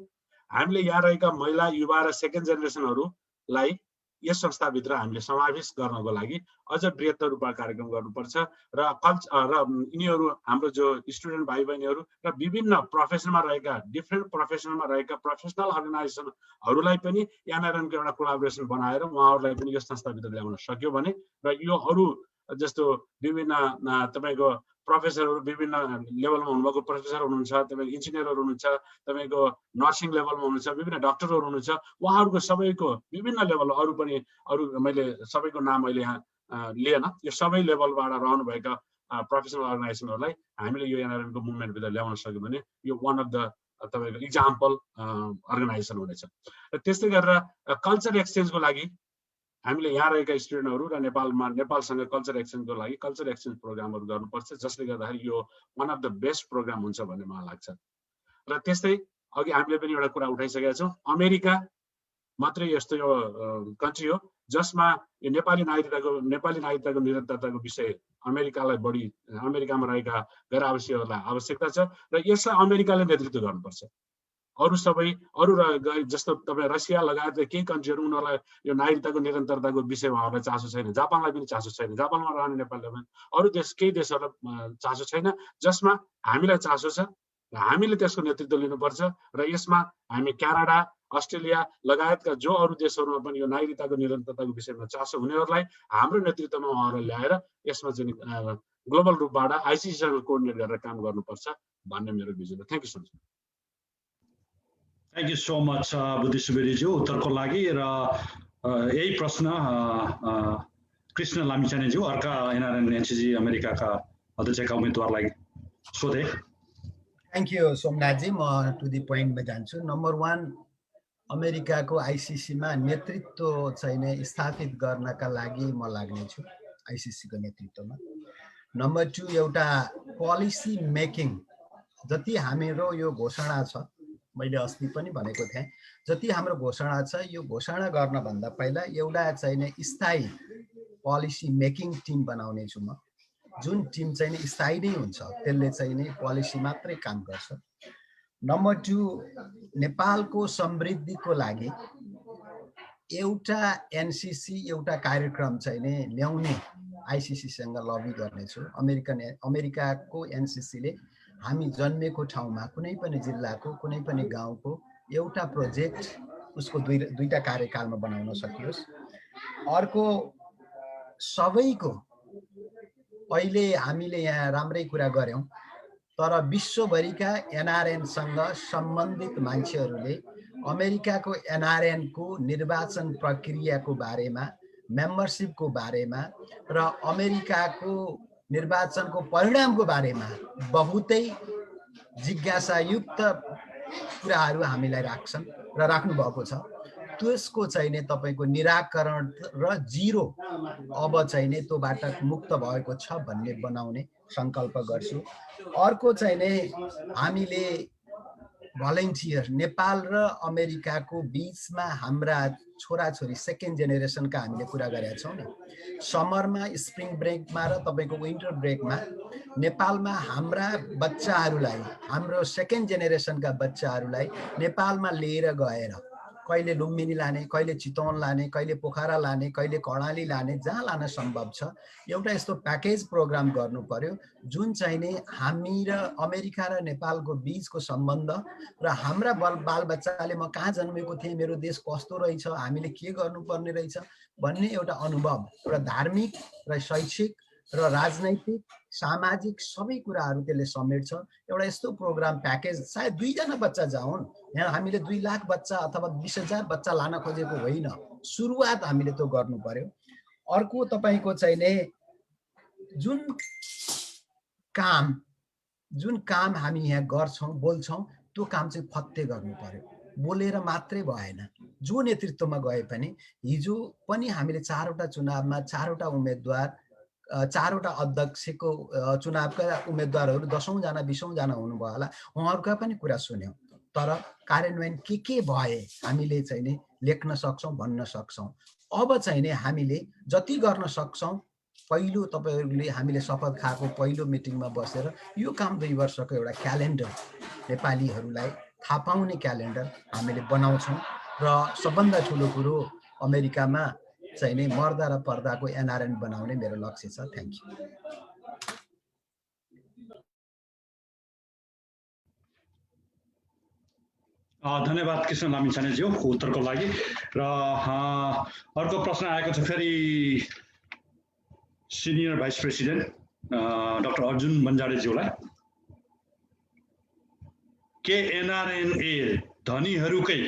हामीले यहाँ रहेका महिला, युवा र सेकेन्ड जेनेरेसनहरूलाई यस संस्थाभित्र हामीले समावेश गर्नको लागि अझ बृहत्तर रूपमा कार्यक्रम गर्नुपर्छ। र यिनीहरू हाम्रो जो स्टुडेन्ट भाइ बहिनीहरू र विभिन्न प्रोफेसनमा रहेका, डिफ्रेन्ट प्रोफेसनमा रहेका प्रोफेसनल अर्गनाइजेसनहरूलाई पनि एनआरएनको एउटा कोलाबोरेसन बनाएर उहाँहरूलाई पनि यो संस्थाभित्र ल्याउन सक्यो भने, र यो अरू जस्तो विभिन्न तपाईँको प्रोफेसरहरू विभिन्न लेभलमा हुनुभएको प्रोफेसर हुनुहुन्छ, तपाईँको इन्जिनियरहरू हुनुहुन्छ, तपाईँको नर्सिङ लेभलमा हुनुहुन्छ, विभिन्न डक्टरहरू हुनुहुन्छ, उहाँहरूको सबैको विभिन्न लेभल, अरू मैले सबैको नाम अहिले यहाँ लिएन, यो सबै लेभलबाट रहनुभएका प्रोफेसनल अर्गनाइजेसनहरूलाई हामीले यो एनआरएनको मुभमेन्टभित्र ल्याउन सक्यो भने यो वान अफ द तपाईँको इक्जाम्पल अर्गनाइजेसन हुनेछ। र त्यस्तै गरेर कल्चर एक्सचेन्जको लागि हामीले यहाँ रहेका स्टुडेन्टहरू र नेपालसँग कल्चर एक्सचेन्जको लागि कल्चर एक्सचेन्ज प्रोग्रामहरू गर्नुपर्छ, जसले गर्दाखेरि यो one of the best program हुन्छ भन्ने मलाई लाग्छ। र त्यस्तै अघि हामीले पनि एउटा कुरा उठाइसकेका छौँ, अमेरिका मात्रै यस्तो यो कन्ट्री हो जसमा यो नेपाली नागरिकताको निरन्तरताको विषय अमेरिकालाई बढी अमेरिकामा रहेका गैर आवासीयहरूलाई आवश्यकता छ र यसलाई अमेरिकाले नेतृत्व गर्नुपर्छ। अरू जस्तो तपाईँ रसिया लगायत केही कन्ट्रीहरू उनीहरूलाई यो नागरिकताको निरन्तरताको विषयमा उहाँहरूलाई चासो छैन, जापानलाई पनि चासो छैन, जापानमा रहने नेपालीलाई पनि अरू केही देशहरूलाई चासो छैन, जसमा हामीलाई चासो छ र हामीले त्यसको नेतृत्व लिनुपर्छ र यसमा हामी क्यानाडा, अस्ट्रेलिया लगायतका जो अरू देशहरूमा पनि यो नागरिकताको निरन्तरताको विषयमा चासो हुनेहरूलाई हाम्रो नेतृत्वमा उहाँहरूलाई ल्याएर यसमा चाहिँ ग्लोबल रूपबाट आइसिसीसँग कोअर्डिनेट गरेर काम गर्नुपर्छ भन्ने मेरो विजन हो। Thank you so much. Thank you so much बुद्धि सुवेदीज्यू उत्तरको लागि। र यही प्रश्न कृष्ण लामिछानेज्यू अर्का एनआरएन एनसीसी अमेरिकाका अध्यक्षका उम्मेदवारलाई सोधे। Thank you Somnathji. म टु दि पोइन्टमा जान्छु। नम्बर 1, अमेरिकाको आइसिसीमा नेतृत्व चाहिँ स्थापित गर्नका लागि म लाग्नेछु आइसिसीको नेतृत्वमा। नम्बर 2, एउटा पोलिसी मेकिङ, जति हाम्रो यो घोषणा छ, मैले अस्ति पनि भनेको थिएँ, जति हाम्रो घोषणा छ यो घोषणा गर्नभन्दा पहिला एउटा चाहिँ स्थायी पोलिसी मेकिङ टिम बनाउने छु म, जुन टिम चाहिँ स्थायी नै हुन्छ, त्यसले चाहिँ पोलिसी मात्रै काम गर्छ। नम्बर 2, नेपालको समृद्धिको लागि एउटा एनसीसी एउटा कार्यक्रम चाहिँ ल्याउने आइसिसीसँग लबी गर्नेछु। अमेरिकाको एनसीसीले हामी जन्मेको ठाउँमा कुनै पनि जिल्लाको कुनै पनि गाउँको एउटा प्रोजेक्ट उसको दुईटा कार्यकालमा बनाउन सकियोस्। अर्को, सबैको अहिले हामीले यहाँ राम्रै कुरा गर्यौँ, तर विश्वभरिका एनआरएनसँग सम्बन्धित मान्छेहरूले अमेरिकाको एनआरएनको निर्वाचन प्रक्रियाको बारेमा, मेम्बरसिपको बारेमा र अमेरिकाको निर्वाचनको परिणामको बारेमा बहुतै जिज्ञासायुक्त कुराहरू हामीलाई राख्छन् र राख्नु भएको छ। त्यसको चाहिँ तपाईँको निराकरण र जिरो अब चाहिँ त्योबाट मुक्त भएको छ भन्ने बनाउने सङ्कल्प गर्छु। अर्को चाहिँ हामीले भलन्टियर नेपाल र अमेरिकाको बिचमा हाम्रा छोराछोरी सेकेन्ड जेनेरेसनका हामीले कुरा गरेका छौँ नि, समरमा, स्प्रिङ ब्रेकमा र तपाईँको विन्टर ब्रेकमा नेपालमा हाम्रा बच्चाहरूलाई, हाम्रो सेकेन्ड जेनेरेसनका बच्चाहरूलाई नेपालमा लिएर गएर कहिले लुम्बिनी लाने, कहिले चितवन लाने, कहिले पोखरा लाने, कहिले कर्णाली लाने, जहाँ लान सम्भव छ एउटा यस्तो प्याकेज प्रोग्राम गर्नु पर्यो, जुन चाहिँ नि हामी र अमेरिका र नेपालको बिचको सम्बन्ध र हाम्रा बालबच्चाले म कहाँ जन्मेको थिएँ, मेरो देश कस्तो रहेछ, हामीले के गर्नुपर्ने रहेछ भन्ने एउटा अनुभव, एउटा धार्मिक र शैक्षिक र राजनैतिक सामाजिक सबै कुराहरू त्यसले समेट्छ। एउटा यस्तो प्रोग्राम प्याकेज, सायद 2 जना बच्चा जाउन्, यहाँ हामीले 2 लाख बच्चा अथवा 20,000 बच्चा लान खोजेको होइन, सुरुवात हामीले त्यो गर्नु पर्यो। अर्को तपाईँको चाहिँ नि जुन काम हामी यहाँ गर्छौँ, बोल्छौँ, त्यो काम चाहिँ फत्ते गर्नु पर्यो, बोलेर मात्रै भएन। जो नेतृत्वमा गए पनि, हिजो पनि हामीले 4वटा चुनावमा 4वटा उम्मेदवार, 4वटा अध्यक्षको चुनावका उम्मेदवारहरू 10औं जना 20औं जना हुनुभयो होला, उहाँहरूका पनि कुरा सुन्यौँ, तर कार्यान्वयन के भए हामीले चाहिँ नि लेख्न सक्छौँ, भन्न सक्छौँ। अब चाहिँ नि हामीले जति गर्न सक्छौँ, पहिलो तपाईँहरूले हामीले शपथ खाएको पहिलो मिटिङमा बसेर यो काम 2 वर्षको एउटा क्यालेन्डर नेपालीहरूलाई थाहा पाउने क्यालेन्डर हामीले बनाउँछौँ। र सबभन्दा ठुलो कुरो अमेरिकामा चाहिँ नि मर्दा र पर्दाको एनआरएन बनाउने मेरो लक्ष्य छ। Thank you. धन्यवाद कृष्ण लामिछानेज्यू उत्तरको लागि। र अर्को प्रश्न आएको छ फेरि senior vice president doctor Arjun बन्जाडेज्यूलाई। के एनआरएनए धनीहरूकै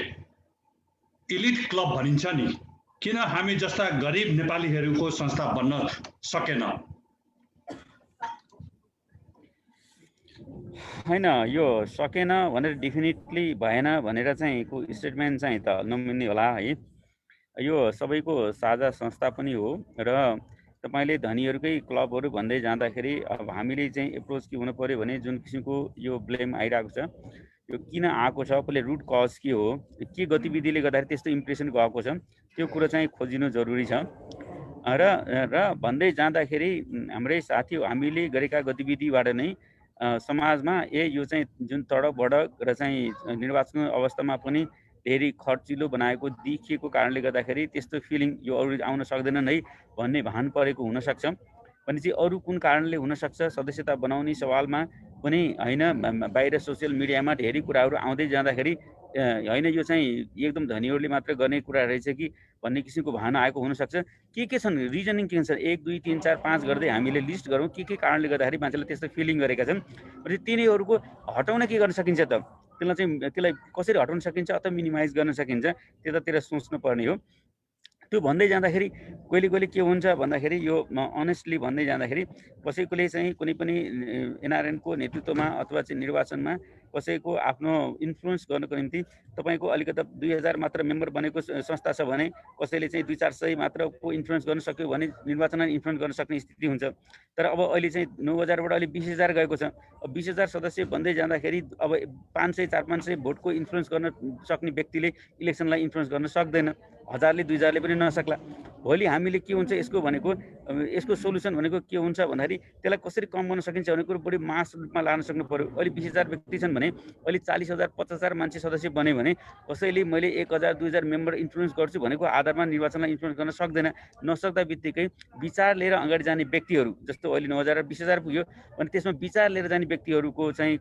इलिट क्लब भनिन्छ नि, किन हामी जस्ता गरिब नेपालीहरूको संस्था बन्न सकेन? होइन, यो सकेन भनेर डेफिनेटली भएन भनेर चाहिँ को स्टेटमेन्ट चाहिँ त नमिल्ने होला है। यो सबैको साझा संस्था पनि हो र तपाईँले धनीहरूकै क्लबहरू भन्दै जाँदाखेरि अब हामीले चाहिँ एप्रोच के हुनु पर्यो भने जुन किसिमको यो ब्लेम आइरहेको छ यो किन आएको छ, पहिला रुट कज के हो, के गतिविधिले गर्दाखेरि त्यस्तो इम्प्रेसन गएको छ, त्यो कुरो चाहिँ खोजिनु जरुरी छ। र भन्दै जाँदाखेरि हाम्रै साथी हामीले गरेका गतिविधिबाट नै समाजमा यो चाहिँ जुन तडक भडक र चाहिँ निर्वाचन अवस्थामा पनि धेरै खर्चिलो बनाएको देखिएको कारणले गर्दाखेरि त्यस्तो फिलिङ यो अरू आउन सक्दैनन् है भन्ने भान परेको हुनसक्छ। भनेपछि अरू कुन कारणले हुनसक्छ, सदस्यता बनाउने सवालमा पनि होइन, बाहिर सोसियल मिडियामा धेरै कुराहरू आउँदै जाँदाखेरि होइन यो चाहिँ एकदम धनीहरूले मात्र गर्ने कुरा रहेछ कि भन्ने किसिमको भावना आएको हुनसक्छ। के छन् रिजनिङ, के छ 1 2 3 4 5 गर्दै हामीले लिस्ट गरौँ के कारणले गर्दाखेरि मान्छेले त्यस्तो फिलिङ गरेका छन्। भनेपछि तिनीहरूको हटाउन के गर्न सकिन्छ त, त्यसलाई कसरी हटाउन सकिन्छ अथवा मिनिमाइज गर्न सकिन्छ, त्यतातिर सोच्नु पर्ने हो। त्यो भन्दै जाँदाखेरि कहिले के हुन्छ भन्दाखेरि यो अनेस्टली भन्दै जाँदाखेरि कसैकोले चाहिँ कुनै पनि एनआरएनको नेतृत्वमा अथवा चाहिँ निर्वाचनमा कसैको आफ्नो इन्फ्लुएन्स गर्नको निम्ति तपाईको अलिकति 2000 मात्र मेम्बर बनेको संस्था छ भने कसैले चाहिँ 200-400 मात्र को इन्फ्लुएन्स गर्न सक्यो भने निर्वाचनमा इन्फ्लुएन्स गर्न सक्ने स्थिति हुन्छ। तर अब अहिले चाहिँ 9000 बाट अहिले 20000 गएको छ। अब 20000 सदस्य बन्दै जाँदाखेरि अब 500-400-500 भोटको इन्फ्लुएन्स गर्न सक्ने व्यक्तिले इलेक्सनलाई इन्फ्लुएन्स गर्न सक्दैन, 1000ले 2000ले पनि नसक्ला। भोलि हामीले के हुन्छ यसको भनेको यसको सोलुसन भनेको के हुन्छ भन्दाखेरि त्यसलाई कसरी कम गर्न सकिन्छ भन्ने कुरो बढी मास रूपमा लान सक्नु पर्यो। अहिले 20000 व्यक्ति छन् भने अहिले 40000 50000 मान्छे सदस्य बन्यो भने कसैले मैले 1000 2000 मेम्बर इन्फ्लुएन्स गर्छु भनेको आधारमा निर्वाचनलाई इन्फ्लुएन्स गर्न सक्दैन। नसक्दा बित्तिकै विचार लिएर अगाडि जाने व्यक्तिहरू जस्तो अहिले 9000 र 20000 पुग्यो भने त्यसमा विचार लिएर जाने व्यक्तिहरूको चाहिँ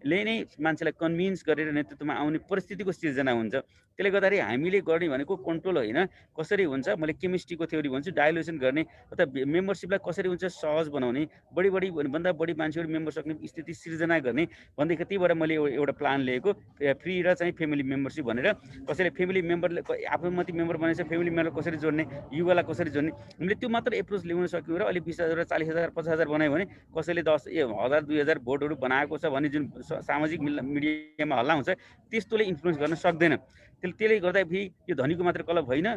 ले नै मान्छेलाई कन्भिन्स गरेर नेतृत्वमा आउने परिस्थितिको सिर्जना हुन्छ। त्यसले गर्दाखेरि हामीले गर्ने भनेको कन्ट्रोल होइन, कसरी हुन्छ, मैले केमिस्ट्रीको थ्योरी भन्छु, डाइल्युसन गर्ने अथवा मेम्बरसिपलाई कसरी हुन्छ सहज बनाउने, भन्दा बढी मान्छेहरू मेम्बर सक्ने स्थिति सिर्जना गर्ने भन्दाखेरि त्यहीबाट मैले एउटा प्लान लिएको फ्री र चाहिँ फ्यामिली मेम्बरसिप भनेर। कसैले फ्यामिली मेम्बरले आफ्नो मात्रै मेम्बर बनेछ, फ्यामिली मेम्बर कसरी जोड्ने, युवालाई कसरी जोड्ने, हामीले त्यो मात्र एप्रोच ल्याउन सक्यौँ र अहिले 20000 40000 50000 बनायो भने कसैले 10,000 2000 भोटहरू बनाएको छ भने जुन सामाजिक मिडियामा हल्ला हुन्छ त्यस्तोले इन्फ्लुएन्स गर्न सक्दैन। त्यसले गर्दाखेरि यो धनीको मात्र क्लब होइन,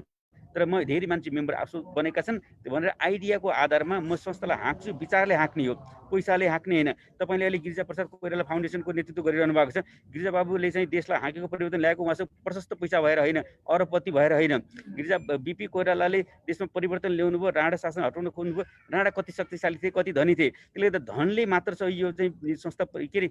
तर म धेरै मान्छे मेम्बर आफू बनेका छन् भनेर आइडियाको आधारमा म संस्थालाई हाँक्छु, विचारले हाँक्ने हो, पैसाले हाँक्ने होइन। तपाईँले अहिले गिरिजा प्रसाद कोइराला फाउन्डेसनको नेतृत्व गरिरहनु भएको छ। गिरिजा बाबुले चाहिँ देशलाई हाँकेको परिवर्तन ल्याएको उहाँसँग प्रशस्त पैसा भएर होइन, अरबपति भएर होइन। गिरिजा बीपी कोइरालाले देशमा परिवर्तन ल्याउनु भयो, राणा शासन हटाउन खोज्नुभयो। राणा कति शक्तिशाली थिए, कति धनी थिए, त्यसले गर्दा धनले मात्र चाहिँ यो चाहिँ संस्था के अरे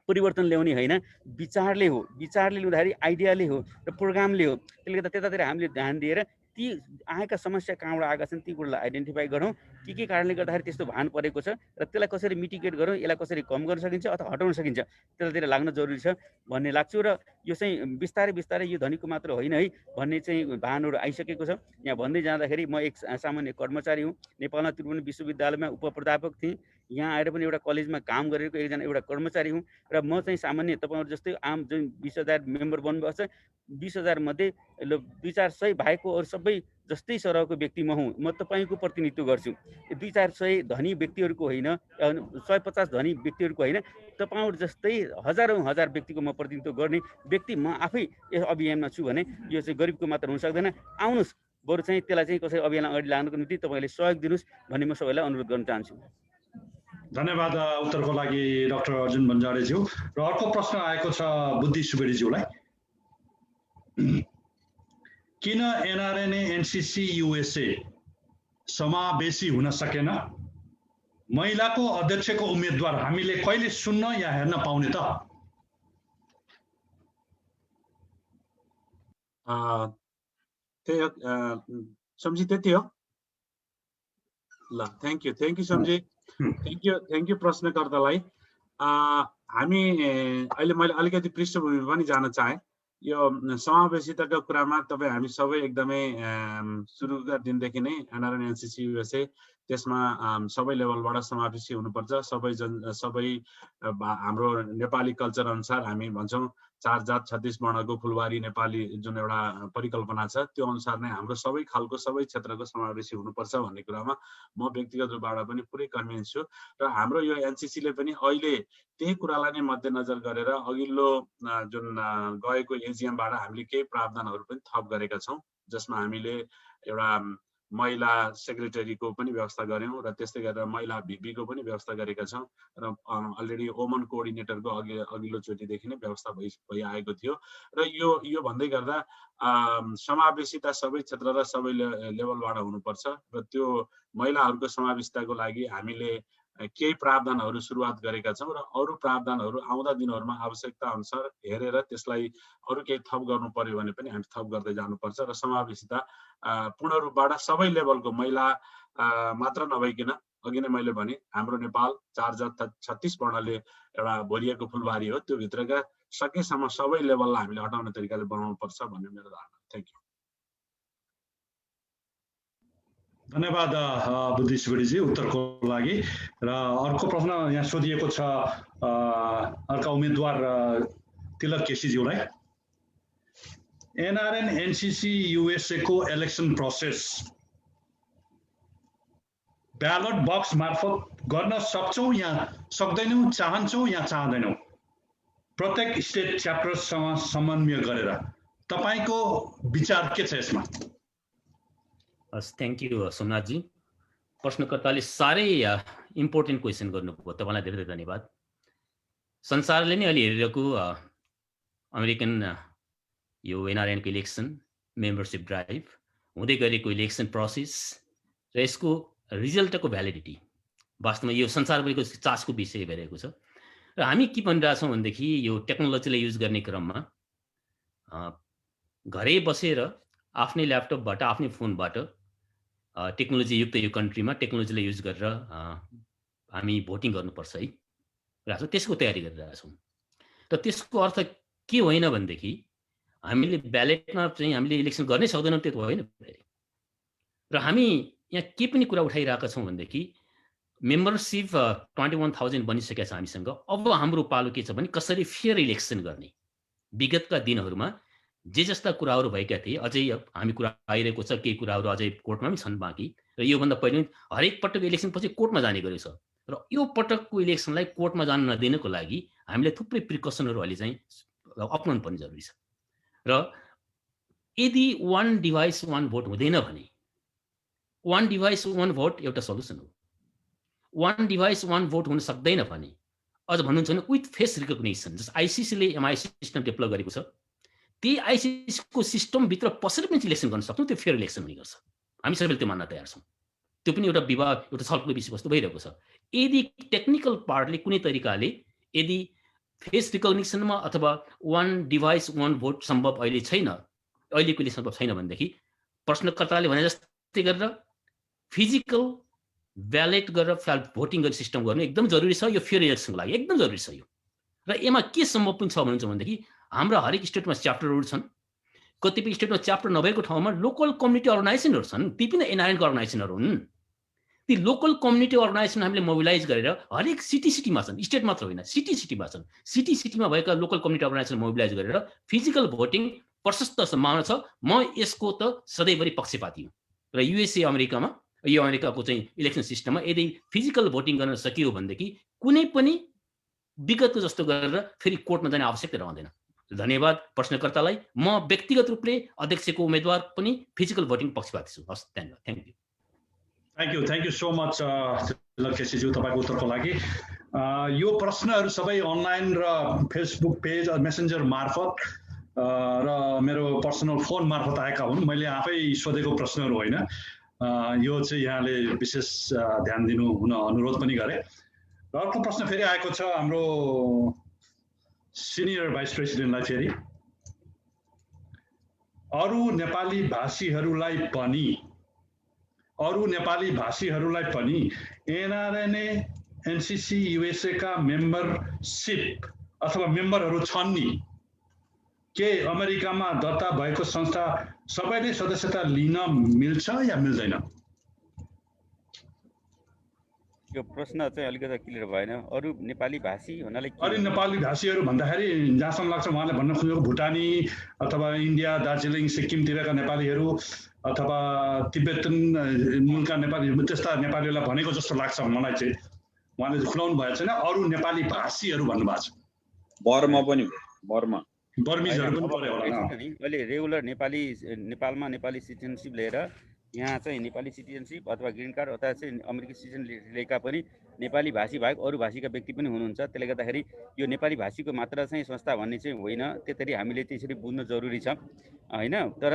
परिवर्तन ल्याउने होइन, विचारले हो। विचारले ल्याउँदाखेरि आइडियाले हो र प्रोग्रामले हो। त्यसले गर्दा त्यतातिर हामीले ध्यान दिएर ती आएका समस्या कहाँबाट आएका छन् ती कुरालाई आइडेन्टिफाई गरौँ, के कारणले गर्दाखेरि त्यस्तो भान परेको छ र त्यसलाई कसरी मिटिगेट गरौँ, यसलाई कसरी कम गर्न सकिन्छ अथवा हटाउन सकिन्छ, त्यतातिर लाग्न जरुरी छ भन्ने लाग्छु। र यो चाहिँ बिस्तारै यो धनीको मात्र होइन है भन्ने चाहिँ भानहरू आइसकेको छ। यहाँ भन्दै जाँदाखेरि म एक सामान्य कर्मचारी हुँ, नेपालमा त्रिभुवन विश्वविद्यालयमा उपप्राध्यापक थिएँ, यहाँ आएर पनि एउटा कलेजमा काम गरेको एउटा कर्मचारी हुँ र म चाहिँ सामान्य तपाईँहरू जस्तै आम जुन 20000 मेम्बर बन्नुभएको छ 20000 मध्ये 200-400 भएको अरू सबै जस्तै सरहको व्यक्ति म हुँ। म तपाईँको प्रतिनिधित्व गर्छु, 200-400 धनी व्यक्तिहरूको होइन, 150 धनी व्यक्तिहरूको होइन, तपाईँहरू जस्तै हजारौँ हजार व्यक्तिको म प्रतिनिधित्व गर्ने व्यक्ति म आफै यस अभियानमा छु भने यो चाहिँ गरिबको मात्र हुन सक्दैन। आउनुहोस्, बरु चाहिँ त्यसलाई चाहिँ कसरी अभियानलाई अगाडि लानको निम्ति तपाईँले सहयोग दिनुहोस् भन्ने म सबैलाई अनुरोध गर्न चाहन्छु। धन्यवाद उत्तरको लागि डाक्टर अर्जुन बन्जारेज्यू। र अर्को प्रश्न आएको छ बुद्धि सुवेदीज्यूलाई, किन एनआरएनए एनसीसी युएसए समावेशी हुन सकेन? महिलाको अध्यक्षको उम्मेदवार हामीले कहिले सुन्न या हेर्न पाउने त? सम्झी त्यति हो ल। थ्याङ्क यू सम्झी, थ्याङ्क यू प्रश्नकर्तालाई। हामी अहिले मैले अलिकति पृष्ठभूमि पनि जान चाहे। यो समावेशिताको कुरामा तपाईँ हामी सबै एकदमै सुरुका दिनदेखि नै एनआरएन एनसीसी युएसए त्यसमा सबै लेभलबाट समावेशी हुनुपर्छ। सबै हाम्रो नेपाली कल्चर अनुसार हामी भन्छौँ 4 जात 36 वर्णको फुलबारी नेपाली जुन एउटा परिकल्पना छ त्यो अनुसार नै हाम्रो सबै खालको सबै क्षेत्रको समावेशी हुनुपर्छ भन्ने कुरामा म व्यक्तिगत रूपबाट पनि पुरै कन्भिन्स छु। र हाम्रो यो एनसीसीले पनि अहिले त्यही कुरालाई नै मध्यनजर गरेर अघिल्लो जुन गएको एजिएमबाट हामीले केही प्रावधानहरू पनि थप गरेका छौँ, जसमा हामीले एउटा महिला सेक्रेटरीको पनि व्यवस्था गऱ्यौँ र त्यस्तै गरेर महिला भिपीको पनि व्यवस्था गरेका छौँ र अलरेडी वुमन कोअर्डिनेटरको अघिल्लो चोटिदेखि नै व्यवस्था भइआएको थियो र यो भन्दै गर्दा समावेशिता सबै क्षेत्र र सबै लेभलबाट हुनुपर्छ र त्यो महिलाहरूको समावेशिताको लागि हामीले केही प्रावधानहरू सुरुवात गरेका छौँ र अरू प्रावधानहरू आउँदा दिनहरूमा आवश्यकता अनुसार हेरेर त्यसलाई अरू केही थप गर्नु पर्यो भने पनि हामी थप गर्दै जानुपर्छ र समावेशिता पूर्ण रूपबाट सबै लेभलको महिला मात्र नभइकन अघि नै मैले भने हाम्रो नेपाल 436 वर्णले एउटा भरिएको फुलबारी हो, त्यो भित्रका सकेसम्म सबै लेभललाई हामीले हटाउने तरिकाले बनाउनु पर्छ भन्ने मेरो धारणा। Thank you. धन्यवाद बुद्धि सुवेदीजी उत्तरको लागि। र अर्को प्रश्न यहाँ सोधिएको छ अर्का उम्मेदवार तिलक केसीज्यूलाई। एनआरएन एनसीसी यूएसए को इलेक्सन प्रोसेस ब्यालट बक्स मार्फत गर्न सक्छौं या सक्दैनौं, चाहन्छौं या चाहदैनौं, प्रत्येक स्टेट च्याप्टरसँग समन्वय गरेर तपाईको विचार के छ यसमा? Thank you Somnathji. प्रश्नकर्ताले साह्रै इम्पोर्टेन्ट क्वेसन गर्नुभयो, तपाईँलाई धेरै धेरै धन्यवाद। संसारले नै अहिले हेरिरहेको अमेरिकन यो एनआरएनको इलेक्सन मेम्बरसिप ड्राइभ हुँदै गरेको इलेक्सन प्रोसेस र यसको रिजल्टको भ्यालिडिटी वास्तवमा यो संसारभरिको चासको विषय भइरहेको छ र हामी के भनिरहेछौँ भनेदेखि यो टेक्नोलोजीलाई युज गर्ने क्रममा घरै बसेर आफ्नै ल्यापटपबाट आफ्नै फोनबाट टेक्नोलोजी युक्त यो कन्ट्रीमा टेक्नोलोजीलाई युज गरेर हामी भोटिङ गर्नुपर्छ है र त्यसको तयारी गरिरहेछौँ। र त्यसको अर्थ के होइन भनेदेखि हामीले ब्यालेटमा चाहिँ हामीले इलेक्सन गर्नै सक्दैनौँ त्यो होइन। र हामी यहाँ के पनि कुरा उठाइरहेका छौँ भनेदेखि मेम्बरसिप 21,000 बनिसकेका छ हामीसँग। अब हाम्रो पालो के छ भने कसरी फेयर इलेक्सन गर्ने। विगतका दिनहरूमा जे जस्ता कुराहरू भएका थिए अझै हामी कुरा आइरहेको छ, केही कुराहरू अझै कोर्टमा पनि छन् बाँकी। र योभन्दा पहिले हरेक पटक इलेक्सन पछि कोर्टमा जाने गरेको छ र यो पटकको इलेक्सनलाई कोर्टमा जान नदिनको लागि हामीले थुप्रै प्रिकसनहरू अहिले चाहिँ अपनाउनु पर्ने जरुरी छ। र यदि वान डिभाइस वान भोट हुँदैन भने वान डिभाइस वान भोट एउटा सल्युसन हो। वान डिभाइस वान भोट हुन सक्दैन भने अझ भन्नुहुन्छ भने विथ फेस रिकग्निसन, जस आइसिसीले एमआई सिस्टम डेभलप गरेको छ त्यही आइसिसीको सिस्टमभित्र पसेर पनि इलेक्सन गर्न सक्छौँ, त्यो फेयर इलेक्सन हुने गर्छ। हामी सबैले त्यो मान्न तयार छौँ। त्यो पनि एउटा विवाद एउटा छलफलको विषयवस्तु भइरहेको छ। यदि टेक्निकल पार्टले कुनै तरिकाले यदि फेस रिकग्निसनमा अथवा वान डिभाइस वान भोट सम्भव अहिले छैन, अहिलेको सम्भव छैन भनेदेखि प्रश्नकर्ताले भने जस्तै गरेर फिजिकल ब्यालेट गरेर भोटिङ गर्ने सिस्टम गर्नु एकदम जरुरी छ। यो फेयर इलेक्सनको लागि एकदम जरुरी छ यो। र यसमा के सम्भव पनि छ भन्नुहुन्छ भनेदेखि हाम्रा हरेक स्टेटमा च्याप्टरहरू छन्, कतिपय स्टेटमा च्याप्टर नभएको ठाउँमा लोकल कम्युनिटी अर्गनाइजेसनहरू छन्, ती पनि एनआरएनको अर्गनाइजेसनहरू हुन्। ती लोकल कम्युनिटी अर्गनाइजेसन हामीले मोबिलाइज गरेर हरेक सिटीमा छन्, स्टेट मात्र होइन सिटीमा छन्, सिटीमा भएका लोकल कम्युनिटी अर्गनाइजेसन मोबिलाइज गरेर फिजिकल भोटिङ प्रशस्त सम्भावना छ। म यसको त सधैँभरि पक्षपाती हुँ। र युएसए अमेरिकामा यो अमेरिकाको चाहिँ इलेक्सन सिस्टममा यदि फिजिकल भोटिङ गर्न सकियो भनेदेखि कुनै पनि विगतको जस्तो गरेर फेरि कोर्टमा जाने आवश्यकता रहँदैन। धन्यवाद प्रश्नकर्तालाई। म व्यक्तिगत रूपले अध्यक्षको उम्मेदवार पनि फिजिकल भोटिङ पक्षपाती छु। हस्, धन्यवाद। थ्याङ्क यू सो मच तिलक केसीज्यू तपाईँको उत्तरको लागि। यो प्रश्नहरू सबै अनलाइन र फेसबुक पेज मेसेन्जर मार्फत र मेरो पर्सनल फोन मार्फत आएका हुन्। मैले आफै सोधेको प्रश्नहरू होइन। यो चाहिँ यहाँले विशेष ध्यान दिनु हुन अनुरोध पनि गरे। र अर्को प्रश्न फेरि आएको छ हाम्रो सिनियर भाइस प्रेसिडेन्टलाई। फेरि अरू नेपाली भाषीहरूलाई पनि एनआरएनए एनसीसी यूएसए का मेम्बरसिप अथवा मेम्बरहरू छन् नि, के अमेरिकामा दर्ता भएको संस्था सबैले सदस्यता लिन मिल्छ या मिल्दैन? यो प्रश्न चाहिँ अलिकति क्लियर भएन। अरू नेपाली भाषी भन्नाले अरू नेपाली भाषीहरू भन्दाखेरि जहाँसम्म लाग्छ उहाँले भन्न खोजेको भुटानी अथवा इन्डिया दार्जिलिङ सिक्किमतिरका नेपालीहरू अथवा तिब्बतन मुलका नेपालीहरू त्यस्ता नेपालीहरूलाई भनेको जस्तो लाग्छ मलाई चाहिँ। उहाँले खुलाउनु भएको छैन। अरू नेपाली भाषीहरू भन्नुभएको छ। बर्मा पनि बर्मिजहरू पनि पर्यो होला। अहिले रेगुलर नेपालमा नेपाली सिटिजनसिप लिएर यहाँ चाहिँ नेपाली सिटिजनसिप अथवा ग्रिन कार्ड अथवा चाहिँ अमेरिकी सिटिजन लिएका पनि नेपाली भाषी बाहेक अरू भाषीका व्यक्ति पनि हुनुहुन्छ। त्यसले गर्दाखेरि यो नेपाली भाषीको मात्र चाहिँ संस्था भन्ने चाहिँ होइन, त्यसरी हामीले त्यसरी बुझ्न जरुरी छ होइन। तर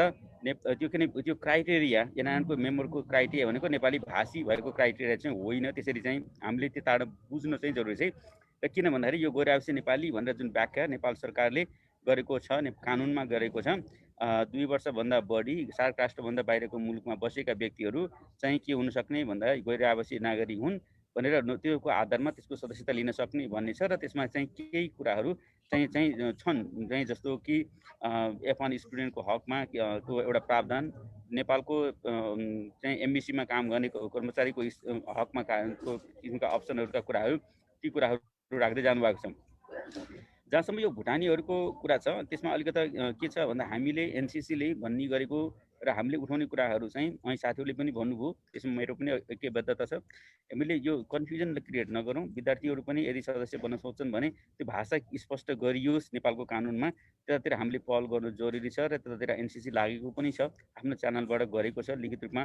त्यो किन त्यो क्राइटेरिया एनआरएनको मेम्बरको क्राइटेरिया भनेको नेपाली भाषी भएको क्राइटेरिया चाहिँ होइन, त्यसरी चाहिँ हामीले त्यो ताडो बुझ्न चाहिँ जरुरी छ। र किन भन्दाखेरि यो गैर आवश्यक नेपाली भनेर जुन व्याख्या नेपाल सरकारले गरेको छ, कानुनमा गरेको छ, 2 वर्षभन्दा बढी सार्क राष्ट्रभन्दा बाहिरको मुलुकमा बसेका व्यक्तिहरू चाहिँ के हुन सक्ने भन्दा गैर आवासीय नागरिक हुन् भनेर त्योको आधारमा त्यसको सदस्यता लिन सक्ने भन्ने छ। र त्यसमा चाहिँ केही कुराहरू चाहिँ छन् चाहिँ जस्तो कि F1 स्टुडेन्टको हकमा त्यो एउटा प्रावधान, नेपालको चाहिँ एमबिसीमा काम गर्ने कर्मचारीको हकमा किसिमका अप्सनहरूका कुराहरू, ती कुराहरू राख्दै जानुभएको छ। जहाँसम्म यो भुटानीहरूको कुरा छ त्यसमा अलिकति के छ भन्दा हामीले एनसिसीले भन्ने गरेको र हामीले उठाउने कुराहरू चाहिँ અહીં साथीहरूले पनि भन्नुभयो, त्यसमा मेरो पनि एकबद्धता छ। हामीले यो कन्फ्युजन क्रिएट नगरौँ। विद्यार्थीहरू पनि यदि सदस्य बन्न सोच्छन् भने त्यो भाषा स्पष्ट गरियोस् नेपालको कानुनमा, त्यतातिर हामीले पहल गर्नु जरुरी छ। र त्यतातिर एनसिसी लागेको पनि छ, आफ्नो च्यानलबाट गरेको छ, लिखित रूपमा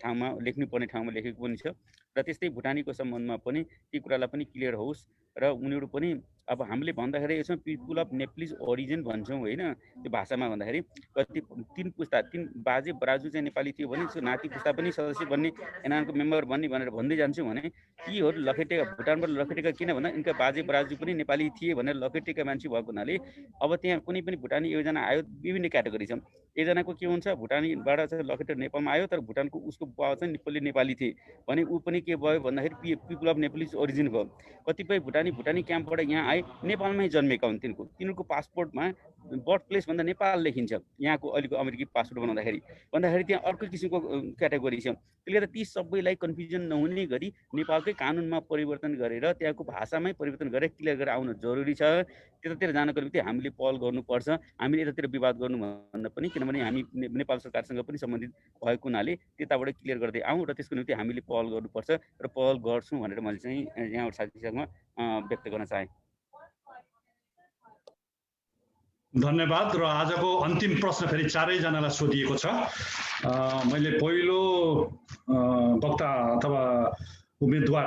ठाउँमा लेख्नुपर्ने ठाउँमा लेखेको पनि छ। र त्यस्तै भुटानीको सम्बन्धमा पनि ती कुरालाई पनि क्लियर होस् र उनीहरू पनि अब हामीले भन्दाखेरि यसमा पिपुल अफ नेप्लिज ओरिजिन भन्छौँ होइन, त्यो भाषामा भन्दाखेरि कति 3 पुस्ता 3 बाजे बराजु चाहिँ नेपाली थियो भने त्यो नाति पुस्ता पनि सदस्य बन्ने एनआरएनको मेम्बर बन्ने भनेर भन्दै जान्छौँ भने तीहरू लखेटेका भुटानबाट लखेटेका किन भन्दा यिनका बाजे बराजु पनि नेपाली थिए भनेर लखेटेका मान्छे भएको हुनाले अब त्यहाँ कुनै पनि भुटानी योजना आयो, विभिन्न क्याटेगोरी छ। एकजनाको के हुन्छ, भुटानीबाट चाहिँ लखेटेर नेपालमा आयो तर भुटानको उसको बाबा चाहिँ नेपाली थिए भने ऊ पनि के भयो भन्दाखेरि पिपुल अफ नेप्लिज ओरिजिन भयो। कतिपय भुटानी क्याम्पबाट यहाँ आए, नेपालमै जन्मेका हुन्, तिनीहरूको पासपोर्टमा बर्थ प्लेस भन्दा नेपाल लेखिन्छ यहाँको अहिलेको अमेरिकी पासपोर्ट भन्दाखेरि त्यहाँ अर्को किसिमको क्याटेगोरी छ। त्यसले गर्दा ती सबैलाई कन्फ्युजन नहुने गरी नेपालकै कानुनमा परिवर्तन गरेर त्यहाँको भाषामै परिवर्तन गरेर क्लियर गरेर आउनु जरुरी छ। त्यतातिर जानको निम्ति हामीले पहल गर्नुपर्छ। हामीले यतातिर विवाद गर्नु भन्दा पनि, किनभने हामी नेपाल सरकारसँग पनि सम्बन्धित भएको हुनाले त्यताबाट क्लियर गर्दै आउँ र त्यसको निम्ति हामीले पहल गर्नुपर्छ र पहल गर्छौँ भनेर मैले चाहिँ यहाँ साथीसँग व्यक्त गर्न चाहेँ। धन्यवाद। र आजको अन्तिम प्रश्न फेरि चारैजनालाई सोधिएको छ। मैले पहिलो वक्ता अथवा उम्मेदवार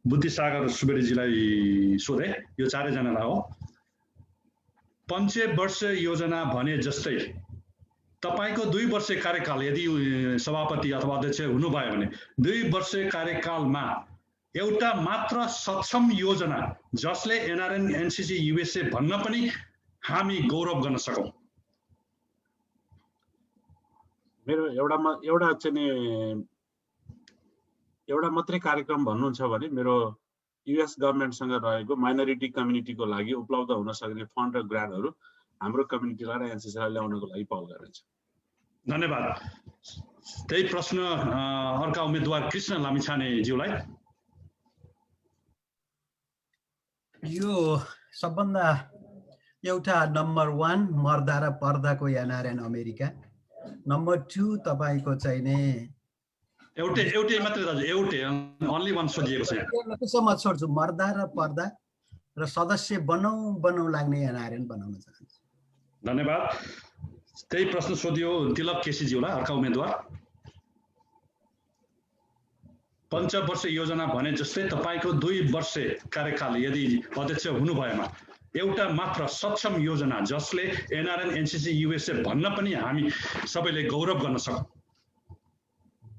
बुद्धिसागर सुवेदीजीलाई सोधे, यो चारैजनालाई हो। पञ्चवर्षीय योजना भने जस्तै तपाईको 2 वर्ष कार्यकाल यदि सभापति अथवा अध्यक्ष हुनुभयो भने 2 वर्ष कार्यकालमा एउटा मात्र सक्षम योजना जसले एनआरएन एनसिसी युएसए भन्न पनि हामी गौरव गर्न सकौं। मेरो एउटा मात्रै कार्यक्रम भन्नुहुन्छ भने मेरो युएस गभर्नमेन्टसँग रहेको माइनोरिटी कम्युनिटीको लागि उपलब्ध हुन सक्ने फन्ड र ग्रान्टहरू हाम्रो कम्युनिटीलाई र एनसिसीलाई ल्याउनको लागि पहल गरिन्छ। धन्यवाद। त्यही प्रश्न अर्का उम्मेदवार कृष्ण लामिछानेज्यूलाई। यो सबभन्दा एउटा नम्बर 1 मर्दा र पर्दाको एनआरएन अमेरिका, नम्बर 2 तपाईको चाहिँ नि एउटै मात्रै दाजु, एउटै ओन्ली वान सोधिएको छ। त्यसमा छोड्छु, मर्दा र पर्दा र सदस्य बनाऊ लाग्ने एनआरएन बनाउन चाहन्छु। धन्यवाद। त्यही प्रश्न सोधियो तिलक केसीज्यूलाई, अर्का उम्मेदवार। पञ्चवर्ष योजना भने जस्तै तपाईको 2 वर्ष कार्यकाल यदि अध्यक्ष हुनुभएमा एउटा मात्र सक्षम योजना जसले एनआरएन एनसिसी युएसए भन्न पनि हामी सबैले गौरव गर्न सकौं।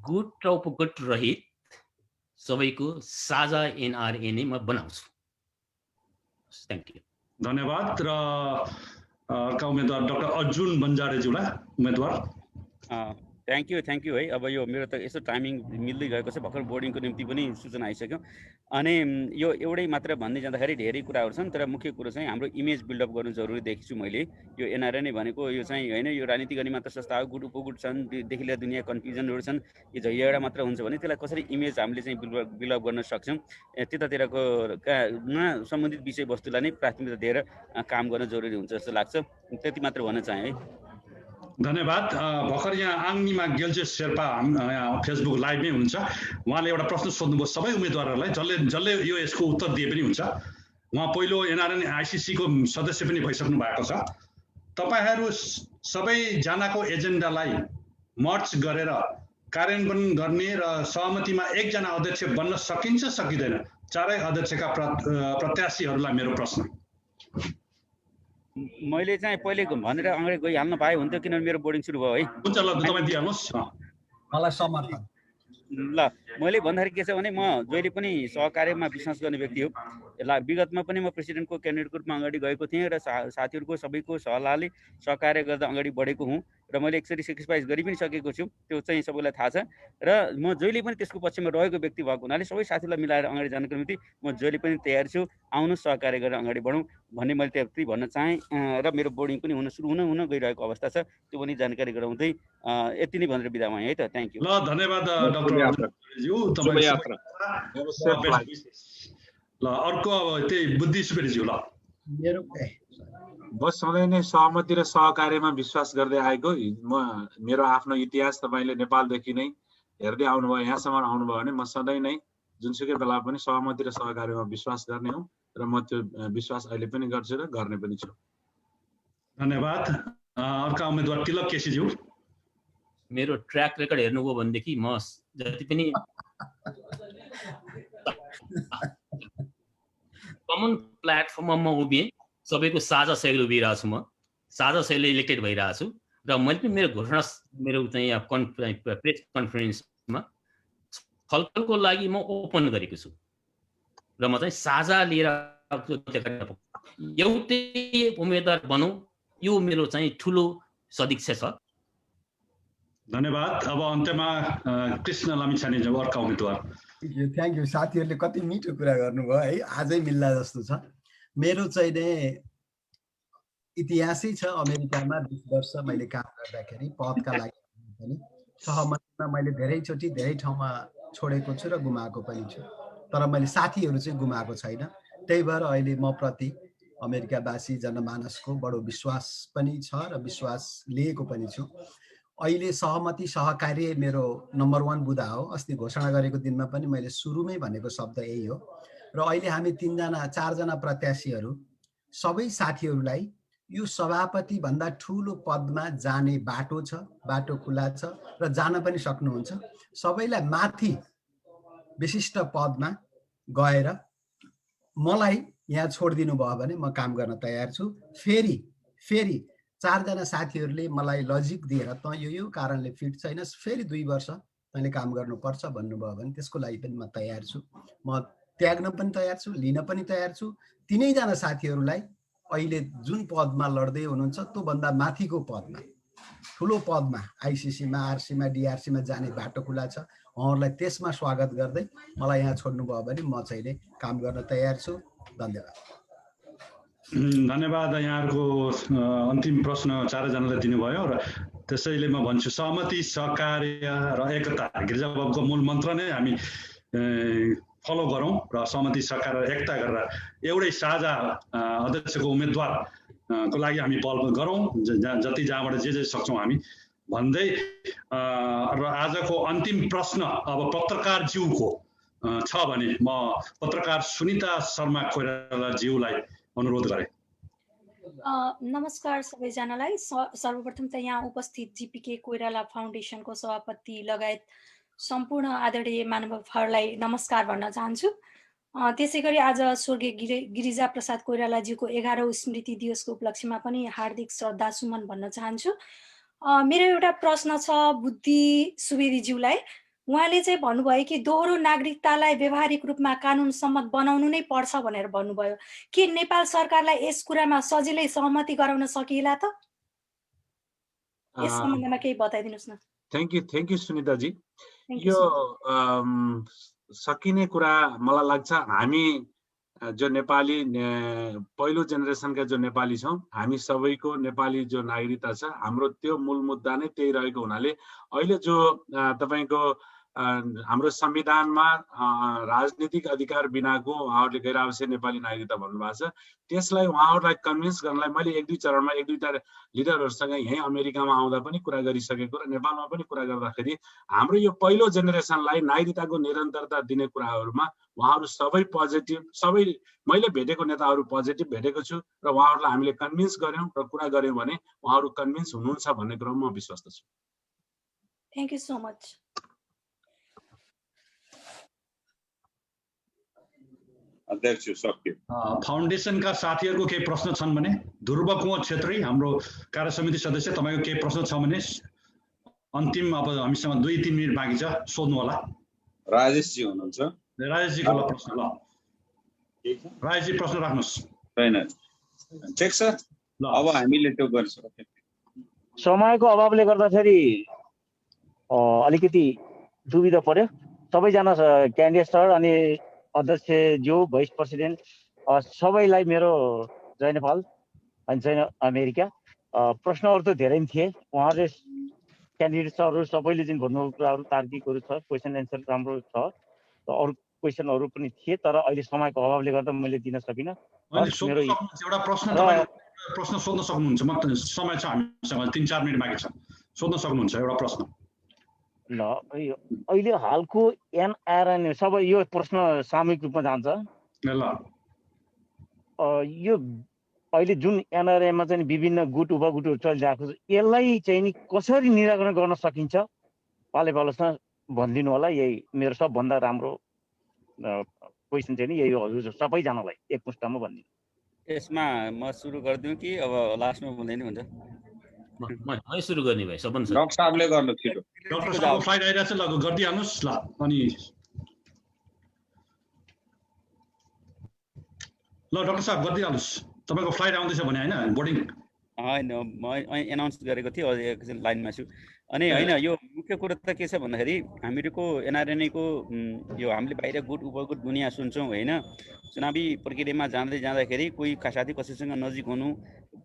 गुट र उपगुट रहित सबैको साझा एनआरएनए म बनाउँछु। Thank you. धन्यवाद। र अर्का उम्मेदवार डाक्टर अर्जुन बन्जारेज्यूलाई उम्मेदवार। थ्याङ्क यू है। अब यो मेरो त यसो टाइमिङ मिल्दै गएको छ, भर्खर बोर्डिङको निम्ति पनि सूचना आइसक्यो। अनि यो एउटै मात्र भन्दै जाँदाखेरि धेरै कुराहरू छन्, तर मुख्य कुरो चाहिँ हाम्रो इमेज बिल्डअप गर्नु जरुरी देखेछु मैले। यो एनआरएनए भनेको यो चाहिँ होइन, यो राजनीति गर्ने मात्र संस्था हो, गुट उपगुट छन्, देखि लिएर दुनियाँ कन्फ्युजनहरू छन्, यो झैयाडा मात्र हुन्छ भने त्यसलाई कसरी इमेज हामीले चाहिँ बिल्डअप गर्न सक्छौँ, त्यतातिरको सम्बन्धित विषयवस्तुलाई नै प्राथमिकता दिएर काम गर्न जरुरी हुन्छ जस्तो लाग्छ। त्यति मात्र भन्न चाहेँ है। धन्यवाद। भर्खर यहाँ आङ्नीमा गेल्जे शेर्पा यहाँ फेसबुक लाइभमै हुनुहुन्छ, उहाँले एउटा प्रश्न सोध्नुभयो सबै उम्मेदवारहरूलाई, जसले यो यसको उत्तर दिए पनि हुन्छ। उहाँ पहिलो एनआरएन आइसिसीको सदस्य पनि भइसक्नु भएको छ। तपाईहरू सबैजनाको एजेन्डालाई मर्च गरेर कार्यान्वयन गर्ने र सहमतिमा एकजना अध्यक्ष बन्न सकिन्छ सकिँदैन? चारै अध्यक्षका प्रत्याशीहरूलाई मेरो प्रश्न। मैले चाहिँ पहिले भनेर अगाडि गइहाल्न पाए हुन्थ्यो, किनभने मेरो बोर्डिङ सुरु भयो है। हुन्छ, ल तपाईँ दिइहाल्नुहोस्। मलाई समर्थन। ल मैले भन्दाखेरि के छ भने म जहिले पनि सहकार्यमा विश्वास गर्ने व्यक्ति हो। विगतमा पनि म प्रेसिडेन्टको क्यान्डिडेटको रूपमा अगाडि गएको थिएँ र साथीहरूको सबैको सल्लाहले सहकार्य गर्दा अगाडि बढेको हुँ र मैले एकचोटि सेक्रिफाइस गरि पनि सकेको छु। त्यो चाहिँ सबैलाई थाहा छ र म जहिले पनि त्यसको पक्षमा रहेको व्यक्ति भएको हुनाले सबै साथीलाई मिलाएर अगाडि जानको निम्ति म जहिले पनि तयार छु। आउनुहोस् सहकार्य गरेर अगाडि बढौँ भन्ने मैले त्यति भन्न चाहेँ र मेरो बोर्डिङ पनि हुन गइरहेको अवस्था छ। त्यो पनि जानकारी गराउँदै यति नै भनेर बिदा भएँ है त। Thank you. ल धन्यवाद डाक्टर ज्यू। ल अर्को अब त्यही बुद्धि सुवेदीज्यू। ल म सधैँ नै सहमति र सहकार्यमा विश्वास गर्दै आएको। मेरो आफ्नो इतिहास तपाईँले नेपालदेखि नै हेर्दै आउनुभयो, यहाँसम्म आउनुभयो भने म सधैँ नै जुनसुकै बेला पनि सहमति र सहकार्यमा विश्वास गर्ने हुँ र म त्यो विश्वास अहिले पनि गर्छु र गर्ने पनि छु। धन्यवाद। अर्का उम्मेदवार तिलक केसीज्यू। मेरो ट्र्याक रेकर्ड हेर्नुभयो भनेदेखि म जति पनि कमन प्लेटफर्ममा म उभिएँ, सबैको साझा सहयोगले उभिरहेको छु। म साझा सहयोगले इलेक्टेड भइरहेको छु र मैले पनि मेरो घोषणा मेरो चाहिँ प्रेस कन्फरेन्समा छलफलको लागि म ओपन गरेको छु र म चाहिँ साझा लिएर एउटै उम्मेदवार बनौँ, यो मेरो चाहिँ ठुलो सदिच्छा छ। धन्यवाद। अब अन्त्यमा कृष्ण लामिछानेज्यू अर्का उम्मेदवार। Thank you. साथीहरूले कति मिठो कुरा गर्नुभयो है, आजै मिल्ला जस्तो छ। मेरो चाहिँ नै इतिहासै छ। अमेरिकामा 20 वर्ष मैले काम गर्दाखेरि पदका लागि पनि सहमतिमा मैले धेरैचोटि धेरै ठाउँमा छोडेको छु र गुमाएको पनि छु, तर मैले साथीहरू चाहिँ गुमाएको छैन। त्यही भएर अहिले म प्रति अमेरिकावासी जनमानसको बडो विश्वास पनि छ र विश्वास लिएको पनि छु। अहिले सहमति सहकार्य मेरो नम्बर 1 बुदा हो। अस्ति घोषणा गरेको दिनमा पनि मैले सुरुमै भनेको शब्द यही हो र अहिले हामी 4जना प्रत्याशीहरू सबै साथीहरूलाई यो सभापति भन्दा ठुलो पदमा जाने बाटो छ, बाटो खुला छ र जान पनि सक्नुहुन्छ। सबैलाई माथि विशिष्ट पदमा गएर मलाई यहाँ छोडिदिनु भयो भने म काम गर्न तयार छु। फेरि 4जना साथीहरूले मलाई लजिक दिएर त यो कारणले फिट छैनस्, फेरि 2 वर्ष तैँले काम गर्नुपर्छ भन्नुभयो भने त्यसको लागि पनि म तयार छु। म त्याग्न पनि तयार छु, लिन पनि तयार छु। तिनैजना साथीहरूलाई अहिले जुन पदमा लड्दै हुनुहुन्छ त्योभन्दा माथिको पदमा, ठुलो पदमा आइसिसीमा, आरसीमा, डिआरसीमा जाने बाटो खुला छ। उहाँहरूलाई त्यसमा स्वागत गर्दै मलाई यहाँ छोड्नुभयो भने म चाहिँ काम गर्न तयार छु। धन्यवाद। धन्यवाद। यहाँहरूको अन्तिम प्रश्न 4जनाले दिनुभयो र त्यसैले म भन्छु सहमति, सहकार्य र एकता गिरिजाबाबुको मूल मन्त्र नै हामी फलो गरौँ र सहमति, सहकार्य र एकता गरेर एउटै साझा अध्यक्षको उम्मेदवारको लागि हामी पहल गरौँ, जहाँबाट जे सक्छौँ हामी भन्दै। र आजको अन्तिम प्रश्न अब पत्रकारज्यूको छ भने म पत्रकार सुनिता शर्मा कोइरालाज्यूलाई अनुरोध गरे। नमस्कार सबैजनालाई। सर्वप्रथम त यहाँ उपस्थित जीपीके कोइराला फाउन्डेसनको सभापति लगायत सम्पूर्ण आदरणीय महानुभावहरूलाई नमस्कार भन्न चाहन्छु। त्यसै गरी आज स्वर्गीय गिरिजा प्रसाद कोइरालाज्यूको 11औं स्मृति दिवसको उपलक्ष्यमा पनि हार्दिक श्रद्धा सुमन भन्न चाहन्छु। मेरो एउटा प्रश्न छ बुद्धि सुवेदीज्यूलाई। उहाँले चाहिँ भन्नुभयो कि दोहोरो नागरिकतालाई व्यावहारिक रूपमा कानुन सम्मत बनाउनु नै पर्छ भनेर भन्नुभयो। के नेपाल सरकारलाई यस कुरामा सजिलै सहमति गराउन सकिएला त? यस सम्बन्धमा केही बताइदिनुस् न। थ्याङ्क यू सुनिताजी। यो सकिने कुरा मलाई लाग्छ। हामी जो नेपाली पहिलो जेनेरेसनका जो नेपाली छौँ, हामी सबैको नेपाली जो नागरिकता छ हाम्रो त्यो मूल मुद्दा नै त्यही रहेको हुनाले अहिले जो तपाईको हाम्रो संविधानमा राजनीतिक अधिकार बिनाको उहाँहरूले गैर आवश्यक नेपाली नागरिकता भन्नुभएको छ। त्यसलाई उहाँहरूलाई कन्भिन्स गर्नलाई मैले एक दुई चरणमा एक दुईटा लिडरहरूसँग यहीँ अमेरिकामा आउँदा पनि कुरा गरिसकेको र नेपालमा पनि कुरा गर्दाखेरि हाम्रो यो पहिलो जेनेरेसनलाई नागरिकताको निरन्तरता दिने कुराहरूमा उहाँहरू सबै पोजिटिभ, सबै मैले भेटेको नेताहरू पोजिटिभ भेटेको छु र उहाँहरूलाई हामीले कन्भिन्स गर्यौँ र कुरा गर्यौँ भने उहाँहरू कन्भिन्स हुनुहुन्छ भन्ने कुरामा म विश्वस्त छु। Thank you so much. अध्यक्ष सक्यो। फाउन्डेसनका साथीहरूको केही प्रश्न छन् भने ध्रुव कुँवर छेत्री हाम्रो कार्य समिति सदस्य, तपाईँको केही प्रश्न छ भने अन्तिम अब हामीसँग 2-3 मिनट बाँकी छ, सोध्नु होला। राजेशजी हुनुहुन्छ? राजेशजीको ल प्रश्न ल। राजेशजी प्रश्न राख्नुहोस्। छैन, ठिक छ। अब हामीले त्यो गरिसक्यौँ। समयको अभावले गर्दाखेरि अलिकति दुविधा पर्यो। सबैजना क्यान्डिडेट सर अनि अध्यक्षज्यू, भाइस प्रेसिडेन्ट सबैलाई मेरो जय नेपाल अनि जय अमेरिका। प्रश्नहरू त धेरै थिए, उहाँहरूले क्यान्डिडेट सरहरू सबैले जुन भन्नुभएको कुराहरू तार्किकहरू छ, क्वेसन एन्सर राम्रो छ, अरू क्वेसनहरू पनि थिए, तर अहिले समयको अभावले गर्दा मैले दिन सकिनँ। एउटा प्रश्न सोध्न सक्नुहुन्छ, समय छ हामीसँग 3-4 मिनट बाँकी छ, सोध्न सक्नुहुन्छ एउटा प्रश्न। ल, अहिले हालको एनआरएन सबै यो प्रश्न सामूहिक रूपमा जान्छ। ल, यो अहिले जुन एनआरएमा चाहिँ विभिन्न गुट उपगुटहरू चलिरहेको छ, यसलाई चाहिँ नि कसरी निराकरण गर्न सकिन्छ पाले पालोसँग भनिदिनु होला। यही मेरो सबभन्दा राम्रो क्वेसन चाहिँ नि यही हो, हजुर सबैजनालाई एक पुस्तामा भनिदिनु। यसमा म सुरु गरिदिउँ कि अब लास्टमा बोल्दै नि हुन्छ? म सुरु गर्ने भाइ, सबभन्दा डाक्टर साहबले गर्नु छिटो। डाक्टर साहब फ्लाइट आइरहेछ, ल गरिदिहाल्नुहोस् ल। अनि ल डाक्टर साहब गरिदिहाल्नुहोस्, तपाईँको फ्लाइट आउँदैछ भने होइन, बोर्डिङ होइन म एनाउन्स गरेको थिएँ, अझै एकछिन लाइनमा छु। अनि होइन, यो मुख्य कुरो त के छ भन्दाखेरि हामीहरूको एनआरएनएको यो हामीले बाहिर गुट उपगुट दुनियाँ सुन्छौँ होइन। चुनावी प्रक्रियामा जाँदाखेरि कोही साथी कसैसँग नजिक हुनु,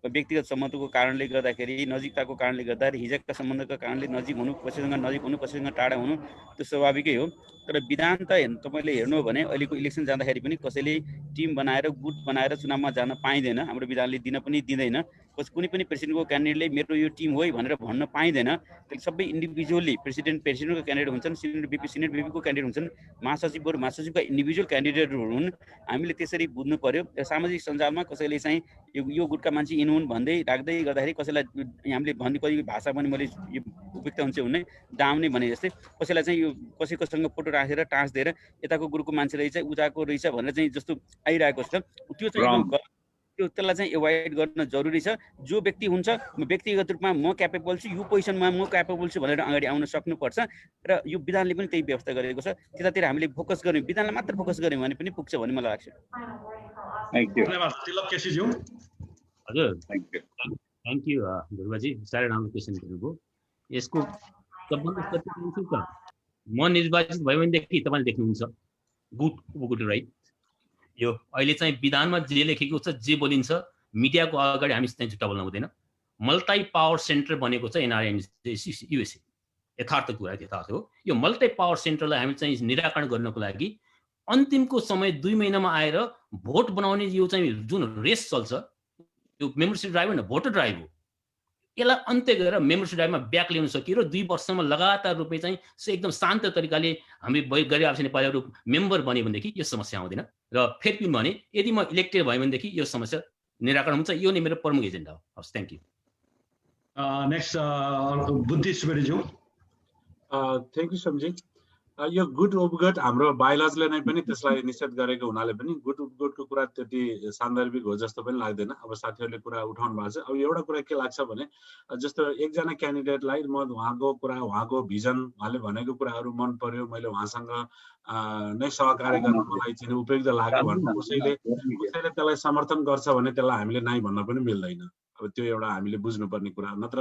व्यक्तिगत सम्बन्धको कारणले गर्दाखेरि, नजिकताको कारणले गर्दाखेरि, हिजकका सम्बन्धको कारणले नजिक हुनु, कसैसँग नजिक हुनु, कसैसँग टाढा हुनु, त्यो स्वाभाविकै हो। तर विधान त तपाईँले हेर्नु हो भने अहिलेको इलेक्सन जाँदाखेरि पनि कसैले टिम बनाएर गुट बनाएर चुनावमा जान पाइँदैन, हाम्रो विधानले दिन पनि दिँदैन। कुनै पनि प्रेसिडेन्टको क्यान्डिडेटले मेरो यो टिम हो भनेर भन्न पाइँदैन। त्यसले सबै इन्डिभिजुअली प्रेसिडेन्टको क्यान्डिडेट हुन्छन्, सिनियर भिपीको क्यान्डिडेट हुन्छन्, महासचिवका इन्डिभिजुअल क्यान्डिडेटहरू हुन्। हामीले त्यसरी बुझ्नु पर्यो। सामाजिक सञ्जालमा कसैले चाहिँ यो गुटका मान्छे इन हुन् भन्दै राख्दै गर्दाखेरि कसैलाई हामीले भन्ने कति भाषा पनि मैले यो उपयुक्त हुन्छ हुने डाउने भने जस्तै कसैलाई चाहिँ यो कसैकोसँग फोटो राखेर टाँस दिएर यताको ग्रुपको मान्छे रहेछ उताको रहेछ भनेर चाहिँ जस्तो आइरहेको छ, त्यो चाहिँ त्यसलाई चाहिँ एभोइड गर्न जरुरी छ। जो व्यक्ति हुन्छ व्यक्तिगत रूपमा म क्यापेबल छु, यो पोजिसनमा म क्यापेबल छु भनेर अगाडि आउन सक्नुपर्छ र यो विधानले पनि त्यही व्यवस्था गरेको छ। त्यतातिर हामीले फोकस गर्यौँ, विधानलाई मात्र फोकस गर्यौँ भने पनि पुग्छ भन्ने मलाई लाग्छ। धन्यवाद तिलक केसीज्यू। हजुर थ्याङ्क यू ध्रुवजी, साह्रै राम्रो क्वेसन गर्नुभयो। यसको सबभन्दा सत्य त म निर्वाचित भयो भनेदेखि तपाईँले देख्नुहुन्छ गुट उपगुट राइट। यो अहिले चाहिँ विधानमा जे लेखेको छ, जे बोलिन्छ, मिडियाको अगाडि हामी चाहिँ झुट्टा बोल्न हुँदैन। मल्टी पावर सेन्टर बनेको छ एनआरएन युएसए, यथार्थ कुरा यथार्थ हो। यो मल्टी पावर सेन्टरलाई हामी चाहिँ निराकरण गर्नको लागि अन्तिमको समय 2 महिनामा आएर भोट बनाउने यो चाहिँ जुन रेस चल्छ, यो मेम्बरसिप ड्राइभ होइन, भोटर ड्राइभ हो। यसलाई अन्त्य गरेर मेम्बरसिप ड्राइभमा ब्याक ल्याउन सकियो र 2 वर्षसम्म लगातार रूपमा चाहिँ एकदम शान्त तरिकाले हामी गरी आवश्यक नेपालीहरू मेम्बर बन्यो भनेदेखि यो समस्या आउँदैन। र फेरि पनि भने यदि म इलेक्टेड भयो भनेदेखि यो समस्या निराकरण हुन्छ। यो नै मेरो प्रमुख एजेन्डा हो। हस्, थ्याङ्क यू। नेक्स्ट बुद्धि सुवेदीज्यू। Thank you समजी। यो गुट उपगुट हाम्रो बायोलजले नै पनि त्यसलाई निषेध गरेको हुनाले पनि गुट उपगुटको कुरा त्यति सान्दर्भिक हो जस्तो पनि लाग्दैन। अब साथीहरूले कुरा उठाउनु भएको छ। अब एउटा कुरा के लाग्छ भने जस्तो एकजना क्यान्डिडेटलाई म उहाँको कुरा, उहाँको भिजन, उहाँले भनेको कुराहरू मन पर्यो, मैले उहाँसँग नै सहकार्य गर्न मलाई चाहिँ उपयुक्त लाग्यो भने उसैले त्यसलाई समर्थन गर्छ भने त्यसलाई हामीले नाइ भन्न पनि मिल्दैन। अब त्यो एउटा हामीले बुझ्नुपर्ने कुरा। नत्र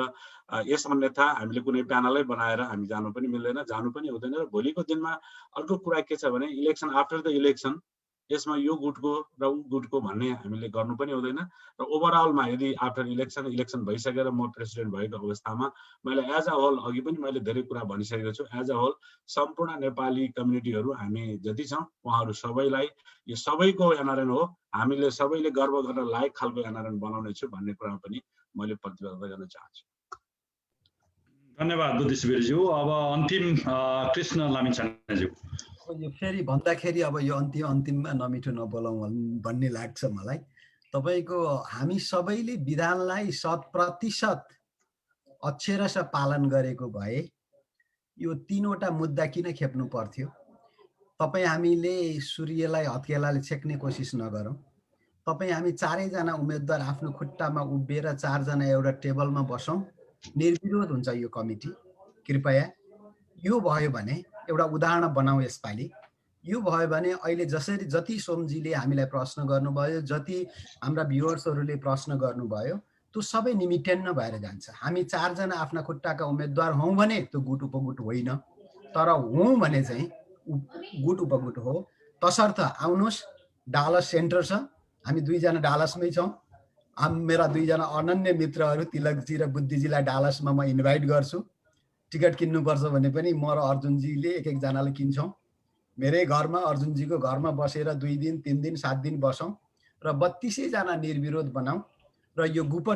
यस अन्यथा हामीले कुनै प्यानलै बनाएर हामी जानु पनि मिल्दैन, जानु पनि हुँदैन। र भोलिको दिनमा अर्को कुरा के छ भने इलेक्सन आफ्टर द इलेक्सन यसमा यो गुटको र ऊ गुटको भन्ने हामीले गर्नु पनि हुँदैन र ओभरअलमा यदि आफ्टर इलेक्सन भइसकेर म प्रेसिडेन्ट भएको अवस्थामा मैले एज अ होल अघि पनि मैले धेरै कुरा भनिसकेको छु एज अ होल सम्पूर्ण नेपाली कम्युनिटीहरू हामी जति छौँ उहाँहरू सबैलाई यो सबैको एनआरएन हो हामीले सबैले गर्व गर्न लायक खालको एनआरएन बनाउने छु भन्ने कुरा पनि मैले प्रतिबद्धता गर्न चाहन्छु। धन्यवाद बुद्धिशिविरज्यू। अब अन्तिम कृष्ण लामिछानेज्यू। यो फेरि भन्दाखेरि अब यो अन्तिममा नमिठो नबोलाउँ भन्ने लाग्छ मलाई। तपाईको हामी सबैले विधानलाई 100% अक्षरशः पालन गरेको भए यो 3वटा मुद्दा किन खेप्नु पर्थ्यो? तपाईँ हामीले सूर्यलाई हत्केलाले छेक्ने कोसिस नगरौँ। तपाईँ हामी 4 जना उम्मेदवार आफ्नो खुट्टामा उभिएर 4 जना एउटा टेबलमा बसौँ, निर्विरोध हुन्छ यो कमिटी। कृपया यो भयो भने एउटा उदाहरण बनाऊ यसपालि। यो भयो भने अहिले जसरी जति सोमजीले हामीलाई प्रश्न गर्नुभयो, जति हाम्रा भ्युअर्सहरूले प्रश्न गर्नुभयो, त्यो सबै निमिटेन्न भएर जान्छ। हामी 4 जना आफ्ना खुट्टाका उम्मेदवार हौँ भने त्यो गुट उपगुट होइन, तर हौँ भने चाहिँ गुट उपगुट हो। तसर्थ आउनुहोस्, डालस सेन्टर छ, हामी 2 जना डालसमै छौँ। मेरा 2 जना अनन्य मित्रहरू तिलकजी र बुद्धिजीलाई डालसमा म इन्भाइट गर्छु। टिकट किन्नुपर्छ भने पनि म र अर्जुनजीले एक जनाले किन्छौँ। मेरै घरमा अर्जुनजीको घरमा बसेर 2 दिन 3 दिन 7 दिन बसौँ र 32 जना निर्विरोध बनाऊ र यो गुट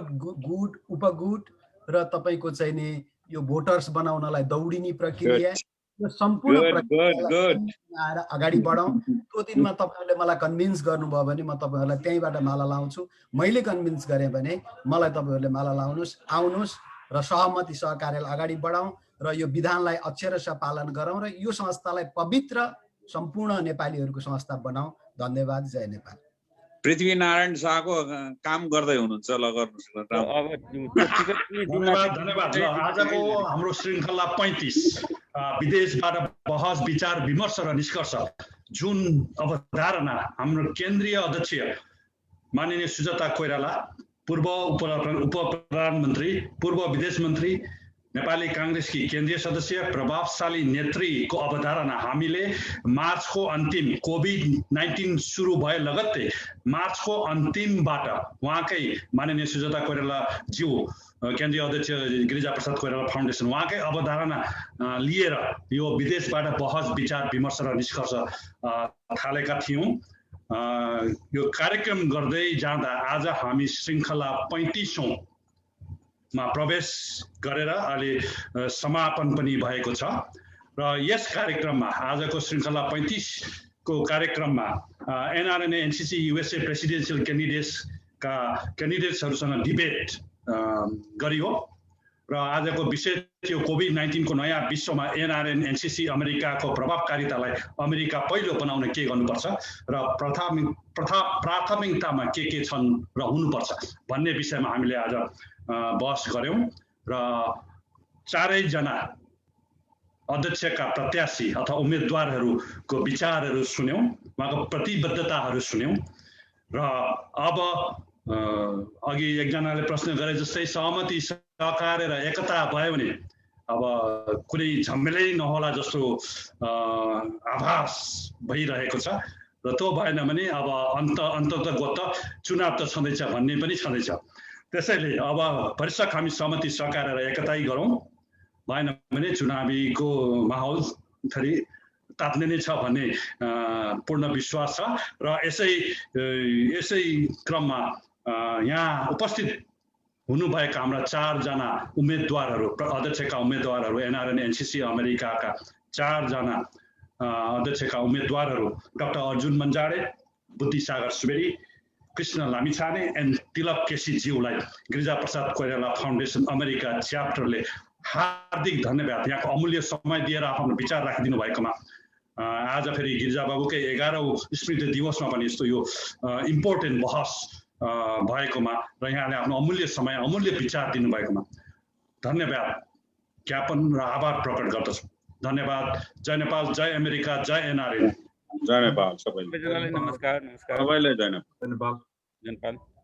उपगुट र तपाईको चाहिँ नि यो भोटर्स बनाउनलाई दौडिने प्रक्रिया यो सम्पूर्ण प्रक्रियालाई अगाडि बढाउँ। त्यो दिनमा तपाईहरुले मलाई कन्भिन्स गर्नुभयो भने म तपाईहरुलाई त्यहीबाट माला लाउँछु। मैले कन्भिन्स गरेँ भने मलाई तपाईहरुले माला लाउनुस्, आउनुस् र सहमति सहकार्यलाई अगाडि बढाउँ र यो विधानलाई अक्षरशः पालन गरौँ र यो संस्थालाई पवित्र सम्पूर्ण नेपालीहरूको संस्था बनाऊ। धन्यवाद। जय नेपाल। पृथ्वीनारायण शाहको काम गर्दै हुनुहुन्छ, ल गर्नुस्। धन्यवाद। आजको हाम्रो श्रृङ्खला 35 विदेशबाट बहस विचार विमर्श र निष्कर्ष जुन अवधारणा हाम्रो केन्द्रीय अध्यक्ष माननीय सुजाता कोइराला, पूर्व उप प्रधानमन्त्री, पूर्व विदेश मन्त्री, नेपाली कांग्रेसकी केन्द्रीय सदस्य, प्रभावशाली नेत्रीको अवधारणा हामीले मार्चको अन्तिम कोभिड-19 सुरु भए लगत्तै मार्चको अन्तिमबाट उहाँकै माननीय सुजाता कोइराला ज्यू, केन्द्रीय अध्यक्ष गिरिजाप्रसाद कोइराला फाउन्डेसन, उहाँकै अवधारणा लिएर यो विदेशबाट बहस विचार विमर्श र निष्कर्ष थालेका थियौँ। यो कार्यक्रम गर्दै जाँदा आज हामी श्रृङ्खला 35औं मा प्रवेश गरेर अहिले समापन पनि भएको छ र यस कार्यक्रममा आजको श्रृङ्खला 35 को कार्यक्रममा एनआरएनए एनसीसी यूएसए प्रेसिडेन्शियल क्यान्डिडेट्सहरूसँग डिबेट गरियो र आजको विषय थियो कोभिड-19 को नयाँ विश्वमा एनआरएन एनसीसी अमेरिकाको प्रभावकारितालाई अमेरिका पहिलो बनाउन के गर्नुपर्छ र प्राथमिकतामा के छन् र हुनुपर्छ भन्ने विषयमा हामीले आज बहस गर्यौं र 4 जना अध्यक्षका प्रत्याशी अथवा उम्मेदवारहरूको विचारहरू सुन्यौं, उहाँको प्रतिबद्धताहरू सुन्यौं र अब अघि एकजनाले प्रश्न गरे जस्तै सहमति सहकार्य र एकता भयो भने अब कुनै झमेलै नहोला जस्तो आभास भइरहेको छ र त्यो भएन भने अब अन्ततगत चुनाव त छँदैछ भन्ने पनि छँदैछ। त्यसैले अब भरसक हामी सहमति सहकार्य र एकताई गरौँ, भएन भने चुनावीको माहौल थरी तात्ने नै छ भन्ने पूर्ण विश्वास छ र यसै क्रममा यहाँ उपस्थित हुनुभएका हाम्रा 4 जना उम्मेदवारहरू, अध्यक्षका उम्मेदवारहरू, एनआरएन एनसीसी अमेरिकाका 4 जना अध्यक्षका उम्मेदवारहरू डाक्टर अर्जुन मन्जाडे, बुद्धिसागर सुवेदी, कृष्ण लामिछाने एन्ड तिलक केसी ज्यूलाई गिरिजाप्रसाद कोइराला फाउन्डेसन अमेरिका च्याप्टरले हार्दिक धन्यवाद। यहाँको अमूल्य समय दिएर आफ्नो विचार राखिदिनु भएकोमा आज फेरि गिरिजा बाबुकै 11औं स्मृति दिवसमा पनि यस्तो यो इम्पोर्टेन्ट बहस भएकोमा र यहाँले आफ्नो अमूल्य समय अमूल्य विचार दिनुभएकोमा धन्यवाद ज्ञापन र आभार प्रकट गर्दछु। धन्यवाद। जय नेपाल, जय अमेरिका, जय एनआरएन। जय नेपाल सबैलाई। नमस्कार। सबैलाई जय नेपाल। धन्यवाद। जय नेपाल।